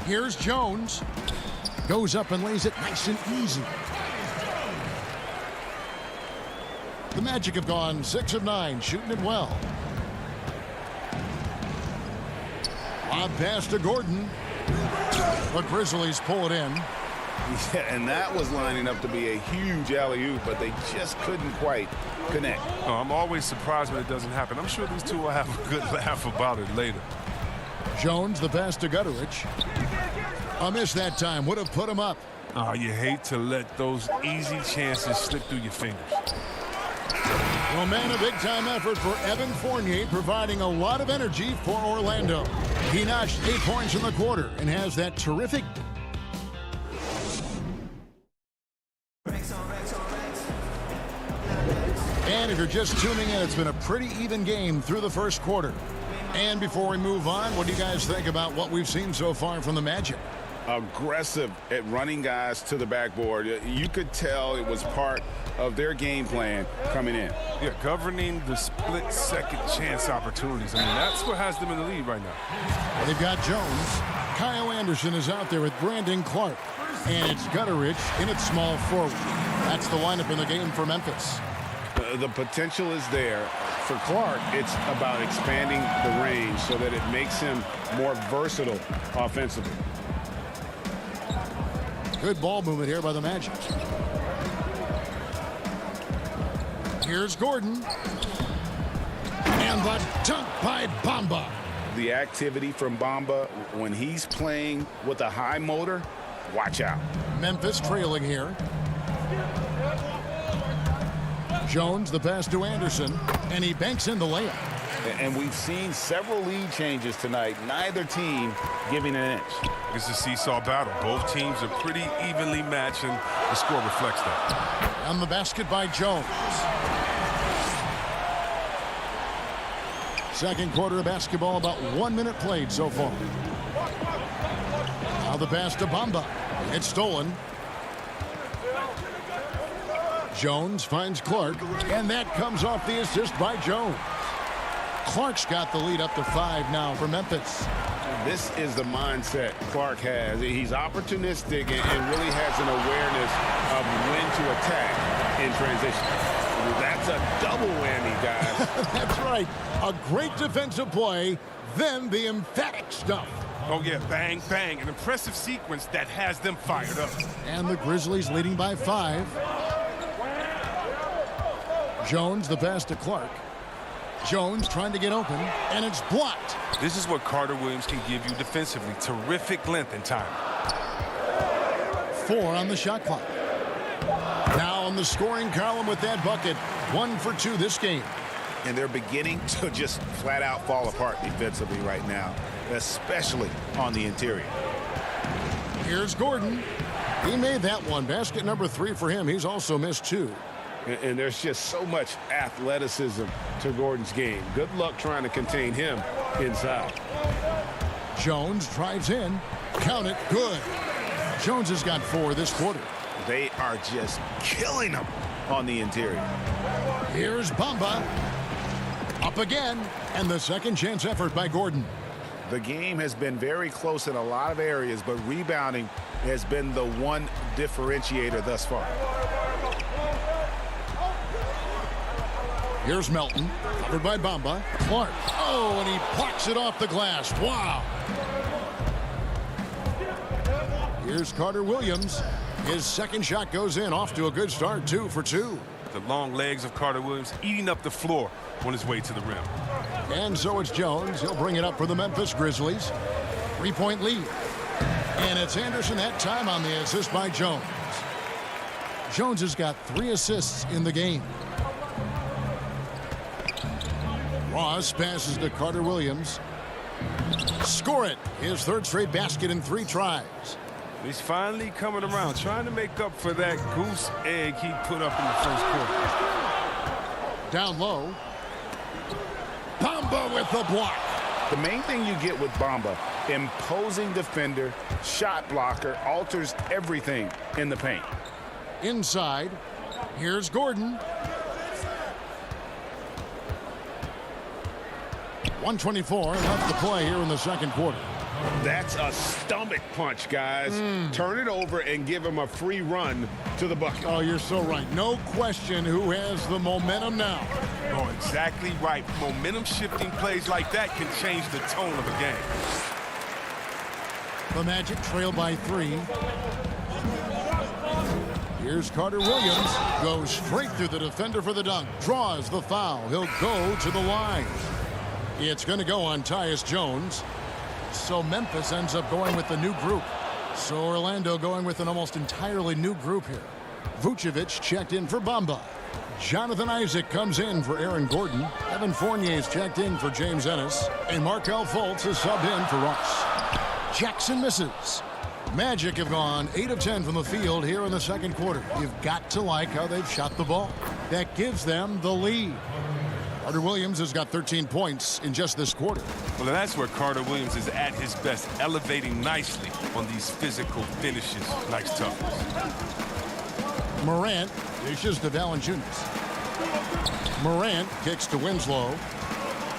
Here's Jones. Goes up and lays it nice and easy. The Magic have gone 6 of 9, shooting it well. Lob pass to Gordon. The Grizzlies pull it in. Yeah, and that was lining up to be a huge alley-oop, but they just couldn't quite connect. Oh, I'm always surprised when it doesn't happen. I'm sure these two will have a good laugh about it later. Jones, the pass to Gutterich. A miss that time would have put him up. Oh, you hate to let those easy chances slip through your fingers. Well, man, a big-time effort for Evan Fournier, providing a lot of energy for Orlando. He notched 8 points in the quarter and has that terrific. And if you're just tuning in, it's been a pretty even game through the first quarter. And before we move on, what do you guys think about what we've seen so far from the Magic? Aggressive at running guys to the backboard. You could tell it was part of their game plan coming in. Yeah, governing the split second chance opportunities. I mean, that's what has them in the lead right now. They've got Jones. Kyle Anderson is out there with Brandon Clark. And it's Gutterich in at small forward. That's the lineup in the game for Memphis. The potential is there. For Clark, it's about expanding the range so that it makes him more versatile offensively. Good ball movement here by the Magic. Here's Gordon. And the dunk by Bamba. The activity from Bamba when he's playing with a high motor, watch out. Memphis trailing here. Jones, the pass to Anderson, and he banks in the layup. And we've seen several lead changes tonight. Neither team giving an inch. It's a seesaw battle. Both teams are pretty evenly matched, and the score reflects that. On the basket by Jones. Second quarter of basketball, about 1 minute played so far. Now the pass to Bamba. It's stolen. Jones finds Clark, and that comes off the assist by Jones. Clark's got the lead up to 5 now for Memphis. This is the mindset Clark has. He's opportunistic and really has an awareness of when to attack in transition. That's a double whammy, guys. That's right. A great defensive play, then the emphatic stuff. Oh, yeah, bang, bang. An impressive sequence that has them fired up. And the Grizzlies leading by 5. Jones, the pass to Clark. Jones trying to get open, and it's blocked. This is what Carter Williams can give you defensively. Terrific length and time. 4 on the shot clock. Now on the scoring column with that bucket. 1 for 2 this game. And they're beginning to just flat out fall apart defensively right now, especially on the interior. Here's Gordon. He made that one. Basket number 3 for him. He's also missed 2. And there's just so much athleticism to Gordon's game. Good luck trying to contain him inside. Jones drives in. Count it. Good. Jones has got 4 this quarter. They are just killing them on the interior. Here's Bamba. Up again. And the second chance effort by Gordon. The game has been very close in a lot of areas, but rebounding has been the one differentiator thus far. Here's Melton, covered by Bamba. Clark. Oh, and he plucks it off the glass. Wow. Here's Carter Williams. His second shot goes in, off to a good start, 2 for 2. The long legs of Carter Williams eating up the floor on his way to the rim. And so it's Jones. He'll bring it up for the Memphis Grizzlies. 3-point lead. And it's Anderson that time on the assist by Jones. Jones has got 3 assists in the game. Ross passes to Carter Williams. Score it. His 3rd straight basket in 3 tries. He's finally coming around, trying to make up for that goose egg he put up in the first quarter. Down low. Bamba with the block. The main thing you get with Bamba, imposing defender, shot blocker, alters everything in the paint. Inside. Here's Gordon. 1:24 left to play here in the second quarter. That's a stomach punch, guys. Turn it over and give him a free run to the bucket. Oh, you're so right. No question who has the momentum now. Oh, exactly right. Momentum shifting plays like that can change the tone of a game. The Magic trail by 3. Here's Carter Williams. Goes straight through the defender for the dunk. Draws the foul. He'll go to the line. It's going to go on Tyus Jones. So Memphis ends up going with the new group. So Orlando going with an almost entirely new group here. Vucevic checked in for Bamba. Jonathan Isaac comes in for Aaron Gordon. Evan Fournier's checked in for James Ennis. And Markelle Fultz is subbed in for Ross. Jackson misses. Magic have gone 8 of 10 from the field here in the second quarter. You've got to like how they've shot the ball. That gives them the lead. Carter Williams has got 13 points in just this quarter. Well, that's where Carter Williams is at his best, elevating nicely on these physical finishes. Nice toughness. Morant dishes to Valanciunas. Morant kicks to Winslow.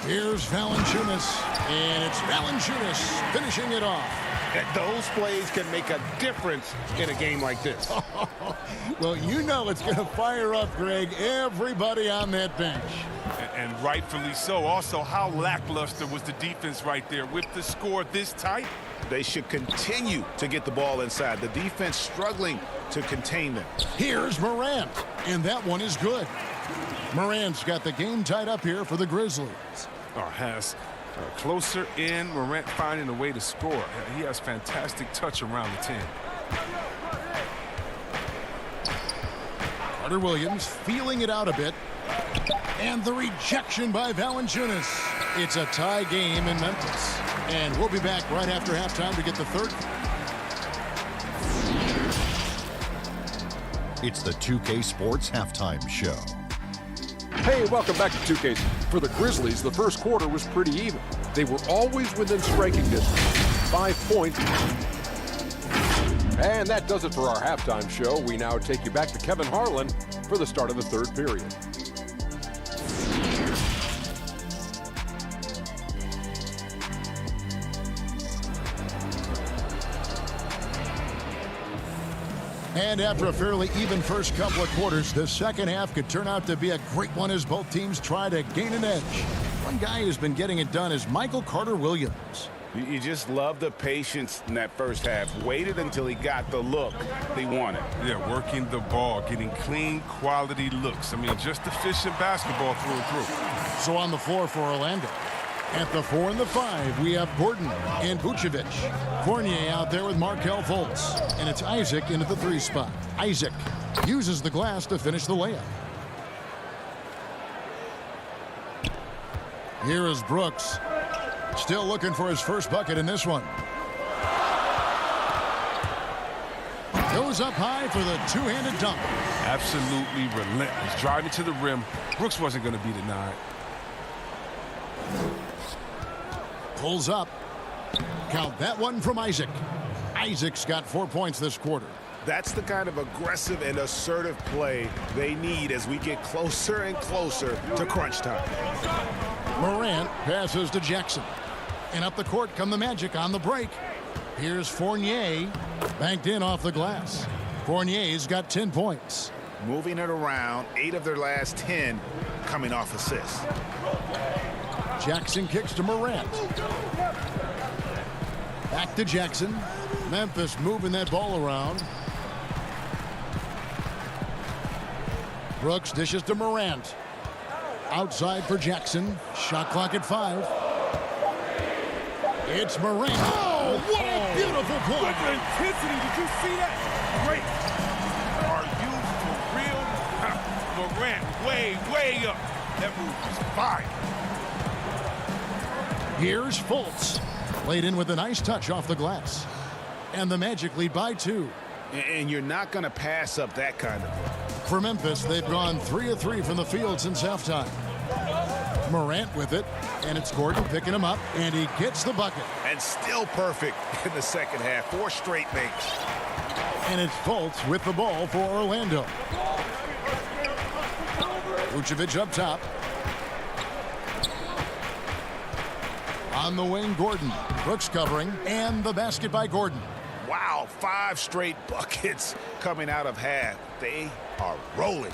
Here's Valanciunas, and it's Valanciunas finishing it off. Those plays can make a difference in a game like this. Well, you know it's going to fire up, Greg, everybody on that bench. And rightfully so. Also, how lackluster was the defense right there? With the score this tight, they should continue to get the ball inside. The defense struggling to contain them. Here's Morant, and that one is good. Morant's got the game tied up here for the Grizzlies. Oh, has closer in. Morant finding a way to score. He has fantastic touch around the 10. Carter Williams feeling it out a bit. And the rejection by Valanciunas. It's a tie game in Memphis. And we'll be back right after halftime to get the third. It's the 2K Sports Halftime Show. Hey, welcome back to 2K. For the Grizzlies, the first quarter was pretty even. They were always within striking distance. 5 points. And that does it for our halftime show. We now take you back to Kevin Harlan for the start of the third period. And after a fairly even first couple of quarters, the second half could turn out to be a great one as both teams try to gain an edge. One guy who's been getting it done is Michael Carter Williams. You just love the patience in that first half. Waited until he got the look he wanted. Yeah, working the ball, getting clean, quality looks. I mean, just efficient basketball through and through. So on the floor for Orlando. At the 4 and the 5, we have Gordon and Vucevic. Fournier out there with Markelle Fultz. And it's Isaac into the 3 spot. Isaac uses the glass to finish the layup. Here is Brooks. Still looking for his first bucket in this one. Goes up high for the two-handed dunk. Absolutely relentless. Driving to the rim. Brooks wasn't going to be denied. Pulls up. Count that one from Isaac. Isaac's got 4 points this quarter. That's the kind of aggressive and assertive play they need as we get closer and closer to crunch time. Morant passes to Jackson. And up the court come the Magic on the break. Here's Fournier. Banked in off the glass. Fournier's got 10 points. Moving it around, 8 of their last 10 coming off assists. Jackson kicks to Morant. Back to Jackson. Memphis moving that ball around. Brooks dishes to Morant. Outside for Jackson. Shot clock at 5. It's Morant. Oh, what a beautiful play. With intensity. Did you see that? Great. Are you for real? Morant way up. That move was fire. Here's Fultz. Laid in with a nice touch off the glass. And the Magic lead by 2. And you're not going to pass up that kind of play. For Memphis, they've gone 3 of 3 from the field since halftime. Morant with it, and it's Gordon picking him up, and he gets the bucket. And still perfect in the second half. 4 straight makes. And it's Fultz with the ball for Orlando. Vucevic up top. On the wing, Gordon. Brooks covering, and the basket by Gordon. Wow, 5 straight buckets coming out of half. They are rolling.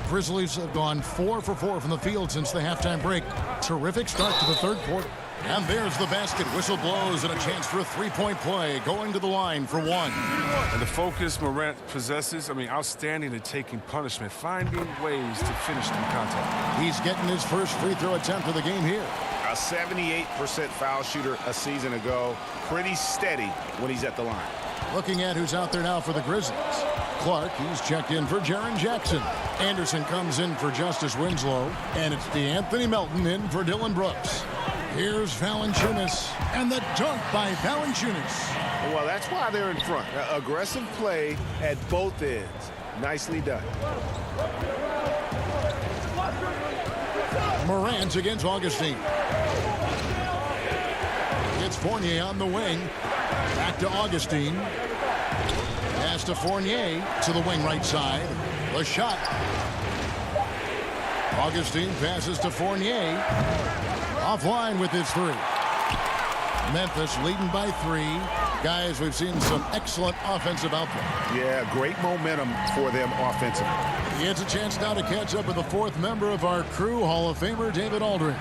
Grizzlies have gone 4 for 4 from the field since the halftime break. Terrific start to the third quarter. And there's the basket. Whistle blows and a chance for a three-point play going to the line for 1. And the focus Morant possesses, outstanding at taking punishment, finding ways to finish through contact. He's getting his first free throw attempt of the game here. A 78% foul shooter a season ago. Pretty steady when he's at the line. Looking at who's out there now for the Grizzlies. Clark, he's checked in for Jaren Jackson. Anderson comes in for Justice Winslow. And it's DeAnthony Melton in for Dylan Brooks. Here's Valanciunas. And the dunk by Valanciunas. Well, that's why they're in front. Aggressive play at both ends. Nicely done. Morant against Augustine. It's Fournier on the wing. Back to Augustine. Pass to Fournier to the wing right side. The shot. Augustine passes to Fournier. Offline with his 3. Memphis leading by 3. Guys, we've seen some excellent offensive output. Yeah, great momentum for them offensively. He gets a chance now to catch up with the 4th member of our crew, Hall of Famer David Aldridge.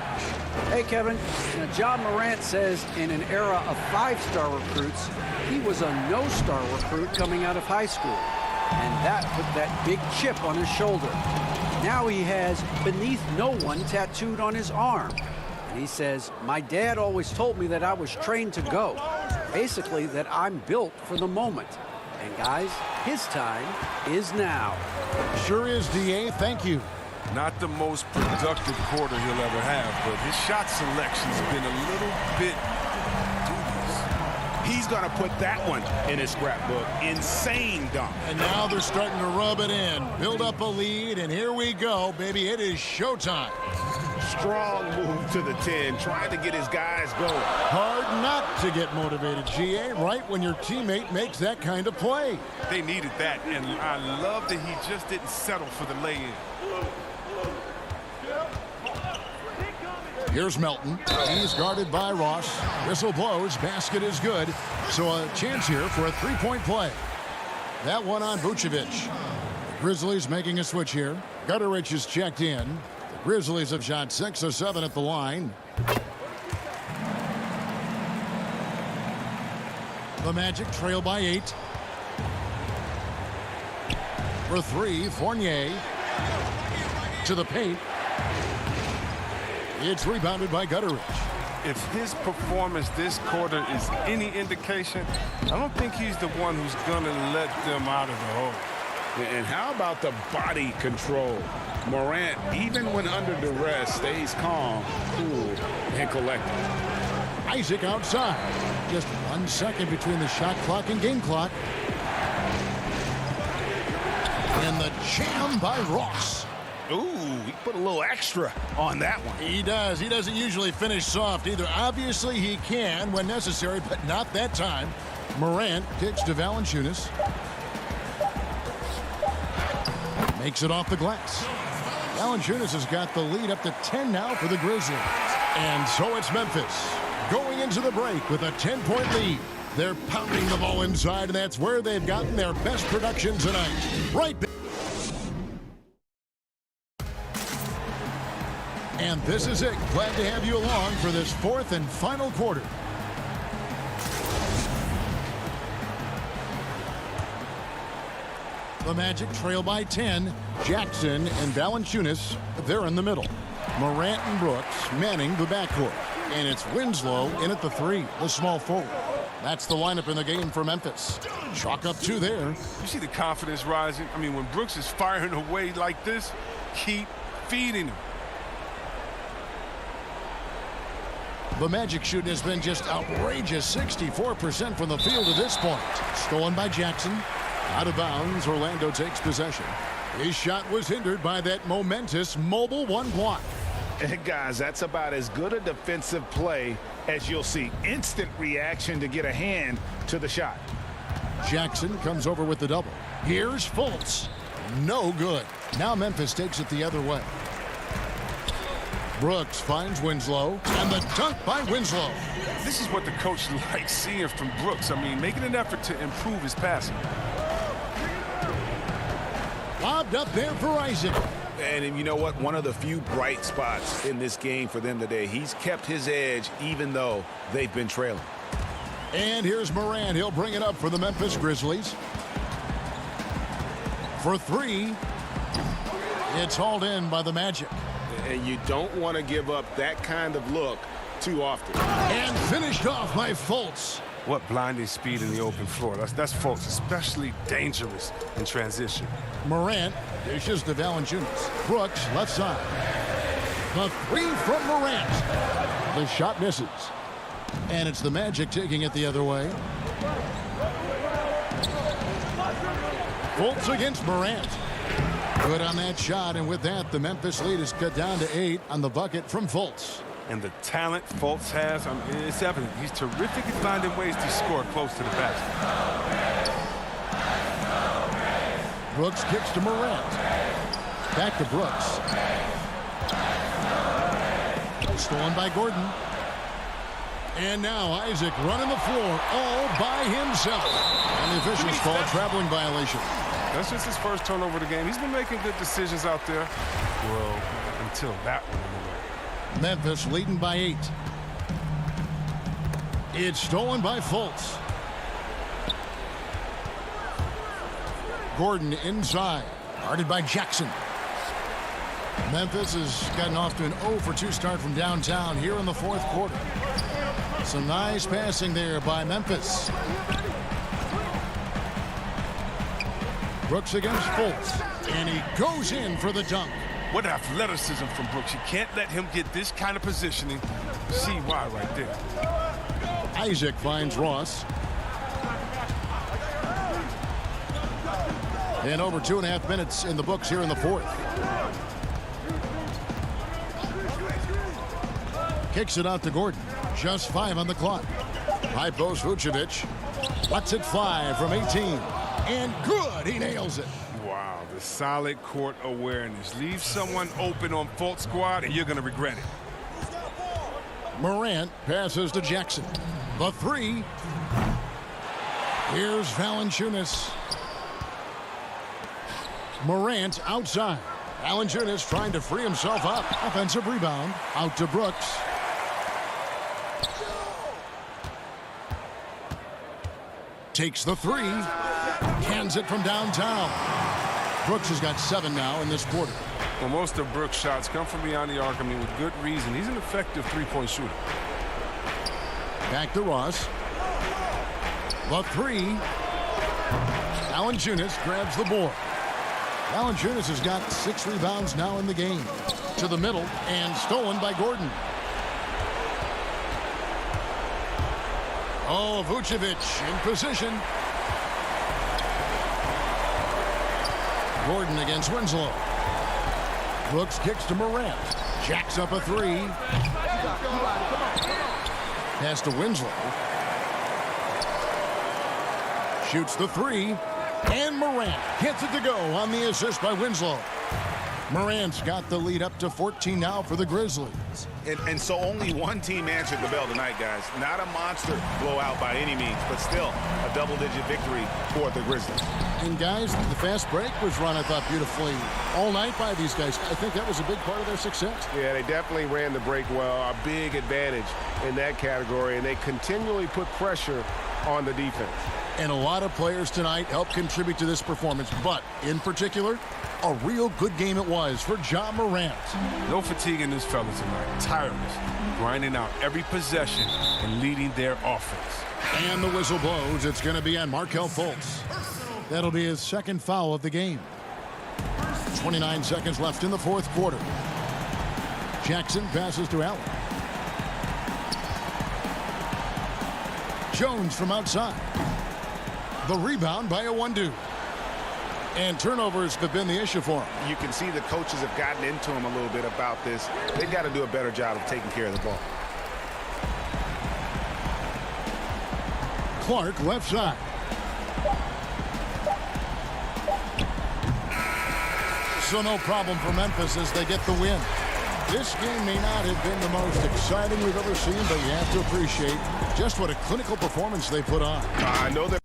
Hey, Kevin. Now, John Morant says in an era of 5-star recruits, he was a no-star recruit coming out of high school. And that put that big chip on his shoulder. Now he has beneath no one tattooed on his arm. And he says, my dad always told me that I was trained to go. Basically, that I'm built for the moment. And guys, his time is now. Sure is, DA. Thank you. Not the most productive quarter he'll ever have, but his shot selection's been a little bit dubious. He's going to put that one in his scrapbook. Insane dunk. And now they're starting to rub it in. Build up a lead, and here we go, baby. It is showtime. Strong move to the 10, trying to get his guys going. Hard not to get motivated, GA, right when your teammate makes that kind of play. They needed that, and I love that he just didn't settle for the lay-in. Here's Melton. He's guarded by Ross. Whistle blows. Basket is good. So a chance here for a three-point play. That one on Vucevic. The Grizzlies making a switch here. Gutterich is checked in. The Grizzlies have shot 6 of 7 at the line. The Magic trail by 8. For 3, Fournier. To the paint. It's rebounded by Gutterich. If his performance this quarter is any indication, I don't think he's the one who's going to let them out of the hole. And how about the body control? Morant, even when under duress, stays calm, cool, and collected. Isaac outside. Just 1 second between the shot clock and game clock. And the jam by Ross. Ooh, he put a little extra on that one. He does. He doesn't usually finish soft either. Obviously, he can when necessary, but not that time. Morant kicks to Valanciunas. Makes it off the glass. Valanciunas has got the lead up to 10 now for the Grizzlies. And so it's Memphis going into the break with a 10-point lead. They're pounding the ball inside, and that's where they've gotten their best production tonight. Right back. And this is it. Glad to have you along for this 4th and final quarter. The Magic trail by 10. Jackson and Valanciunas, they're in the middle. Morant and Brooks manning the backcourt. And it's Winslow in at the 3, the small forward. That's the lineup in the game for Memphis. Chalk up 2 there. You see the confidence rising? I mean, when Brooks is firing away like this, keep feeding him. The Magic shooting has been just outrageous. 64% from the field to this point. Stolen by Jackson. Out of bounds, Orlando takes possession. His shot was hindered by that momentous mobile 1 block. And guys, that's about as good a defensive play as you'll see. Instant reaction to get a hand to the shot. Jackson comes over with the double. Here's Fultz. No good. Now Memphis takes it the other way. Brooks finds Winslow, and the dunk by Winslow. This is what the coach likes seeing from Brooks. I mean, making an effort to improve his passing. Lobbed up there for Isaac. And you know what? One of the few bright spots in this game for them today. He's kept his edge even though they've been trailing. And here's Morant. He'll bring it up for the Memphis Grizzlies. For 3. It's hauled in by the Magic. And you don't want to give up that kind of look too often. And finished off by Fultz. What blinding speed in the open floor. That's Fultz, especially dangerous in transition. Morant dishes to Valanciunas. Brooks, left side. The 3 from Morant. The shot misses. And it's the Magic taking it the other way. Fultz against Morant. Good on that shot, and with that, the Memphis lead is cut down to 8 on the bucket from Fultz. And the talent Fultz has, I mean, it's evident. He's terrific at finding ways to score close to the basket. Brooks kicks to Morant. Back to Brooks. Stolen by Gordon. And now Isaac running the floor all by himself. And the officials call a traveling violation. That's just his first turnover of the game. He's been making good decisions out there. Well, until that one anyway. Memphis leading by 8. It's stolen by Fultz. Gordon inside. Guarded by Jackson. Memphis has gotten off to an 0 for 2 start from downtown here in the 4th quarter. Some nice passing there by Memphis. Brooks against Fultz. And he goes in for the dunk. What athleticism from Brooks. You can't let him get this kind of positioning. See why right there. Isaac finds Ross. And over 2.5 minutes in the books here in the 4th. Kicks it out to Gordon. Just 5 on the clock. High post Vucevic. Lets it fly from 18. And good. He nails it. Wow, the solid court awareness. Leave someone open on Fultz squad and you're going to regret it. Morant passes to Jackson. The 3. Here's Valanciunas. Morant outside. Valanciunas trying to free himself up. Offensive rebound. Out to Brooks. Takes the 3. Cans it from downtown. Brooks has got 7 now in this quarter. Well, most of Brooks' shots come from beyond the arc. I mean, with good reason. He's an effective three-point shooter. Back to Ross. The 3. Valanciunas grabs the board. Valanciunas has got 6 rebounds now in the game. To the middle and stolen by Gordon. Oh, Vucevic in position. Gordon against Winslow. Brooks kicks to Morant. Jacks up a 3. Pass to Winslow. Shoots the 3. And Morant gets it to go on the assist by Winslow. Morant's got the lead up to 14 now for the Grizzlies. And so only one team answered the bell tonight, guys. Not a monster blowout by any means, but still a double-digit victory for the Grizzlies. And guys, the fast break was run, I thought, beautifully all night by these guys. I think that was a big part of their success. Yeah, they definitely ran the break well. A big advantage in that category, and they continually put pressure on the defense. And a lot of players tonight helped contribute to this performance, but in particular, a real good game it was for Ja Morant. No fatigue in this fella tonight. Tireless, grinding out every possession and leading their offense. And the whistle blows. It's going to be on Markelle Fultz. That'll be his second foul of the game. 29 seconds left in the fourth quarter. Jackson passes to Allen. Jones from outside. The rebound by Iwundu. And turnovers have been the issue for him. You can see the coaches have gotten into him a little bit about this. They've got to do a better job of taking care of the ball. Clark left side. So no problem for Memphis as they get the win. This game may not have been the most exciting we've ever seen, but you have to appreciate just what a clinical performance they put on. I know that.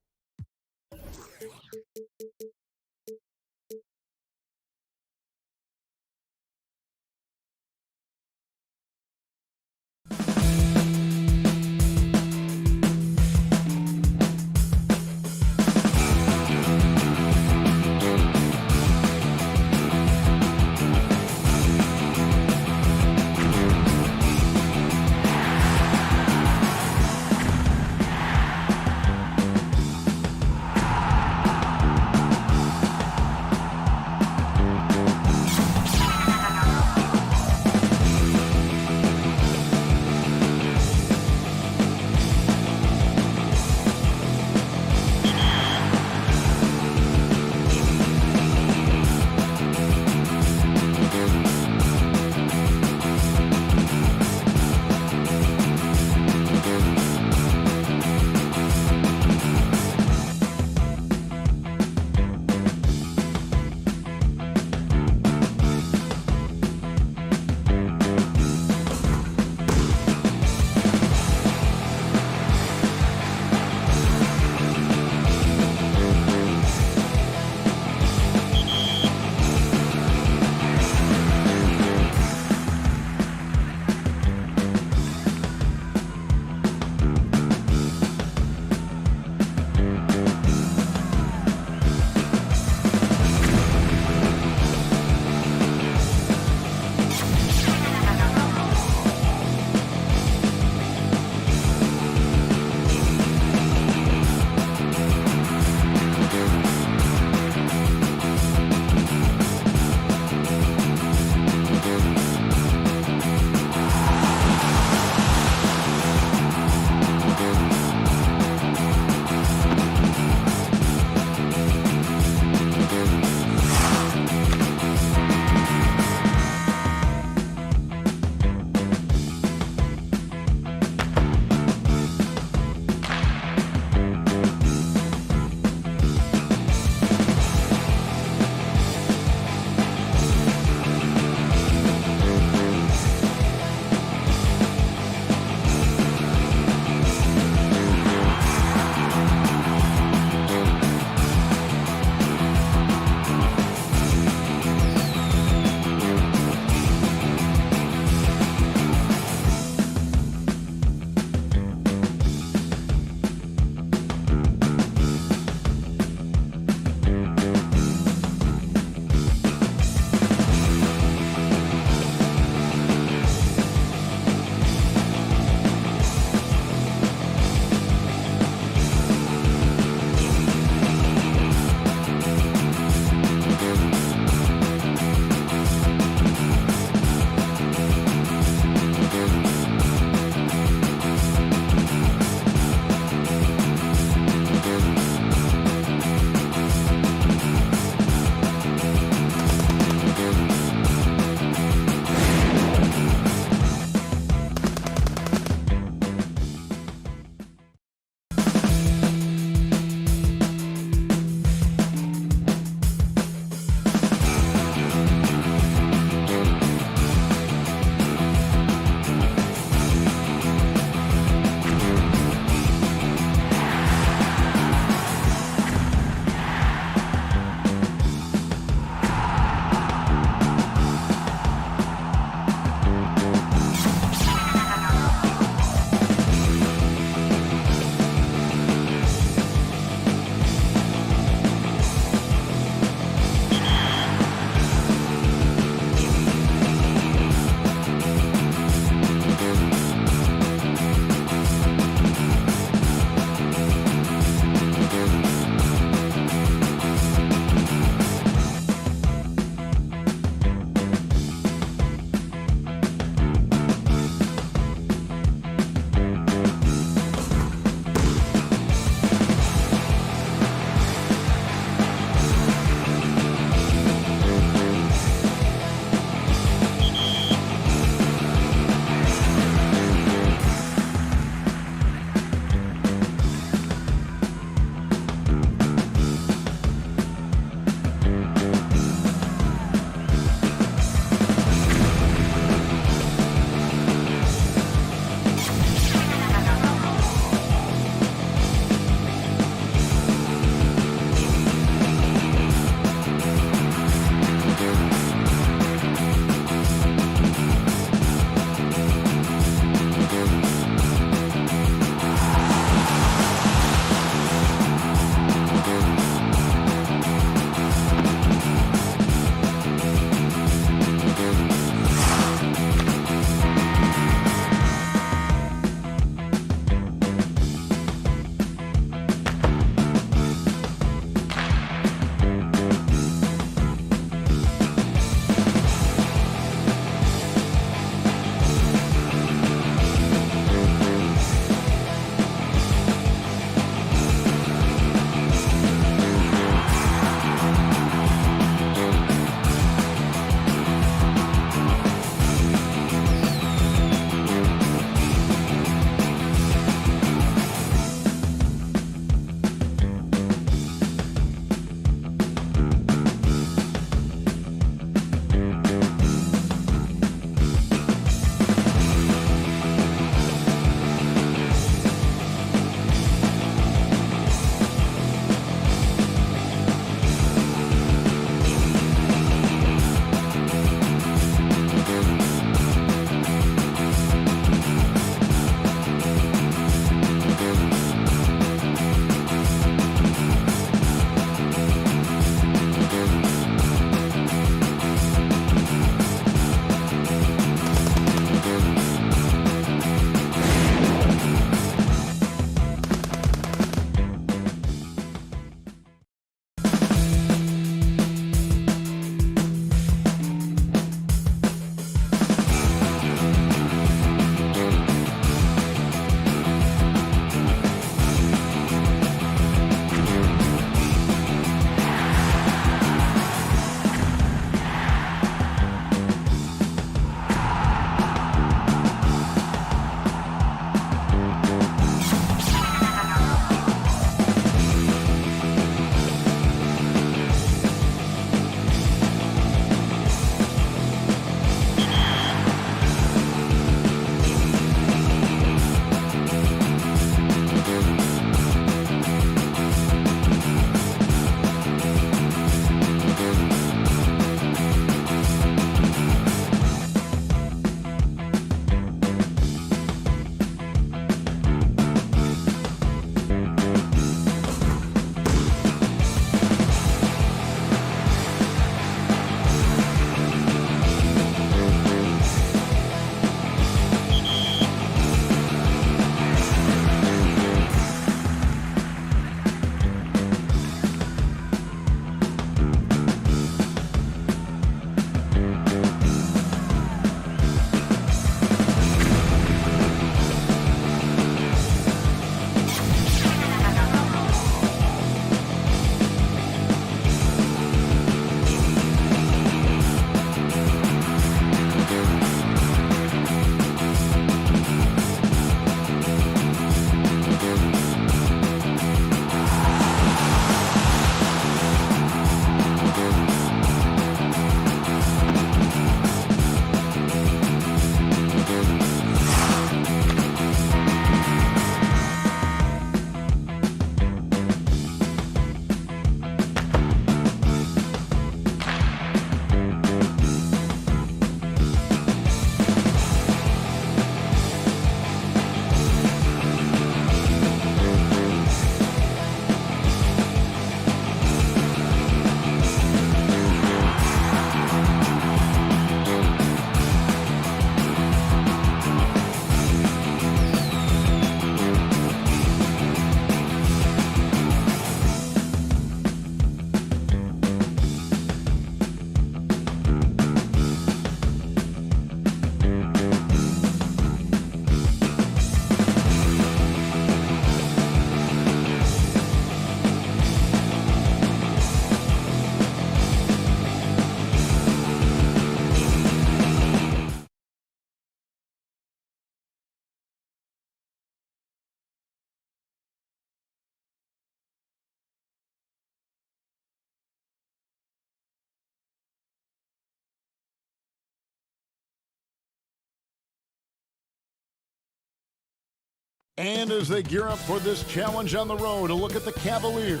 And as they gear up for this challenge on the road, a look at the Cavaliers.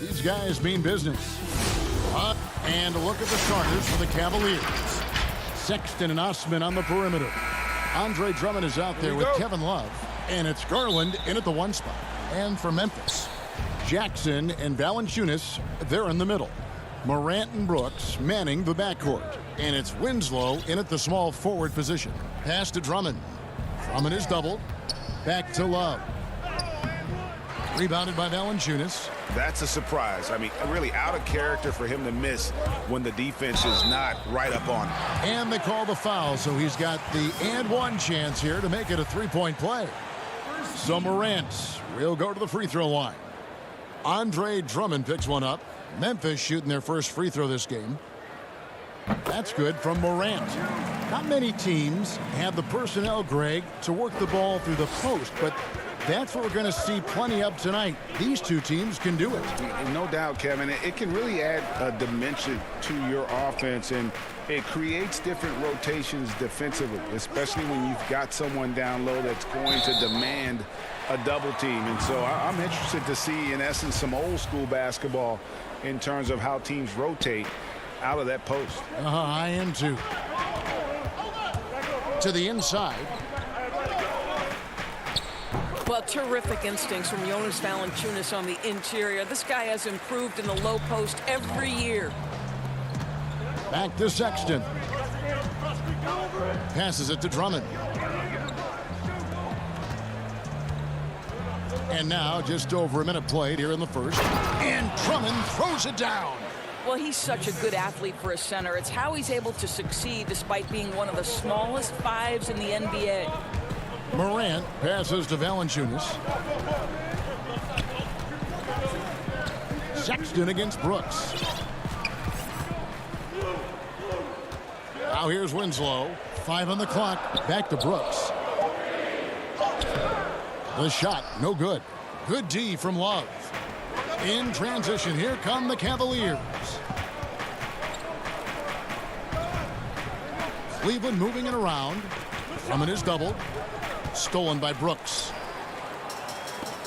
These guys mean business. And a look at the starters for the Cavaliers. Sexton and Osman on the perimeter. Andre Drummond is out there with Kevin Love. And it's Garland in at the 1 spot. And for Memphis, Jackson and Valanciunas, they're in the middle. Morant and Brooks manning the backcourt. And it's Winslow in at the small forward position. Pass to Drummond. Drummond is doubled. Back to Love. Rebounded by Valanciunas. That's a surprise. I mean, really out of character for him to miss when the defense is not right up on him. And they call the foul, so he's got the and 1 chance here to make it a 3-point play. So Morant will go to the free throw line. Andre Drummond picks one up. Memphis shooting their first free throw this game. That's good from Morant. Not many teams have the personnel, Greg, to work the ball through the post, but that's what we're going to see plenty of tonight. These two teams can do it. No doubt, Kevin. It can really add a dimension to your offense, and it creates different rotations defensively, especially when you've got someone down low that's going to demand a double team. And so I'm interested to see, in essence, some old school basketball in terms of how teams rotate out of that post. I am too. To the inside. Well, terrific instincts from Jonas Valanciunas on the interior. This guy has improved in the low post every year. Back to Sexton. Passes it to Drummond. And now just over a minute played here in the first. And Drummond throws it down. Well, he's such a good athlete for a center. It's how he's able to succeed despite being one of the smallest 5s in the NBA. Morant passes to Valanciunas. Sexton against Brooks. Now here's Winslow. 5 on the clock. Back to Brooks. The shot, no good. Good D from Love. In transition, here come the Cavaliers. Cleveland moving it around. Drummond is doubled. Stolen by Brooks.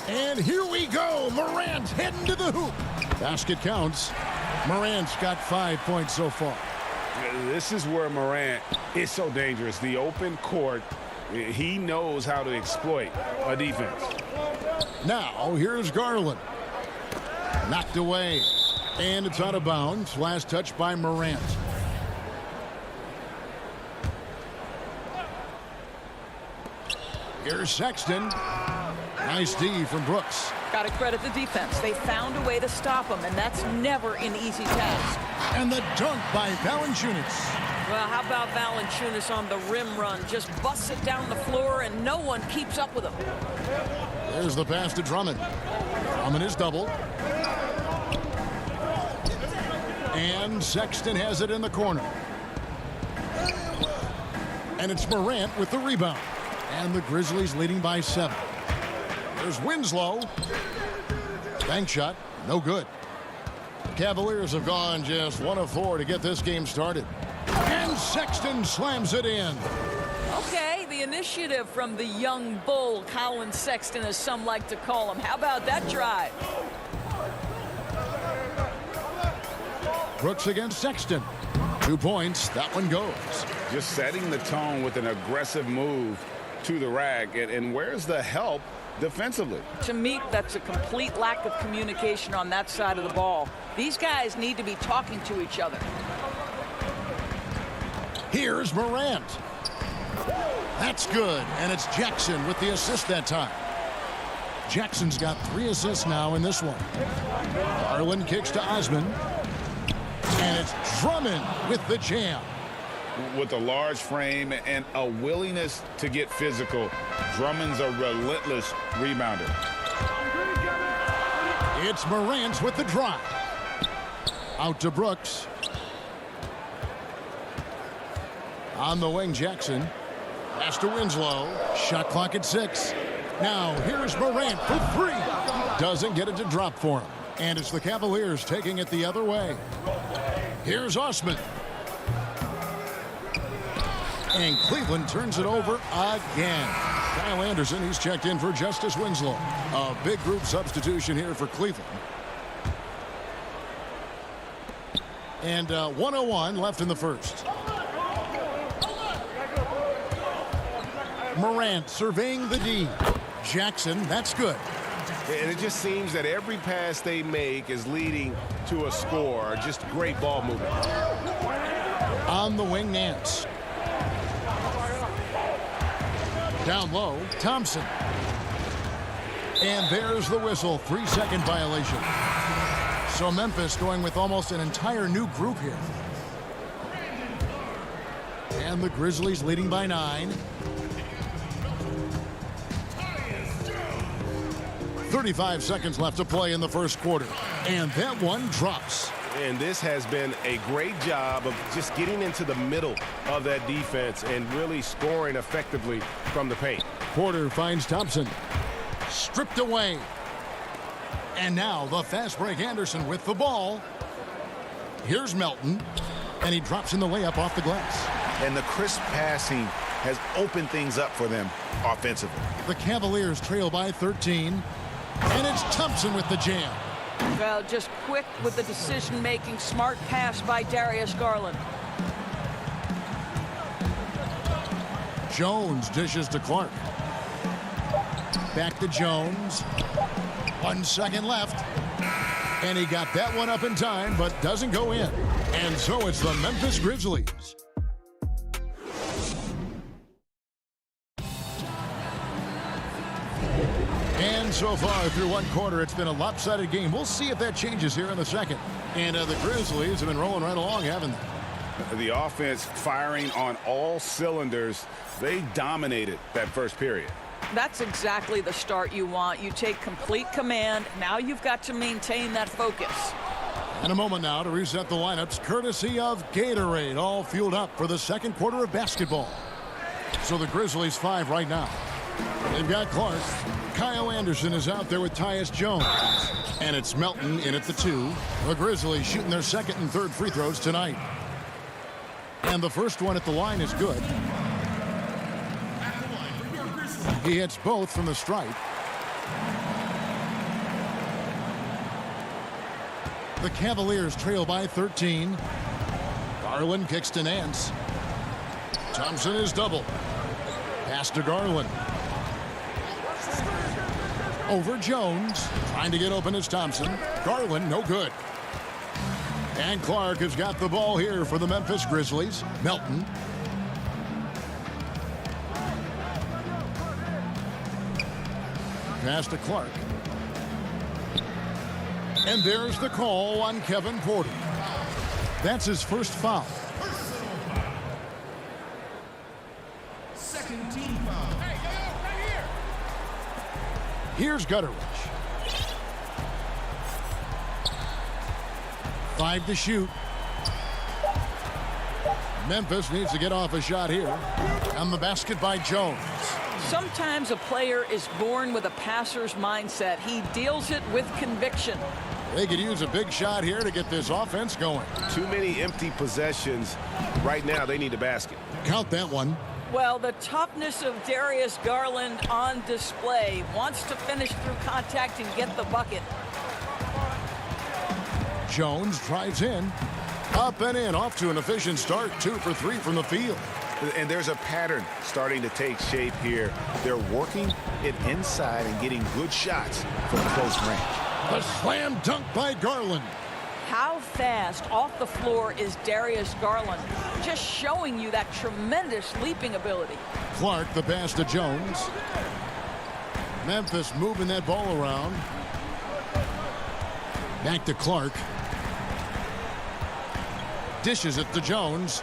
And here we go. Morant heading to the hoop. Basket counts. Morant's got 5 points so far. This is where Morant is so dangerous. The open court, he knows how to exploit a defense. Now, here's Garland. Knocked away. And it's out of bounds. Last touch by Morant. Here's Sexton. Nice D from Brooks. Got to credit the defense. They found a way to stop him, and that's never an easy task. And the dunk by Valanciunas. Well, how about Valanciunas on the rim run? Just busts it down the floor, and no one keeps up with him. There's the pass to Drummond. Drummond is doubled. And Sexton has it in the corner. And it's Morant with the rebound. And the Grizzlies leading by 7. There's Winslow. Bank shot, no good. The Cavaliers have gone just 1 of 4 to get this game started. And Sexton slams it in. Okay, the initiative from the young bull, Colin Sexton, as some like to call him. How about that drive? Brooks against Sexton. 2 points, that one goes. Just setting the tone with an aggressive move to the rack. And where's the help defensively? To me, that's a complete lack of communication on that side of the ball. These guys need to be talking to each other. Here's Morant. That's good, and it's Jackson with the assist that time. Jackson's got 3 assists now in this one. Garland kicks to Osman. And it's Drummond with the jam. With a large frame and a willingness to get physical, Drummond's a relentless rebounder. It's Morant with the drive. Out to Brooks. On the wing, Jackson. Pass to Winslow. Shot clock at 6. Now here's Morant for 3. Doesn't get it to drop for him. And it's the Cavaliers taking it the other way. Here's Osman. And Cleveland turns it over again. Kyle Anderson, he's checked in for Justice Winslow. A big group substitution here for Cleveland. And 1:01 left in the first. Morant surveying the D. Jackson, that's good. And it just seems that every pass they make is leading to a score. Just great ball movement. On the wing, Nance. Down low, Thompson. And there's the whistle. 3-second violation. So Memphis going with almost an entire new group here. And the Grizzlies leading by 9. 35 seconds left to play in the first quarter. And that one drops. And this has been a great job of just getting into the middle of that defense and really scoring effectively from the paint. Porter finds Thompson. Stripped away. And now the fast break Anderson with the ball. Here's Melton. And he drops in the layup off the glass. And the crisp passing has opened things up for them offensively. The Cavaliers trail by 13. And it's Thompson with the jam. Well, just quick with the decision-making. Smart pass by Darius Garland. Jones dishes to Clark. Back to Jones. 1 second left. And he got that one up in time, but doesn't go in. And so it's the Memphis Grizzlies. And so far through one quarter, it's been a lopsided game. We'll see if that changes here in the second. And the Grizzlies have been rolling right along, haven't they? The offense firing on all cylinders. They dominated that first period. That's exactly the start you want. You take complete command. Now you've got to maintain that focus. In a moment now to reset the lineups, courtesy of Gatorade, all fueled up for the second quarter of basketball. So the Grizzlies 5 right now. They've got Clark. Kyle Anderson is out there with Tyus Jones. And it's Melton in at the 2. The Grizzlies shooting their second and third free throws tonight. And the first one at the line is good. He hits both from the stripe. The Cavaliers trail by 13. Garland kicks to Nance. Thompson is double. Pass to Garland. Over Jones. Trying to get open is Thompson. Garland, no good. And Clark has got the ball here for the Memphis Grizzlies. Melton. Pass to Clark. And there's the call on Kevin Porter. That's his first foul. Second team foul. Hey, right here. Here's Gutteridge. 5 to shoot. Memphis needs to get off a shot here. And the basket by Jones. Sometimes a player is born with a passer's mindset. He deals it with conviction. They could use a big shot here to get this offense going. Too many empty possessions. Right now, they need a basket. Count that one. Well, the toughness of Darius Garland on display. Wants to finish through contact and get the bucket. Jones drives in. Up and in. Off to an efficient start. 2 for 3 from the field. And there's a pattern starting to take shape here. They're working it inside and getting good shots from close range. The slam dunk by Garland. How fast off the floor is Darius Garland? Just showing you that tremendous leaping ability. Clark, the pass to Jones. Memphis moving that ball around. Back to Clark. Dishes it to Jones.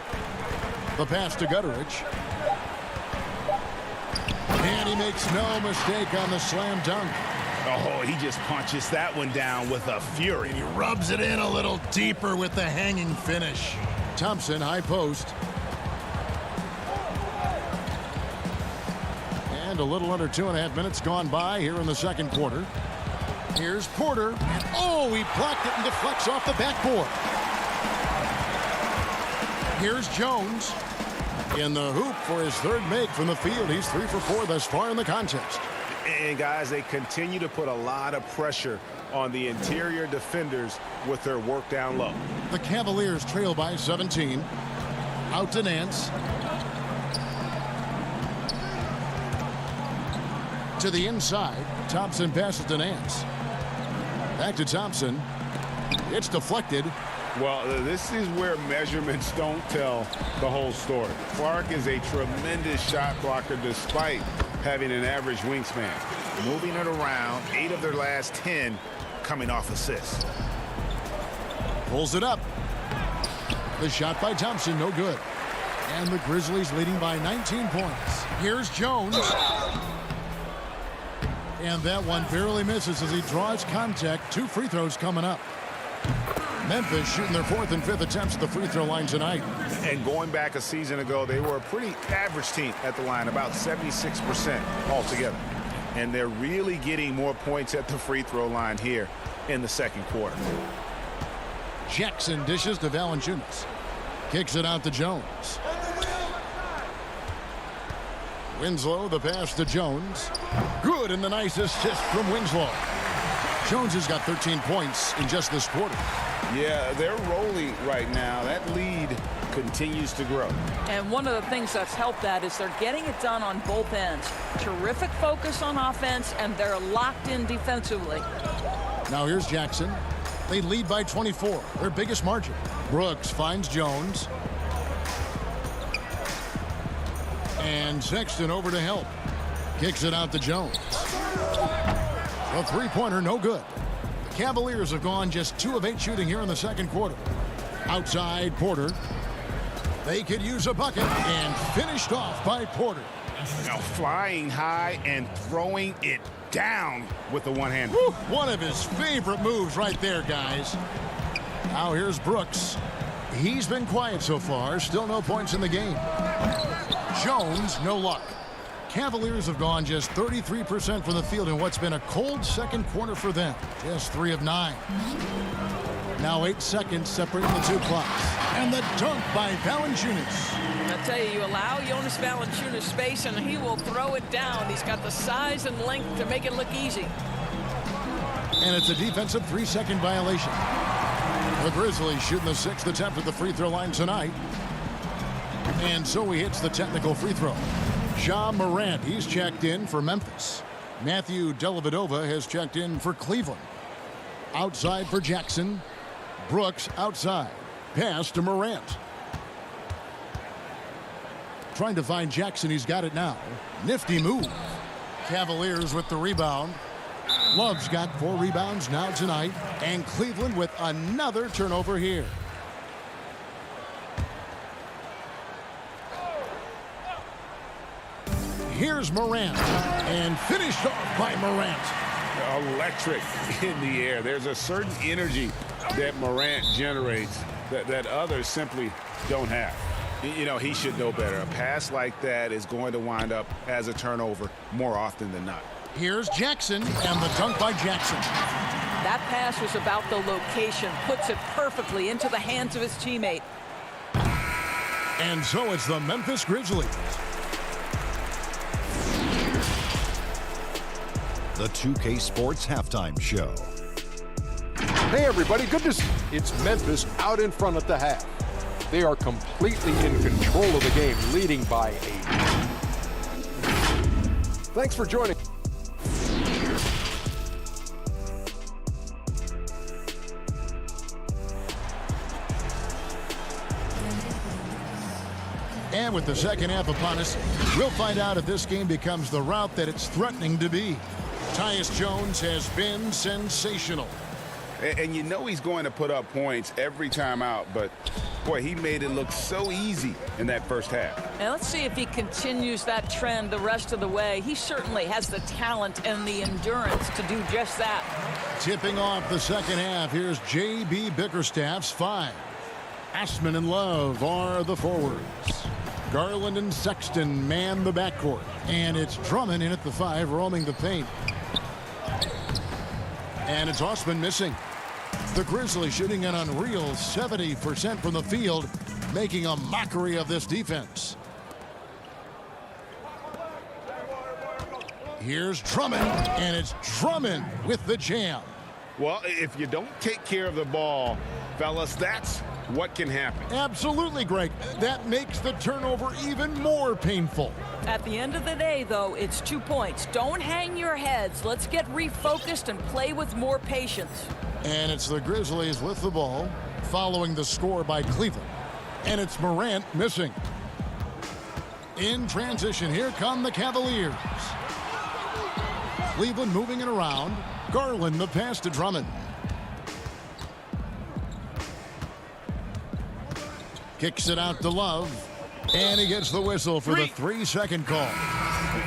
The pass to Gutteridge. And he makes no mistake on the slam dunk. Oh, he just punches that one down with a fury. And he rubs it in a little deeper with the hanging finish. Thompson, high post. And a little under 2.5 minutes gone by here in the second quarter. Here's Porter. And oh, he blocked it and deflects off the backboard. Here's Jones. In the hoop for his third make from the field. He's 3 for 4 thus far in the contest. And guys, they continue to put a lot of pressure on the interior defenders with their work down low. The Cavaliers trail by 17. Out to Nance. To the inside. Thompson passes to Nance. Back to Thompson. It's deflected. Well, this is where measurements don't tell the whole story. Clark is a tremendous shot blocker despite having an average wingspan. Moving it around, 8 of their last 10 coming off assists. Pulls it up. The shot by Thompson, no good. And the Grizzlies leading by 19 points. Here's Jones. And that one barely misses as he draws contact. 2 free throws coming up. Memphis shooting their 4th and 5th attempts at the free throw line tonight. And going back a season ago, they were a pretty average team at the line, about 76% altogether. And they're really getting more points at the free throw line here in the second quarter. Jackson dishes to Valanciunas. Kicks it out to Jones. Winslow, the pass to Jones. Good, and the nice assist from Winslow. Jones has got 13 points in just this quarter. Yeah, they're rolling right now. That lead continues to grow. And one of the things that's helped that is they're getting it done on both ends. Terrific focus on offense, and they're locked in defensively. Now here's Jackson. They lead by 24, their biggest margin. Brooks finds Jones. And Sexton over to help. Kicks it out to Jones. A three-pointer, no good. The Cavaliers have gone just 2 of 8 shooting here in the second quarter. Outside, Porter. They could use a bucket, and finished off by Porter. Now flying high and throwing it down with the one-hand. One of his favorite moves right there, guys. Now here's Brooks. He's been quiet so far. Still no points in the game. Jones, no luck. Cavaliers have gone just 33% from the field in what's been a cold second quarter for them. Just 3 of 9. Now 8 seconds separating the 2 clocks. And the dunk by Valanciunas. I tell you, you allow Jonas Valanciunas space and he will throw it down. He's got the size and length to make it look easy. And it's a defensive 3-second violation. The Grizzlies shooting the 6th attempt at the free throw line tonight. And so he hits the technical free throw. Ja Morant, he's checked in for Memphis. Matthew Dellavedova has checked in for Cleveland. Outside for Jackson. Brooks outside. Pass to Morant. Trying to find Jackson. He's got it now. Nifty move. Cavaliers with the rebound. Love's got 4 rebounds now tonight. And Cleveland with another turnover here. Here's Morant. And finished off by Morant. Electric in the air. There's a certain energy that Morant generates that others simply don't have. You know, he should know better. A pass like that is going to wind up as a turnover more often than not. Here's Jackson, and the dunk by Jackson. That pass was about the location. Puts it perfectly into the hands of his teammate. And so it's the Memphis Grizzlies. The 2K Sports Halftime Show. Hey everybody, good to see you. It's Memphis out in front at the half. They are completely in control of the game, leading by 8. Thanks for joining. And with the second half upon us, we'll find out if this game becomes the route that it's threatening to be. Tyus Jones has been sensational. And you know he's going to put up points every time out, but boy, he made it look so easy in that first half. And let's see if he continues that trend the rest of the way. He certainly has the talent and the endurance to do just that. Tipping off the second half, here's J.B. Bickerstaff's 5. Assman and Love are the forwards. Garland and Sexton man the backcourt. And it's Drummond in at the 5, roaming the paint. And it's Osman missing. The Grizzlies shooting an unreal 70% from the field, making a mockery of this defense. Here's Drummond, and it's Drummond with the jam. Well, if you don't take care of the ball, fellas, that's what can happen. Absolutely, Greg. That makes the turnover even more painful. At the end of the day, though, it's 2 points. Don't hang your heads. Let's get refocused and play with more patience. And it's the Grizzlies with the ball, following the score by Cleveland. And it's Morant missing. In transition, here come the Cavaliers. Cleveland moving it around. Garland the pass to Drummond. Kicks it out to Love. And he gets the whistle for the 3-second call.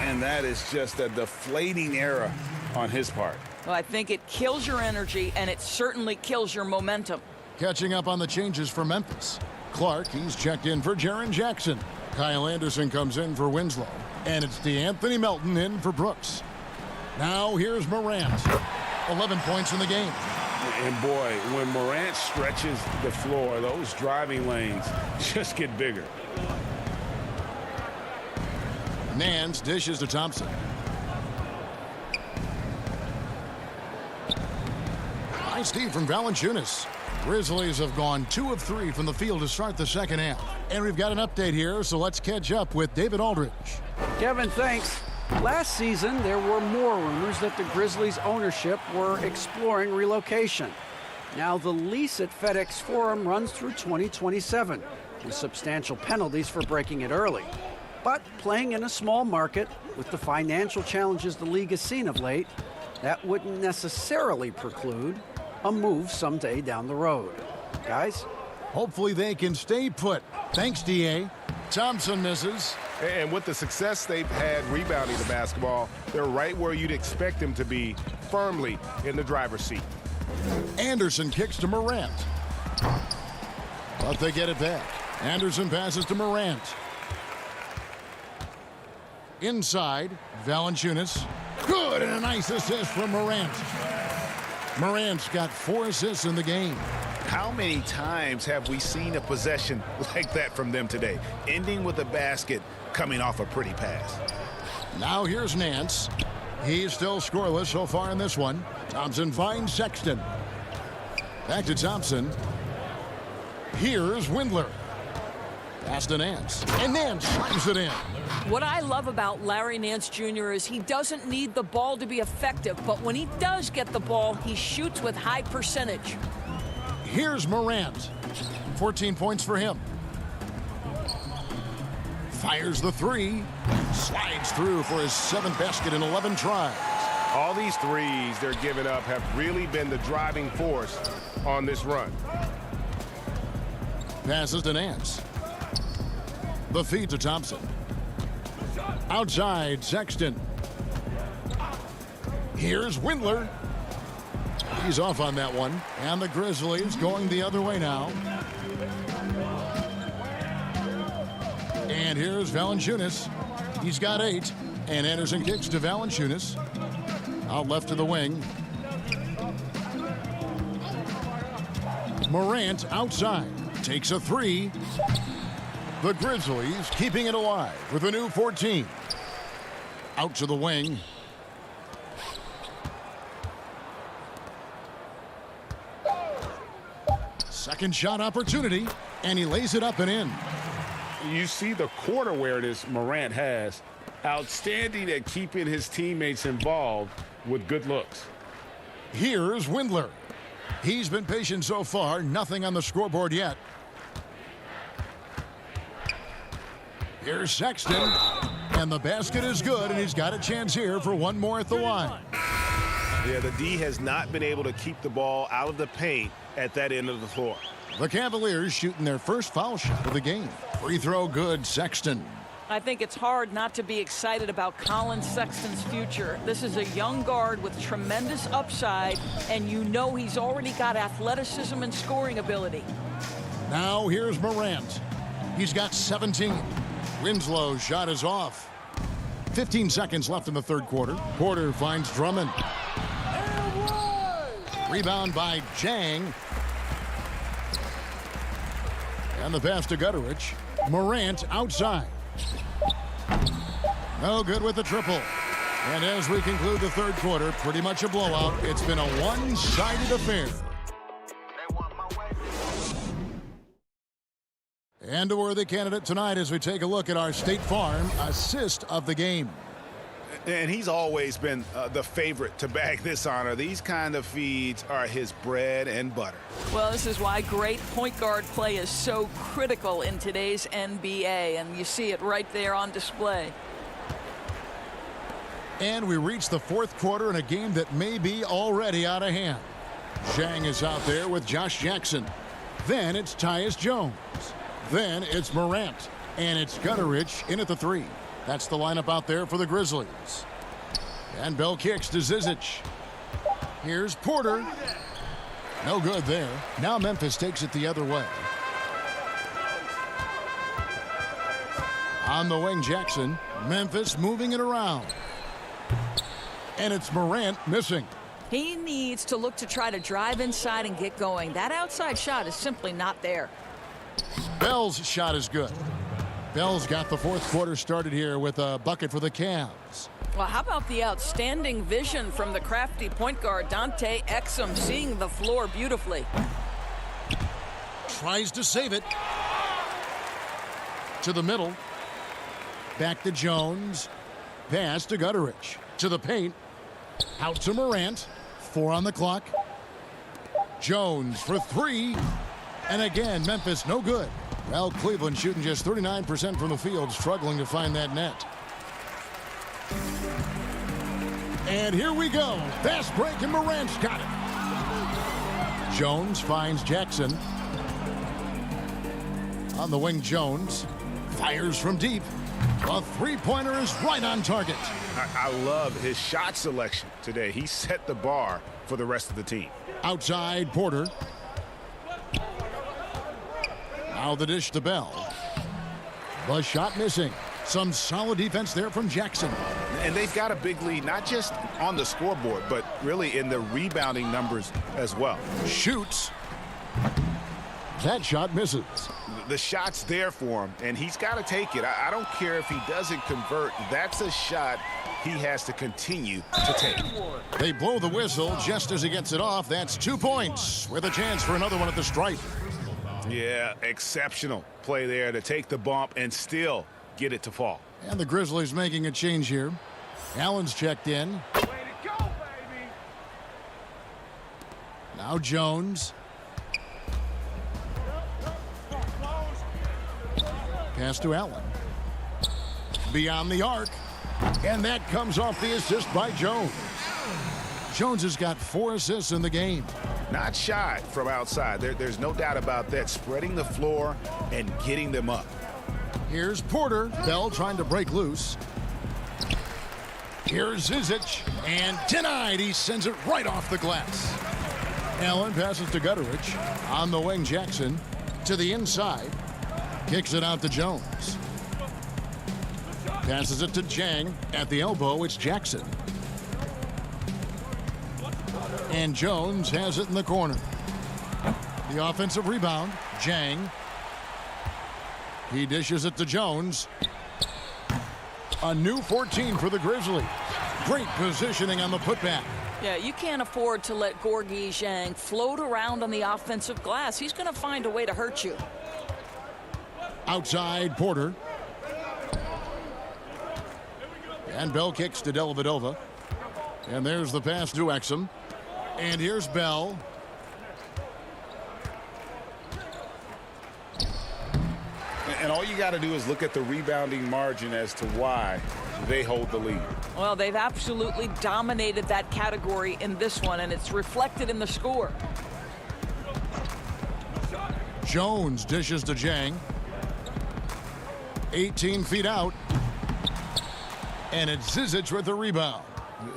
And that is just a deflating error on his part. Well, I think it kills your energy, and it certainly kills your momentum. Catching up on the changes for Memphis. Clark, he's checked in for Jaren Jackson. Kyle Anderson comes in for Winslow. And it's DeAnthony Melton in for Brooks. Now here's Morant. 11 points in the game. And boy, when Morant stretches the floor, those driving lanes just get bigger. Nance dishes to Thompson. Nice D from Valanciunas. Grizzlies have gone 2 of 3 from the field to start the second half. And we've got an update here, so let's catch up with David Aldridge. Kevin, thanks. Last season, there were more rumors that the Grizzlies' ownership were exploring relocation. Now the lease at FedEx Forum runs through 2027, with substantial penalties for breaking it early. But playing in a small market, with the financial challenges the league has seen of late, that wouldn't necessarily preclude a move someday down the road. Guys? Hopefully they can stay put. Thanks, D.A. Thompson misses. And with the success they've had rebounding the basketball, they're right where you'd expect them to be, firmly in the driver's seat. Anderson kicks to Morant. But they get it back. Anderson passes to Morant. Inside, Valanciunas. Good, and a nice assist from Morant. Morant's got 4 assists in the game. How many times have we seen a possession like that from them today, ending with a basket coming off a pretty pass? Now here's Nance. He's still scoreless so far in this one. Thompson finds Sexton. Back to Thompson. Here's Windler. Pass to Nance. And Nance slams it in. What I love about Larry Nance Jr. is he doesn't need the ball to be effective, but when he does get the ball, he shoots with high percentage. Here's Morant. 14 points for him. Fires the 3. Slides through for his 7th basket in 11 tries. All these threes they're giving up have really been the driving force on this run. Passes to Nance. The feed to Thompson. Outside, Sexton. Here's Windler. He's off on that one. And the Grizzlies going the other way now. And here's Valanciunas. He's got 8. And Anderson kicks to Valanciunas. Out left to the wing. Morant outside. Takes a 3. The Grizzlies keeping it alive with a new 14. Out to the wing. Second shot opportunity, and he lays it up and in. You see the court awareness Morant has. Outstanding at keeping his teammates involved with good looks. Here's Windler. He's been patient so far, nothing on the scoreboard yet. Here's Sexton, and the basket is good, and he's got a chance here for one more at the line. Yeah, the D has not been able to keep the ball out of the paint at that end of the floor. The Cavaliers shooting their first foul shot of the game. Free throw good, Sexton. I think it's hard not to be excited about Colin Sexton's future. This is a young guard with tremendous upside, and you know he's already got athleticism and scoring ability. Now here's Morant. He's got 17. Winslow's shot is off. 15 seconds left in the third quarter. Porter finds Drummond. Rebound by Jang. And the pass to Gutterich. Morant outside. No good with the triple. And as we conclude the third quarter, pretty much a blowout. It's been a one-sided affair. And a worthy candidate tonight as we take a look at our State Farm assist of the game. And he's always been the favorite to bag this honor. These kind of feeds are his bread and butter. Well, this is why great point guard play is so critical in today's NBA, and you see it right there on display. And we reach the fourth quarter in a game that may be already out of hand. Zhang is out there with Josh Jackson. Then it's Tyus Jones. Then it's Morant. And it's Gutterich in at the 3. That's the lineup out there for the Grizzlies. And Bell kicks to Zizic. Here's Porter. No good there. Now Memphis takes it the other way. On the wing, Jackson. Memphis moving it around. And it's Morant missing. He needs to look to try to drive inside and get going. That outside shot is simply not there. Bell's shot is good. Bell's got the fourth quarter started here with a bucket for the Cavs. Well, how about the outstanding vision from the crafty point guard, Dante Exum, seeing the floor beautifully. Tries to save it. To the middle. Back to Jones. Pass to Gutterich. To the paint. Out to Morant. 4 on the clock. Jones for 3. And again, Memphis no good. Well, Cleveland shooting just 39% from the field, struggling to find that net. And here we go. Fast break, and Morant's got it. Jones finds Jackson. On the wing, Jones fires from deep. A three-pointer is right on target. I love his shot selection today. He set the bar for the rest of the team. Outside, Porter. Now the dish to Bell. The shot missing. Some solid defense there from Jackson. And they've got a big lead, not just on the scoreboard, but really in the rebounding numbers as well. Shoots. That shot misses. The shot's there for him, and he's got to take it. I don't care if he doesn't convert. That's a shot he has to continue to take. They blow the whistle just as he gets it off. That's 2 points with a chance for another one at the stripe. Yeah, exceptional play there to take the bump and still get it to fall. And the Grizzlies making a change here. Allen's checked in. Way to go, baby. Now Jones. Pass to Allen. Beyond the arc. And that comes off the assist by Jones. Jones has got 4 assists in the game. Not shy from outside. There's no doubt about that. Spreading the floor and getting them up. Here's Porter. Bell trying to break loose. Here's Zizic. And denied. He sends it right off the glass. Allen passes to Gutterich. On the wing, Jackson. To the inside. Kicks it out to Jones. Passes it to Zhang. At the elbow, it's Jackson. And Jones has it in the corner. The offensive rebound, Zhang. He dishes it to Jones. A new 14 for the Grizzlies. Great positioning on the putback. Yeah, you can't afford to let Gorgui Zhang float around on the offensive glass. He's going to find a way to hurt you. Outside, Porter. And Bell kicks to Dellavedova. And there's the pass to Exum. And here's Bell. And all you got to do is look at the rebounding margin as to why they hold the lead. Well, they've absolutely dominated that category in this one, and it's reflected in the score. Jones dishes to Zhang. 18 feet out. And it's Zizic with the rebound.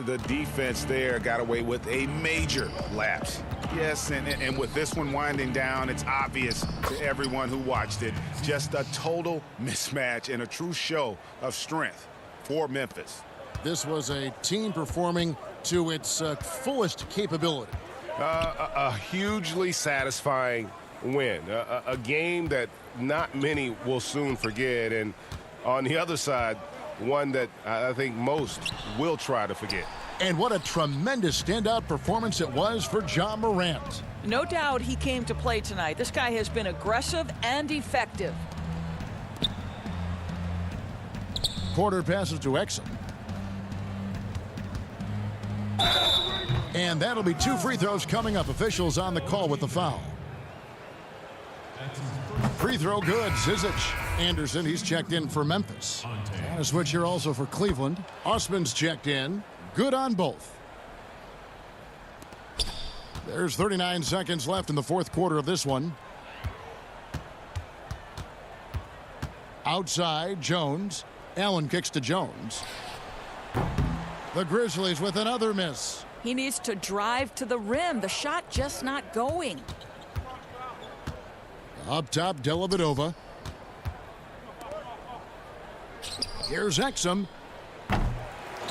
The defense there got away with a major lapse. Yes, and with this one winding down, it's obvious to everyone who watched it. Just a total mismatch and a true show of strength for Memphis. This was a team performing to its fullest capability. A hugely satisfying win. A game that not many will soon forget. And on the other side, one that I think most will try to forget. And what a tremendous standout performance it was for Ja Morant. No doubt he came to play tonight. This guy has been aggressive and effective. Porter passes to Exum. And that'll be 2 free throws coming up. Officials on the call with the foul. Free throw good. Zizic. Anderson, he's checked in for Memphis. And a switch here also for Cleveland. Osman's checked in. Good on both. There's 39 seconds left in the fourth quarter of this one. Outside, Jones. Allen kicks to Jones. The Grizzlies with another miss. He needs to drive to the rim. The shot just not going. Up top, Dellavedova. Here's Exum.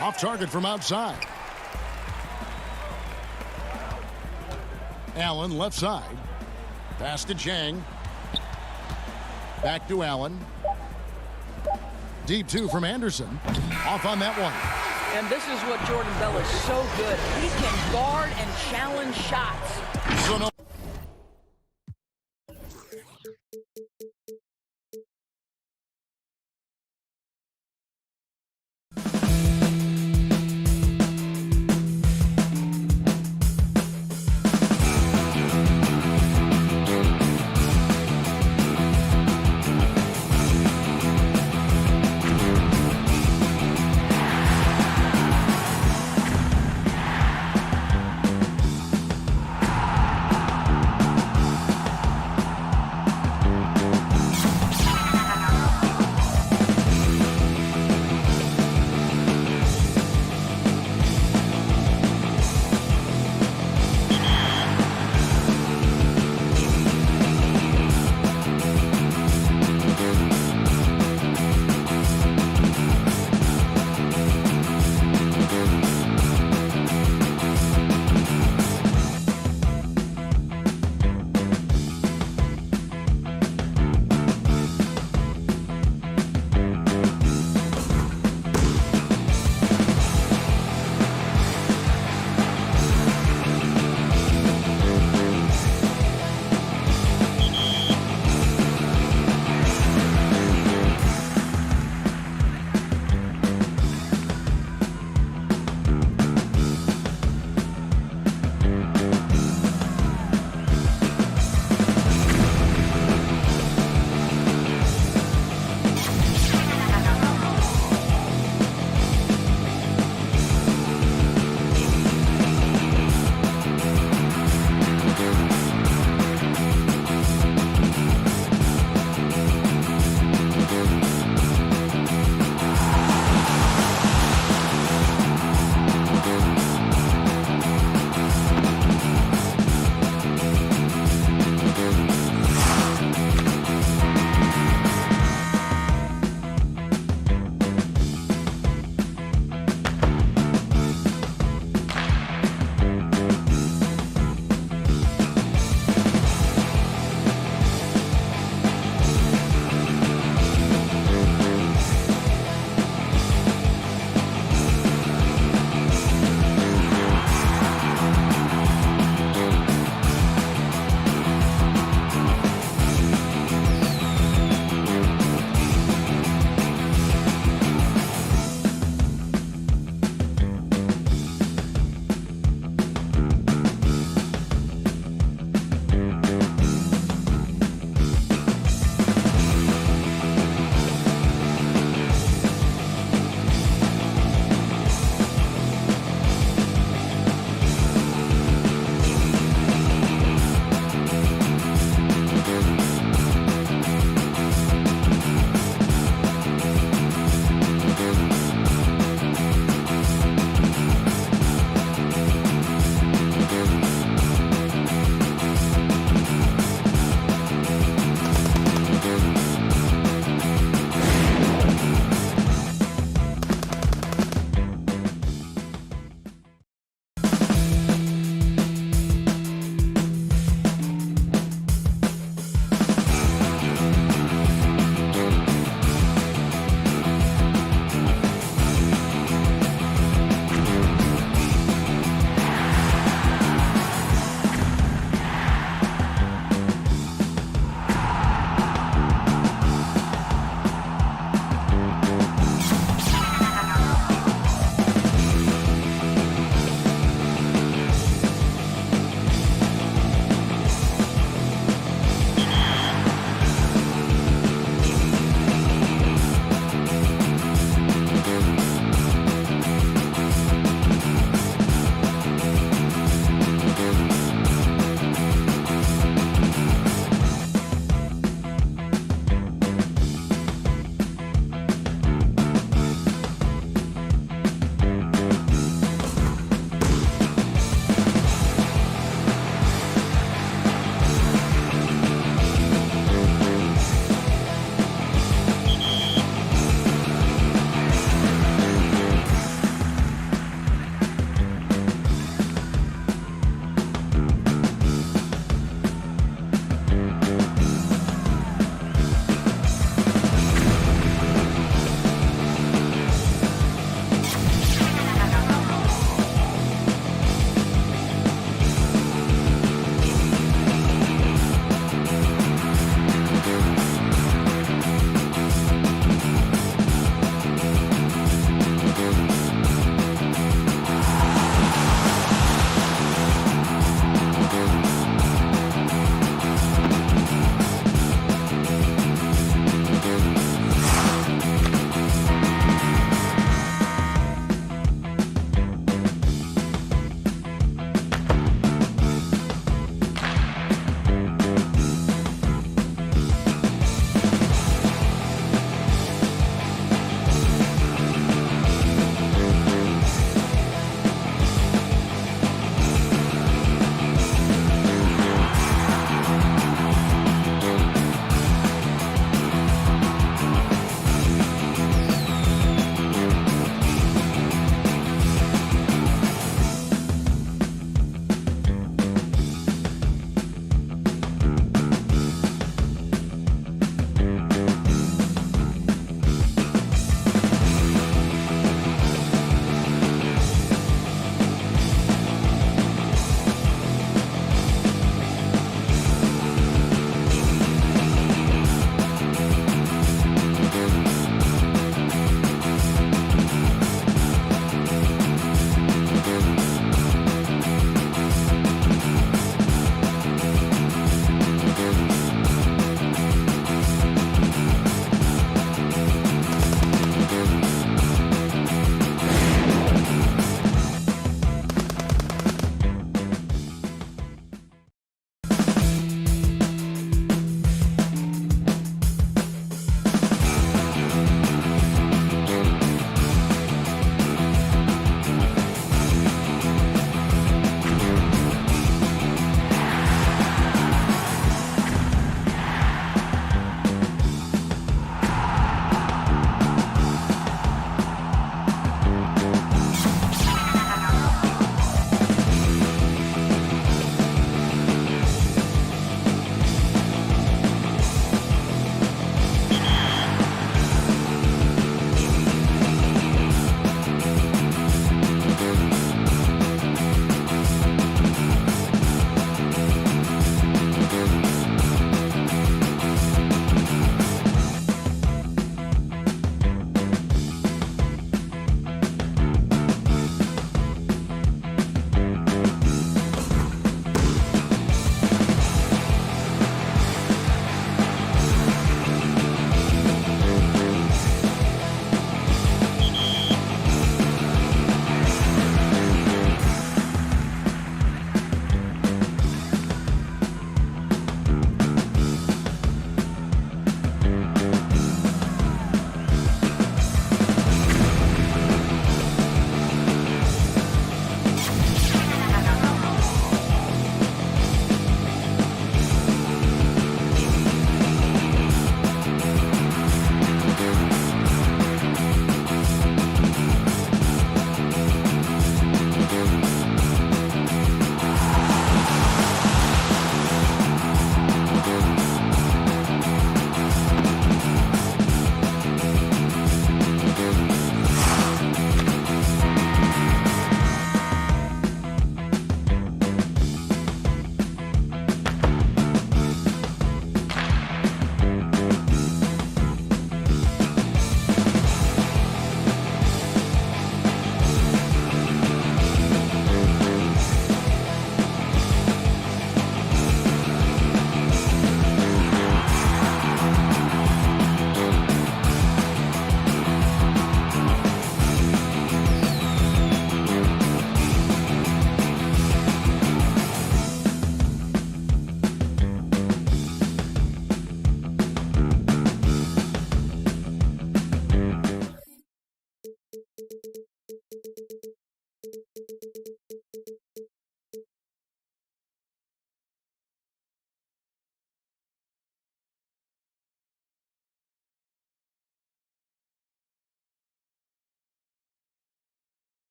Off target from outside. Allen left side. Pass to Chang. Back to Allen. Deep 2 from Anderson. Off on that one. And this is what Jordan Bell is so good. He can guard and challenge shots. So no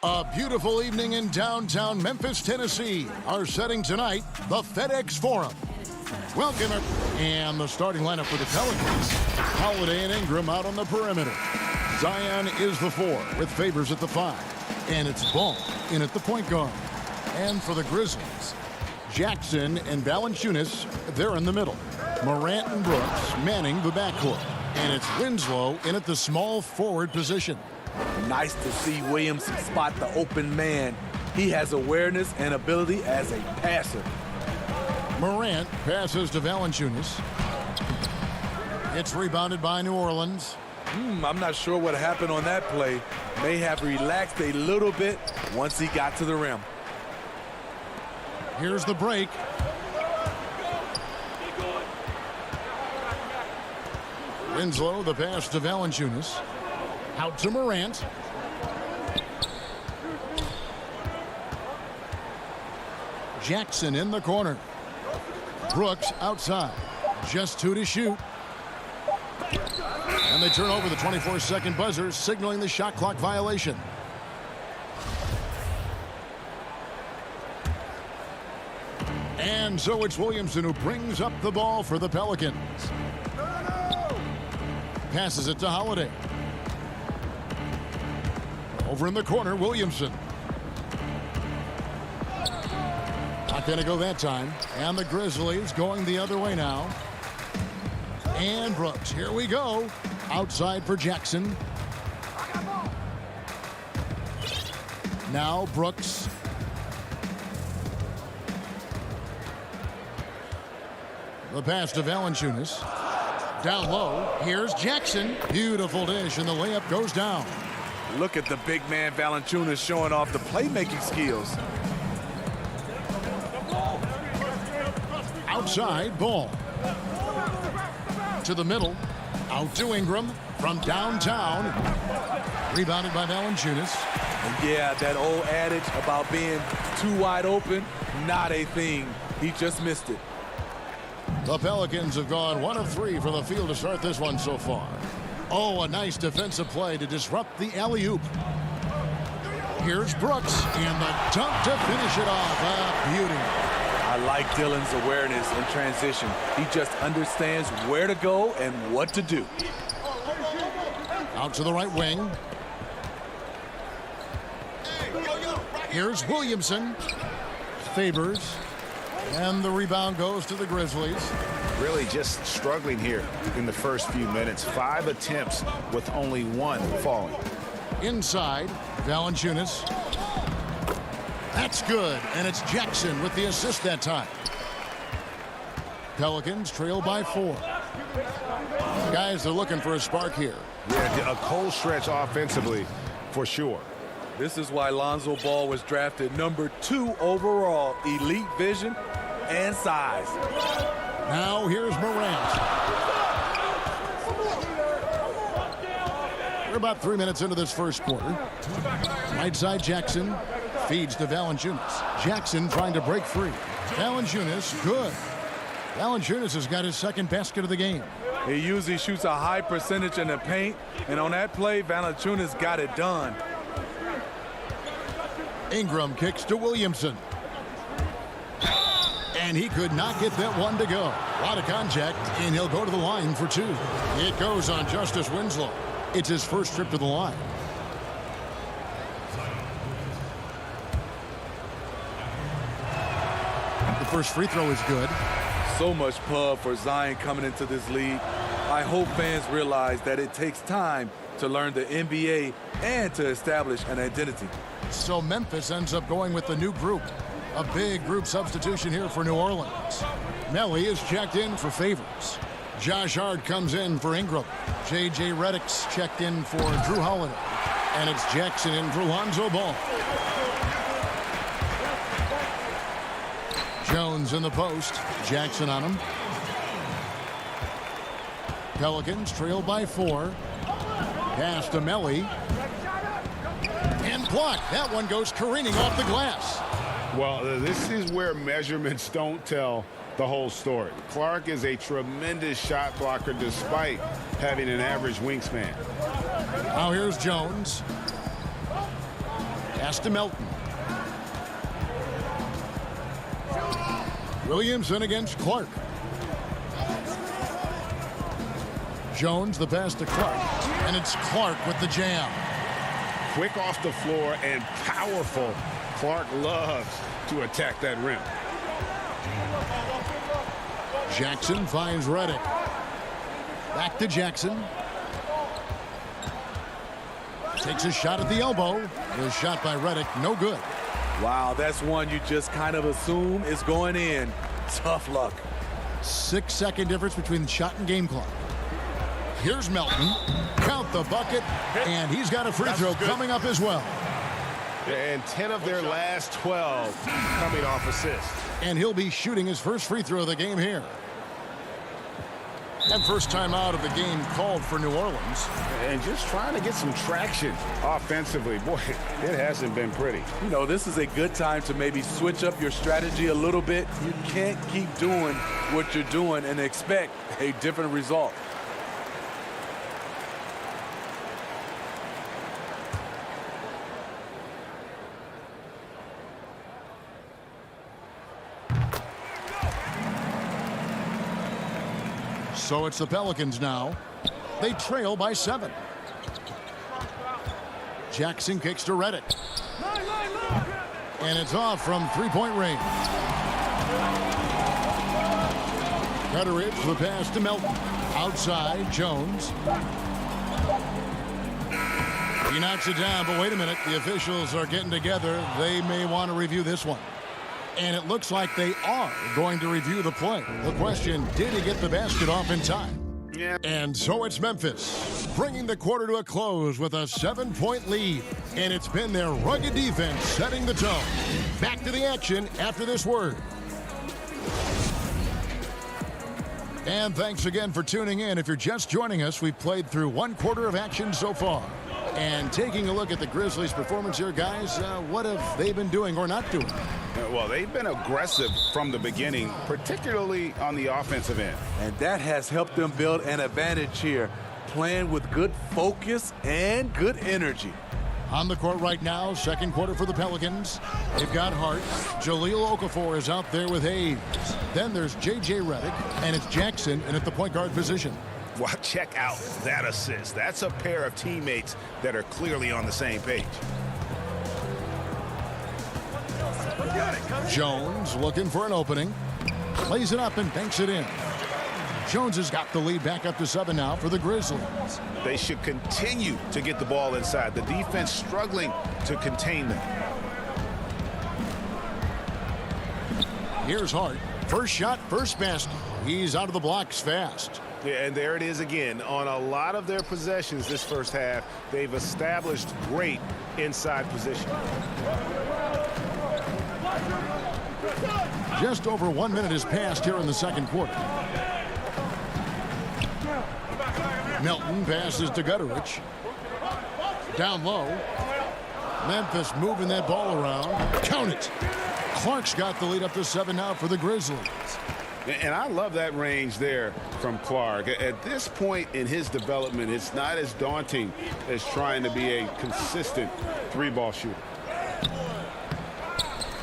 A beautiful evening in downtown Memphis, Tennessee. Our setting tonight, the FedEx Forum. Welcome, and the starting lineup for the Pelicans. Holiday and Ingram out on the perimeter. Zion is the 4 with Favors at the 5. And it's Ball in at the point guard. And for the Grizzlies, Jackson and Valanciunas, they're in the middle. Morant and Brooks manning the backcourt. And it's Winslow in at the small forward position. Nice to see Williamson spot the open man. He has awareness and ability as a passer. Morant passes to Valanciunas. It's rebounded by New Orleans. I'm not sure what happened on that play. May have relaxed a little bit once he got to the rim. Here's the break. Winslow, the pass to Valanciunas. Out to Morant. Jackson in the corner. Brooks outside. Just 2 to shoot. And they turn over the 24-second buzzer, signaling the shot clock violation. And so it's Williamson who brings up the ball for the Pelicans. Passes it to Holiday. Over in the corner, Williamson. Not going to go that time. And the Grizzlies going the other way now. And Brooks, here we go. Outside for Jackson. Now Brooks. The pass to Valanciunas. Down low. Here's Jackson. Beautiful dish, and the layup goes down. Look at the big man Valanciunas showing off the playmaking skills. Outside, Ball. To the middle. Out to Ingram. From downtown. Rebounded by Valanciunas. And yeah, that old adage about being too wide open, not a thing. He just missed it. The Pelicans have gone 1 of 3 from the field to start this one so far. Oh, a nice defensive play to disrupt the alley-oop. Here's Brooks, and the dunk to finish it off. A beauty. I like Dillon's awareness in transition. He just understands where to go and what to do. Out to the right wing. Here's Williamson. Favors. And the rebound goes to the Grizzlies. Really just struggling here in the first few minutes. 5 attempts with only 1 falling. Inside, Valanciunas. That's good, and it's Jackson with the assist that time. Pelicans trail by 4. Guys, they're looking for a spark here. Yeah, a cold stretch offensively for sure. This is why Lonzo Ball was drafted #2 overall. Elite vision and size. Now here's Morant. We're about 3 minutes into this first quarter. Right side, Jackson feeds to Valanciunas. Jackson trying to break free. Valanciunas, good. Valanciunas has got his second basket of the game. He usually shoots a high percentage in the paint, and on that play, Valanciunas got it done. Ingram kicks to Williamson. And he could not get that one to go. A lot of contact, and he'll go to the line for 2. It goes on Justice Winslow. It's his first trip to the line. The first free throw is good. So much pub for Zion coming into this league. I hope fans realize that it takes time to learn the NBA and to establish an identity. So Memphis ends up going with the new group. A big group substitution here for New Orleans. Melly is checked in for Favors. Josh Hart comes in for Ingram. J.J. Redick's checked in for Drew Holiday. And it's Jackson in for Lonzo Ball. Jones in the post. Jackson on him. Pelicans trail by 4. Pass to Melly. And blocked. That one goes careening off the glass. Well, this is where measurements don't tell the whole story. Clark is a tremendous shot blocker despite having an average wingspan. Now here's Jones. Pass to Melton. Williamson against Clark. Jones, the pass to Clark. And it's Clark with the jam. Quick off the floor and powerful. Clark loves to attack that rim. Jackson finds Reddick. Back to Jackson. Takes a shot at the elbow. The shot by Reddick, no good. Wow, that's one you just kind of assume is going in. Tough luck. 6-second difference between the shot and game clock. Here's Melton. Count the bucket. And he's got a free throw coming up as well. And 10 of their last 12 coming off assists. And he'll be shooting his first free throw of the game here. And first time out of the game called for New Orleans. And just trying to get some traction offensively. Boy, it hasn't been pretty. You know, this is a good time to maybe switch up your strategy a little bit. You can't keep doing what you're doing and expect a different result. So it's the Pelicans now. They trail by 7. Jackson kicks to Reddick. And it's off from three-point range. Cutteridge, the pass to Melton. Outside, Jones. He knocks it down, but wait a minute. The officials are getting together. They may want to review this one. And it looks like they are going to review the play. The question, did he get the basket off in time? Yeah. And so it's Memphis, bringing the quarter to a close with a 7-point lead. And it's been their rugged defense setting the tone. Back to the action after this word. And thanks again for tuning in. If you're just joining us, we've played through 1 quarter of action so far. And taking a look at the Grizzlies' performance here, guys, what have they been doing or not doing? Well, they've been aggressive from the beginning, particularly on the offensive end. And that has helped them build an advantage here, playing with good focus and good energy. On the court right now, second quarter for the Pelicans. They've got Hart. Jahlil Okafor is out there with Hayes. Then there's J.J. Redick, and it's Jackson in at the point guard position. Well, check out that assist. That's a pair of teammates that are clearly on the same page. Jones looking for an opening. Plays it up and banks it in. Jones has got the lead back up to 7 now for the Grizzlies. They should continue to get the ball inside. The defense struggling to contain them. Here's Hart. First shot, first basket. He's out of the blocks fast. Yeah, and there it is again. On a lot of their possessions this first half, they've established great inside position. Just over 1 minute has passed here in the second quarter. Melton passes to Gutteridge. Down low. Memphis moving that ball around. Count it. Clark's got the lead up to 7 now for the Grizzlies. And I love that range there from Clark. At this point in his development, it's not as daunting as trying to be a consistent three-ball shooter.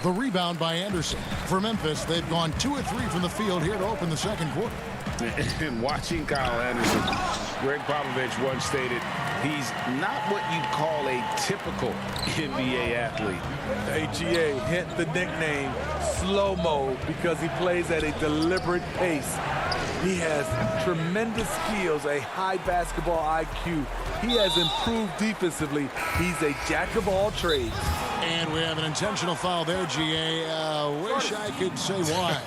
The rebound by Anderson. For Memphis, they've gone 2 of 3 from the field here to open the second quarter. And watching Kyle Anderson, Greg Popovich once stated, he's not what you'd call a typical NBA athlete. AGA hit the nickname slow-mo because he plays at a deliberate pace. He has tremendous skills, a high basketball IQ. He has improved defensively. He's a jack of all trades. And we have an intentional foul there, GA. Wish I could say why.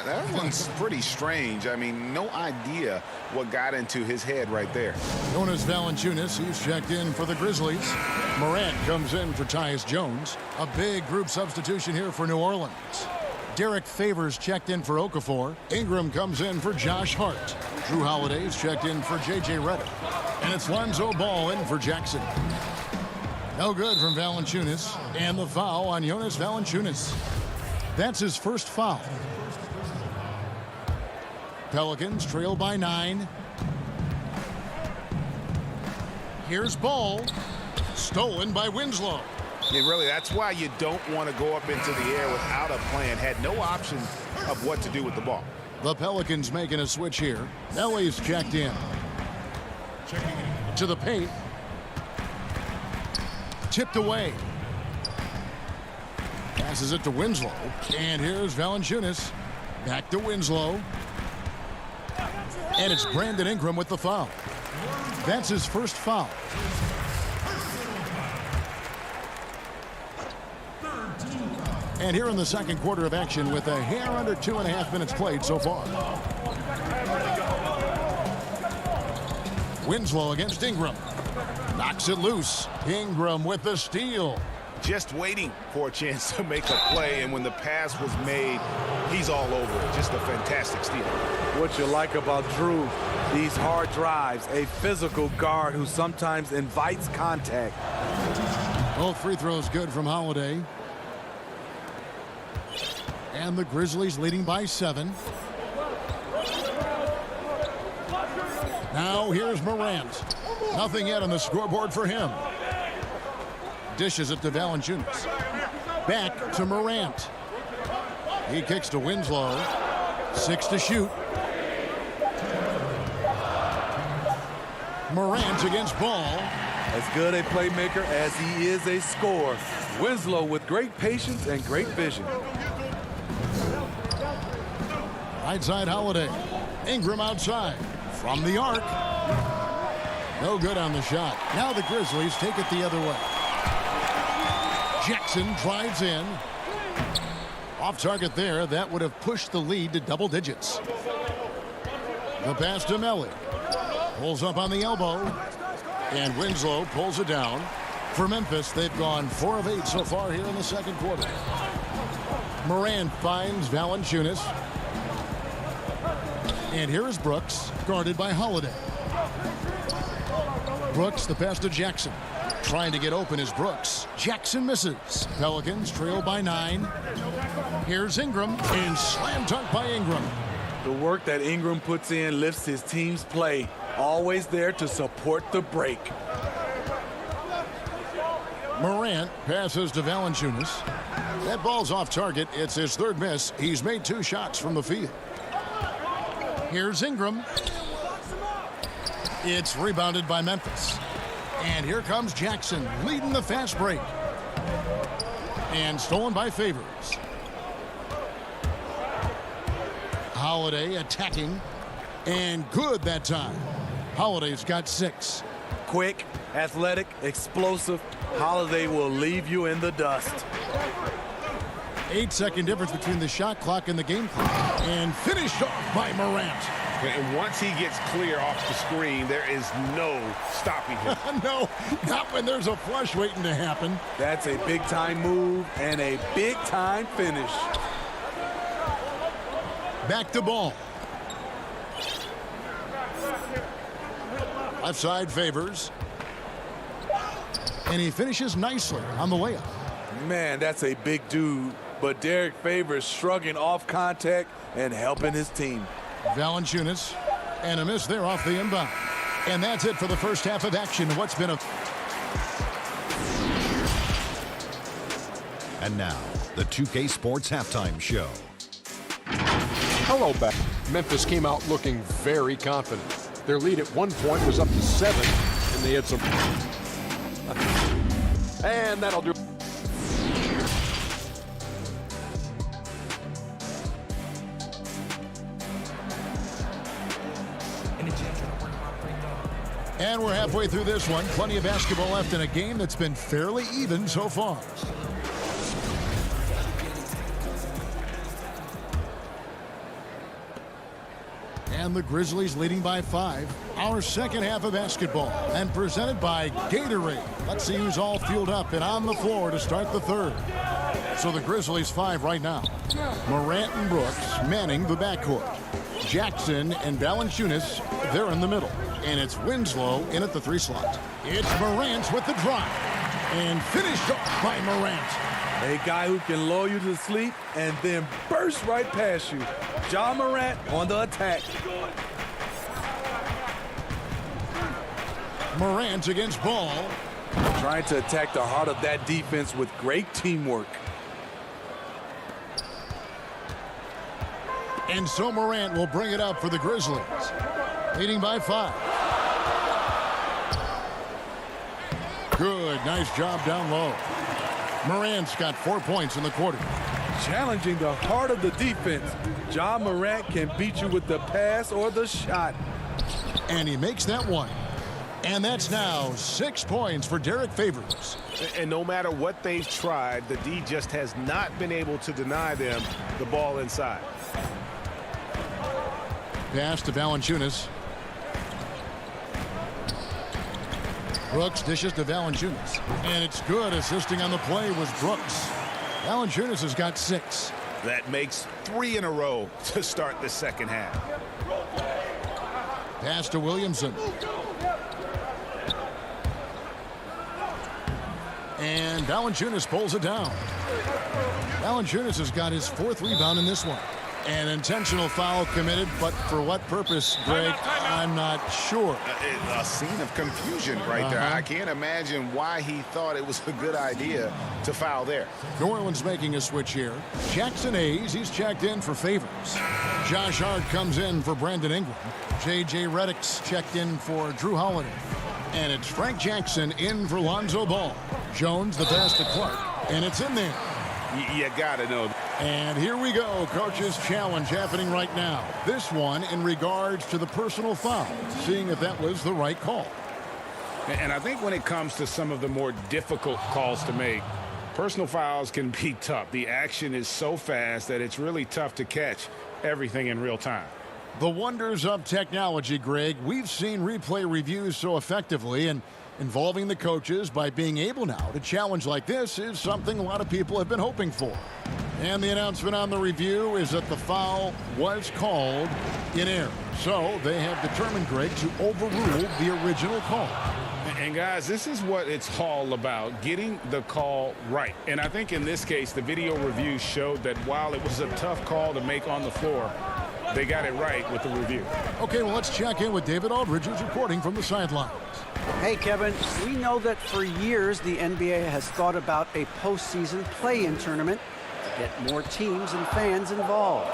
That one's pretty strange. I mean, no idea what got into his head right there. Jonas Valanciunas, he's checked in for the Grizzlies. Morant comes in for Tyus Jones. A big group substitution here for New Orleans. Derek Favors checked in for Okafor. Ingram comes in for Josh Hart. Drew Holiday's checked in for J.J. Redick. And it's Lonzo Ball in for Jackson. No good from Valanciunas. And the foul on Jonas Valanciunas. That's his first foul. Pelicans trail by 9. Here's Ball. Stolen by Winslow. And really, that's why you don't want to go up into the air without a plan. Had no option of what to do with the ball. The Pelicans making a switch here. LA's checked in. To the paint. Tipped away. Passes it to Winslow. And here's Valanciunas. Back to Winslow. And it's Brandon Ingram with the foul. That's his first foul. And here in the second quarter of action with a hair under 2.5 minutes played so far. Winslow against Ingram. Knocks it loose. Ingram with the steal. Just waiting for a chance to make a play, and when the pass was made, he's all over it. Just a fantastic steal. What you like about Drew, these hard drives, a physical guard who sometimes invites contact. Both free throws good from Holiday. And the Grizzlies leading by 7. Now here's Morant. Nothing yet on the scoreboard for him. Dishes it to Valanciunas. Back to Morant. He kicks to Winslow. 6 to shoot. Morant against Ball. As good a playmaker as he is a scorer. Winslow with great patience and great vision. Right side Holiday. Ingram outside. From the arc. No good on the shot. Now the Grizzlies take it the other way. Jackson drives in. Off target there. That would have pushed the lead to double digits. The pass to Melly. Pulls up on the elbow. And Winslow pulls it down. For Memphis, they've gone 4 of 8 so far here in the second quarter. Morant finds Valanciunas. And here is Brooks, guarded by Holiday. Brooks, the pass to Jackson. Trying to get open is Brooks. Jackson misses. Pelicans trail by 9. Here's Ingram, and slam dunk by Ingram. The work that Ingram puts in lifts his team's play. Always there to support the break. Morant passes to Valanciunas. That ball's off target. It's his 3rd miss. He's made 2 shots from the field. Here's Ingram. It's rebounded by Memphis. And here comes Jackson leading the fast break. And stolen by Favors. Holiday attacking. And good that time. Holiday's got 6. Quick, athletic, explosive. Holiday will leave you in the dust. 8-second difference between the shot clock and the game clock. And finished off by Morant. And once he gets clear off the screen, there is no stopping him. No, not when there's a flush waiting to happen. That's a big-time move and a big-time finish. Back to Ball. Left side Favors. And he finishes nicely on the layup. Man, that's a big dude. But Derek Favors shrugging off contact and helping his team. Valanciunas. And a miss there off the inbound. And that's it for the first half of action. What's been a... And now, the 2K Sports Halftime Show. Hello back. Memphis came out looking very confident. Their lead at one point was up to 7, and they had some... And that'll do. And we're halfway through this one. Plenty of basketball left in a game that's been fairly even so far. And the Grizzlies leading by 5. Our second half of basketball, and presented by Gatorade. Let's see who's all fueled up and on the floor to start the third. So the Grizzlies 5 right now. Morant and Brooks manning the backcourt. Jackson and Valanciunas, they're in the middle. And it's Winslow in at the 3 slot. It's Morant with the drive. And finished off by Morant. A guy who can lull you to sleep and then burst right past you. Ja Morant on the attack. Morant against Ball. Trying to attack the heart of that defense with great teamwork. And so Morant will bring it up for the Grizzlies, leading by 5. Good, nice job down low. Morant's got 4 points in the quarter. Challenging the heart of the defense. Ja Morant can beat you with the pass or the shot. And he makes that one. And that's now 6 points for Derek Favors. And no matter what they've tried, the D just has not been able to deny them the ball inside. Pass to Valanciunas. Brooks dishes to Valanciunas. And it's good. Assisting on the play was Brooks. Valanciunas has got 6. That makes 3 in a row to start the second half. Pass to Williamson. And Valanciunas pulls it down. Valanciunas has got his 4th rebound in this one. An intentional foul committed, but for what purpose, Greg, I'm not sure. A scene of confusion right there. I can't imagine why he thought it was a good idea to foul there. New Orleans making a switch here. Jackson Hayes, he's checked in for Favors. Josh Hart comes in for Brandon Ingram. J.J. Redick's checked in for Drew Holiday. And it's Frank Jackson in for Lonzo Ball. Jones the pass to Clark, and it's in there. You gotta know. And here we go. Coach's challenge happening right now. This one in regards to the personal foul, seeing if that was the right call. And I think when it comes to some of the more difficult calls to make, personal fouls can be tough. The action is so fast that it's really tough to catch everything in real time. The wonders of technology, Greg. We've seen replay reviews so effectively, and involving the coaches by being able now to challenge like this is something a lot of people have been hoping for. And the announcement on the review is that the foul was called in error. So they have determined, Greg, to overrule the original call. And guys, this is what it's all about, getting the call right. And I think in this case, the video review showed that while it was a tough call to make on the floor, they got it right with the review. Okay, well, let's check in with David Aldridge, who's reporting from the sidelines. Hey, Kevin, we know that for years the NBA has thought about a postseason play-in tournament to get more teams and fans involved.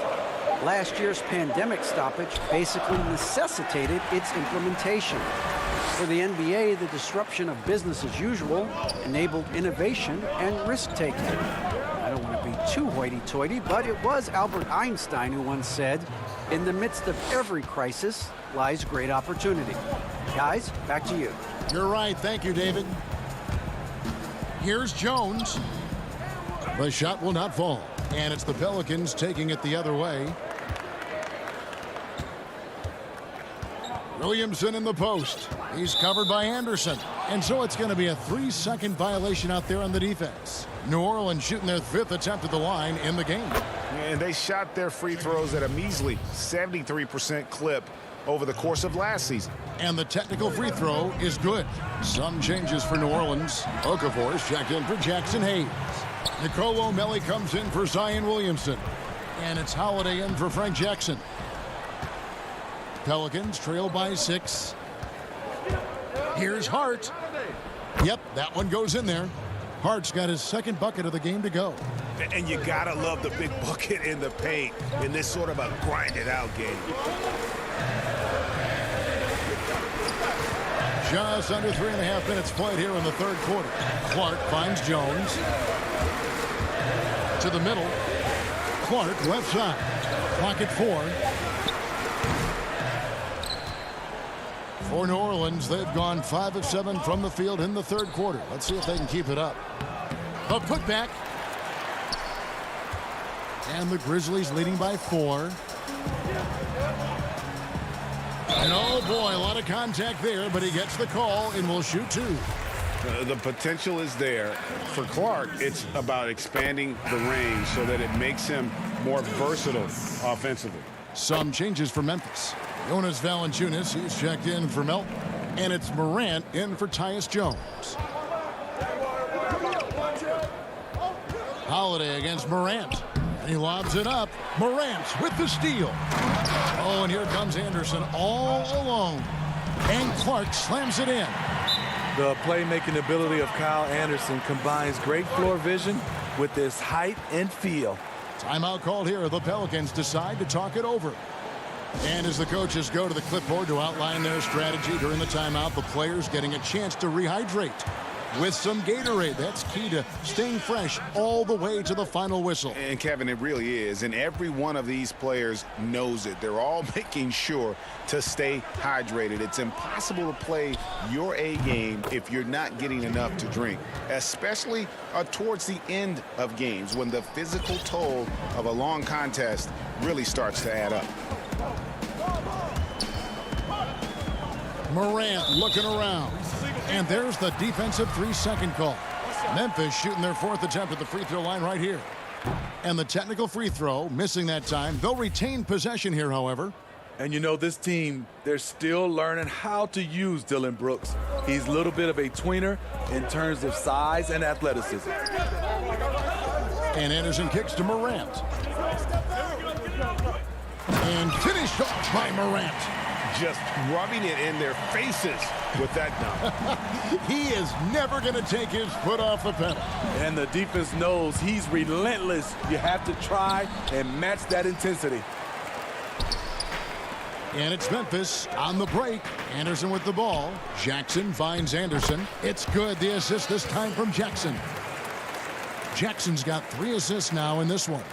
Last year's pandemic stoppage basically necessitated its implementation. For the NBA, the disruption of business as usual enabled innovation and risk-taking. I don't want to be too hoity-toity, but it was Albert Einstein who once said, "In the midst of every crisis lies great opportunity." Guys, back to you. You're right. Thank you, David. Here's Jones. The shot will not fall. And it's the Pelicans taking it the other way. Williamson in the post. He's covered by Anderson. And so it's going to be a 3-second violation out there on the defense. New Orleans shooting their 5th attempt at the line in the game. And they shot their free throws at a measly 73% clip over the course of last season. And the technical free throw is good. Some changes for New Orleans. Okafor's checked in for Jackson Hayes. Nicolo O'Malley comes in for Zion Williamson. And it's Holiday in for Frank Jackson. Pelicans trail by 6. Here's Hart. Yep, that one goes in there. Hart's got his 2nd bucket of the game to go. And you gotta love the big bucket in the paint in this sort of a grinded out game. Just under 3.5 minutes played here in the 3rd quarter. Clark finds Jones. To the middle. Clark left side. Clock at 4. For New Orleans, they've gone 5 of 7 from the field in the 3rd quarter. Let's see if they can keep it up. A putback. And the Grizzlies leading by 4. And oh boy, a lot of contact there, but he gets the call and will shoot 2. The potential is there. For Clark, it's about expanding the range so that it makes him more versatile offensively. Some changes for Memphis. Jonas Valanciunas, he's checked in for Melton. And it's Morant in for Tyus Jones. Holiday against Morant. And he lobs it up. Morant with the steal. Oh, and here comes Anderson all alone. And Clark slams it in. The playmaking ability of Kyle Anderson combines great floor vision with his height and feel. Timeout called here. The Pelicans decide to talk it over. And as the coaches go to the clipboard to outline their strategy during the timeout, the players getting a chance to rehydrate with some Gatorade. That's key to staying fresh all the way to the final whistle. And Kevin, it really is. And every one of these players knows it. They're all making sure to stay hydrated. It's impossible to play your A game if you're not getting enough to drink, especially towards the end of games when the physical toll of a long contest really starts to add up. Morant looking around. And there's the defensive 3-second call. Memphis shooting their 4th attempt at the free throw line right here. And the technical free throw, missing that time. They'll retain possession here, however. And you know, this team, they're still learning how to use Dillon Brooks. He's a little bit of a tweener in terms of size and athleticism. And Anderson kicks to Morant. And finished off by Morant. Just rubbing it in their faces with that dunk. He is never going to take his foot off the pedal. And the defense knows he's relentless. You have to try and match that intensity. And it's Memphis on the break. Anderson with the ball. Jackson finds Anderson. It's good. The assist this time from Jackson. Jackson's got 3 assists now in this one.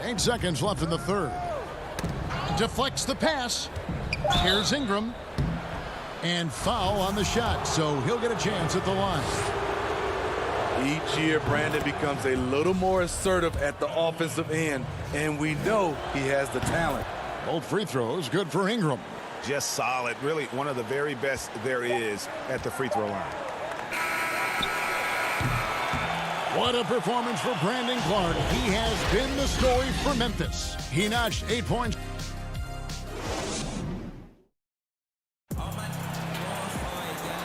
8 seconds left in the third. Deflects the pass. Here's Ingram. And foul on the shot, so he'll get a chance at the line. Each year, Brandon becomes a little more assertive at the offensive end, and we know he has the talent. Both free throws good for Ingram. Just solid. Really one of the very best there is at the free throw line. What a performance for Brandon Clark. He has been the story for Memphis. He notched 8 points.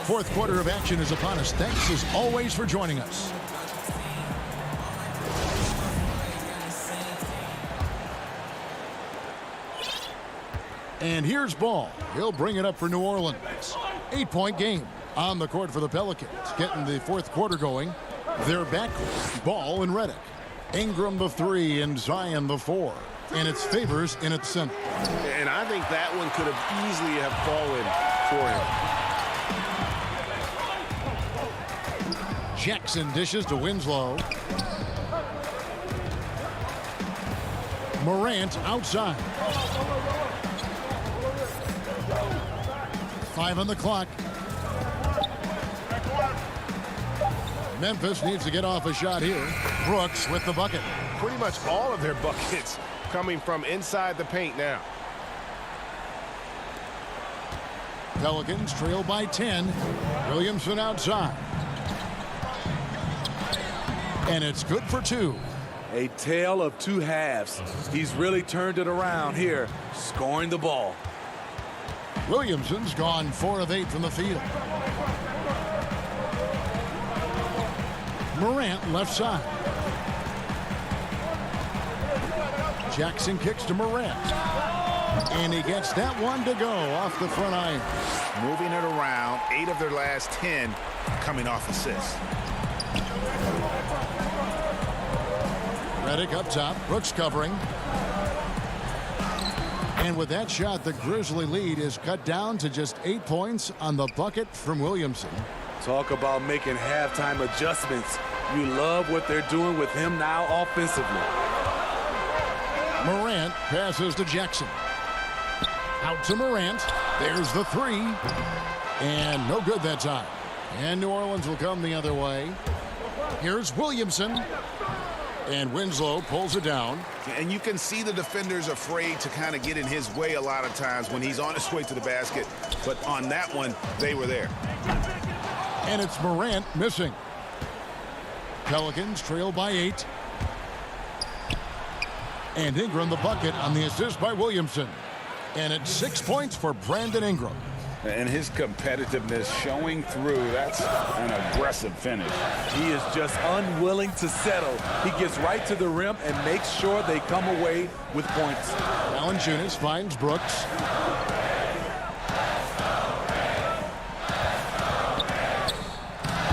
Fourth quarter of action is upon us. Thanks as always for joining us. And here's Ball. He'll bring it up for New Orleans. 8-point game on the court for the Pelicans. Getting the fourth quarter going. They're back. Ball and Redick. Ingram the 3 and Zion the 4. And it's Favors in its center. And I think that one could have easily have fallen for him. Jackson dishes to Winslow. Morant outside. 5 on the clock. Memphis needs to get off a shot here. Brooks with the bucket. Pretty much all of their buckets coming from inside the paint now. Pelicans trail by 10. Williamson outside. And it's good for 2. A tale of 2 halves. He's really turned it around here, scoring the ball. Williamson's gone 4 of 8 from the field. Morant left side. Jackson kicks to Morant. And he gets that one to go off the front iron. Moving it around, 8 of their last 10 coming off assists. Redick up top. Brooks covering. And with that shot, the Grizzly lead is cut down to just 8 points on the bucket from Williamson. Talk about making halftime adjustments. You love what they're doing with him now offensively. Morant passes to Jackson. Out to Morant. There's the 3. And no good that time. And New Orleans will come the other way. Here's Williamson. And Winslow pulls it down. And you can see the defenders afraid to kind of get in his way a lot of times when he's on his way to the basket. But on that one, they were there. And it's Morant missing. Pelicans trail by 8. And Ingram the bucket on the assist by Williamson. And it's 6 points for Brandon Ingram. And his competitiveness showing through. That's an aggressive finish. He is just unwilling to settle. He gets right to the rim and makes sure they come away with points. Valanciunas finds Brooks.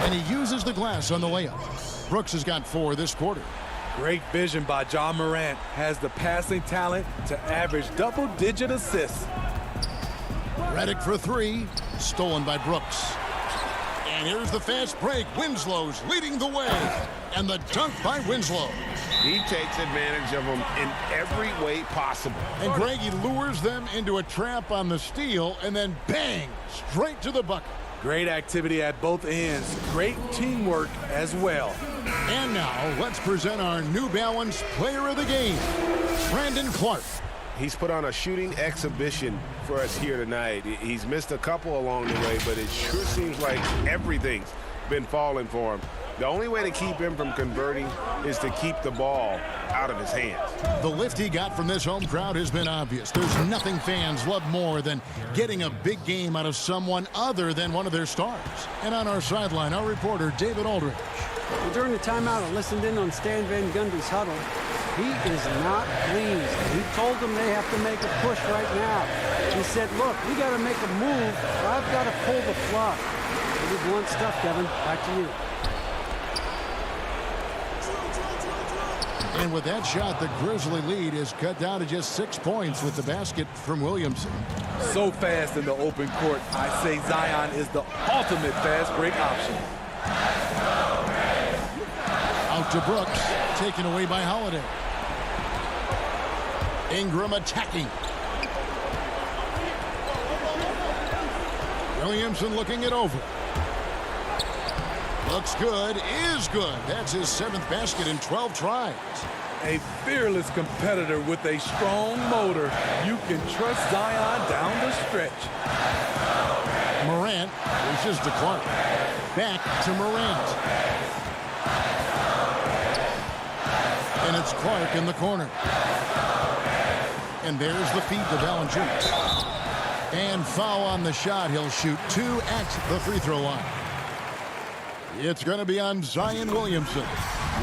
And he uses the glass on the layup. Brooks has got 4 this quarter. Great vision by John Morant. Has the passing talent to average double-digit assists. Redick for 3. Stolen by Brooks. And here's the fast break. Winslow's leading the way. And the dunk by Winslow. He takes advantage of them in every way possible. And Greg, he lures them into a trap on the steal, and then bang, straight to the bucket. Great activity at both ends. Great teamwork as well. And now, let's present our New Balance Player of the Game, Brandon Clark. He's put on a shooting exhibition for us here tonight. He's missed a couple along the way, but it sure seems like everything's been falling for him. The only way to keep him from converting is to keep the ball out of his hands. The lift he got from this home crowd has been obvious. There's nothing fans love more than getting a big game out of someone other than one of their stars. And on our sideline, our reporter, David Aldridge. During the timeout, I listened in on Stan Van Gundy's huddle. He is not pleased. He told them they have to make a push right now. He said, look, we got to make a move, or I've got to pull the plug. Pretty blunt stuff, Kevin. Back to you. And with that shot, the Grizzly lead is cut down to just 6 points with the basket from Williamson. So fast in the open court. I say Zion is the ultimate fast break option. Out to Brooks, taken away by Holiday. Ingram attacking. Williamson looking it over. Looks good, is good. That's his 7th basket in 12 tries. A fearless competitor with a strong motor. You can trust Zion down the stretch. Morant reaches to Clark. Back to Morant. And it's Clark in the corner. And there's the feed to Valanciunas. And foul on the shot. He'll shoot 2 at the free throw line. It's going to be on Zion Williamson.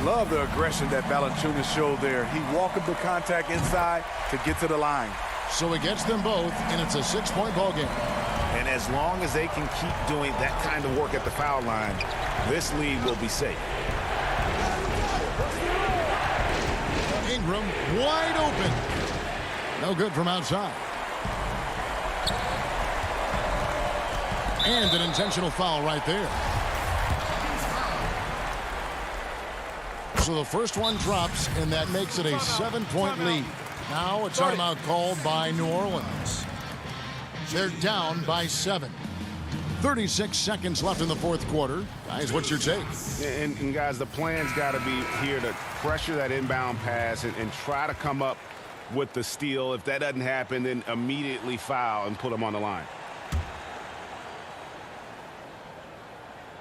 Love the aggression that Valanciunas showed there. He welcomed the contact inside to get to the line. So it gets them both, and it's a 6-point ball game. And as long as they can keep doing that kind of work at the foul line, this lead will be safe. Ingram wide open. No good from outside. And an intentional foul right there. So the first one drops, and that makes it a 7-point lead. Now a timeout called by New Orleans. They're down by 7. 36 seconds left in the 4th quarter. Guys, what's your take? And guys, the plan's got to be here to pressure that inbound pass and try to come up with the steal. If that doesn't happen, then immediately foul and put them on the line.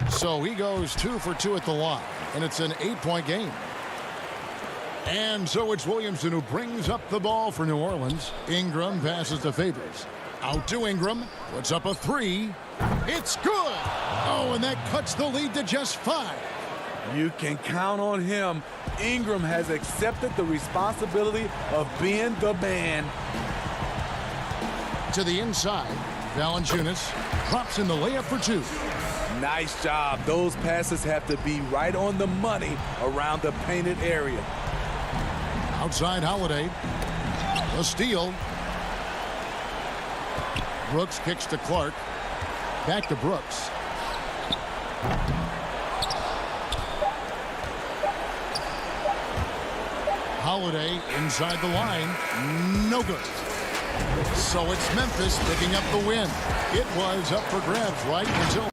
So he goes 2 for 2 at the line, and it's an 8-point game. And so it's Williamson who brings up the ball for New Orleans. Ingram passes to Favors. Out to Ingram. Puts up a 3. It's good. Oh, and that cuts the lead to just 5. You can count on him. Ingram has accepted the responsibility of being the man. To the inside, Valanciunas drops in the layup for 2. Nice job. Those passes have to be right on the money around the painted area. Outside Holiday. A steal. Brooks kicks to Clark. Back to Brooks. Holiday inside the line. No good. So it's Memphis picking up the win. It was up for grabs right until...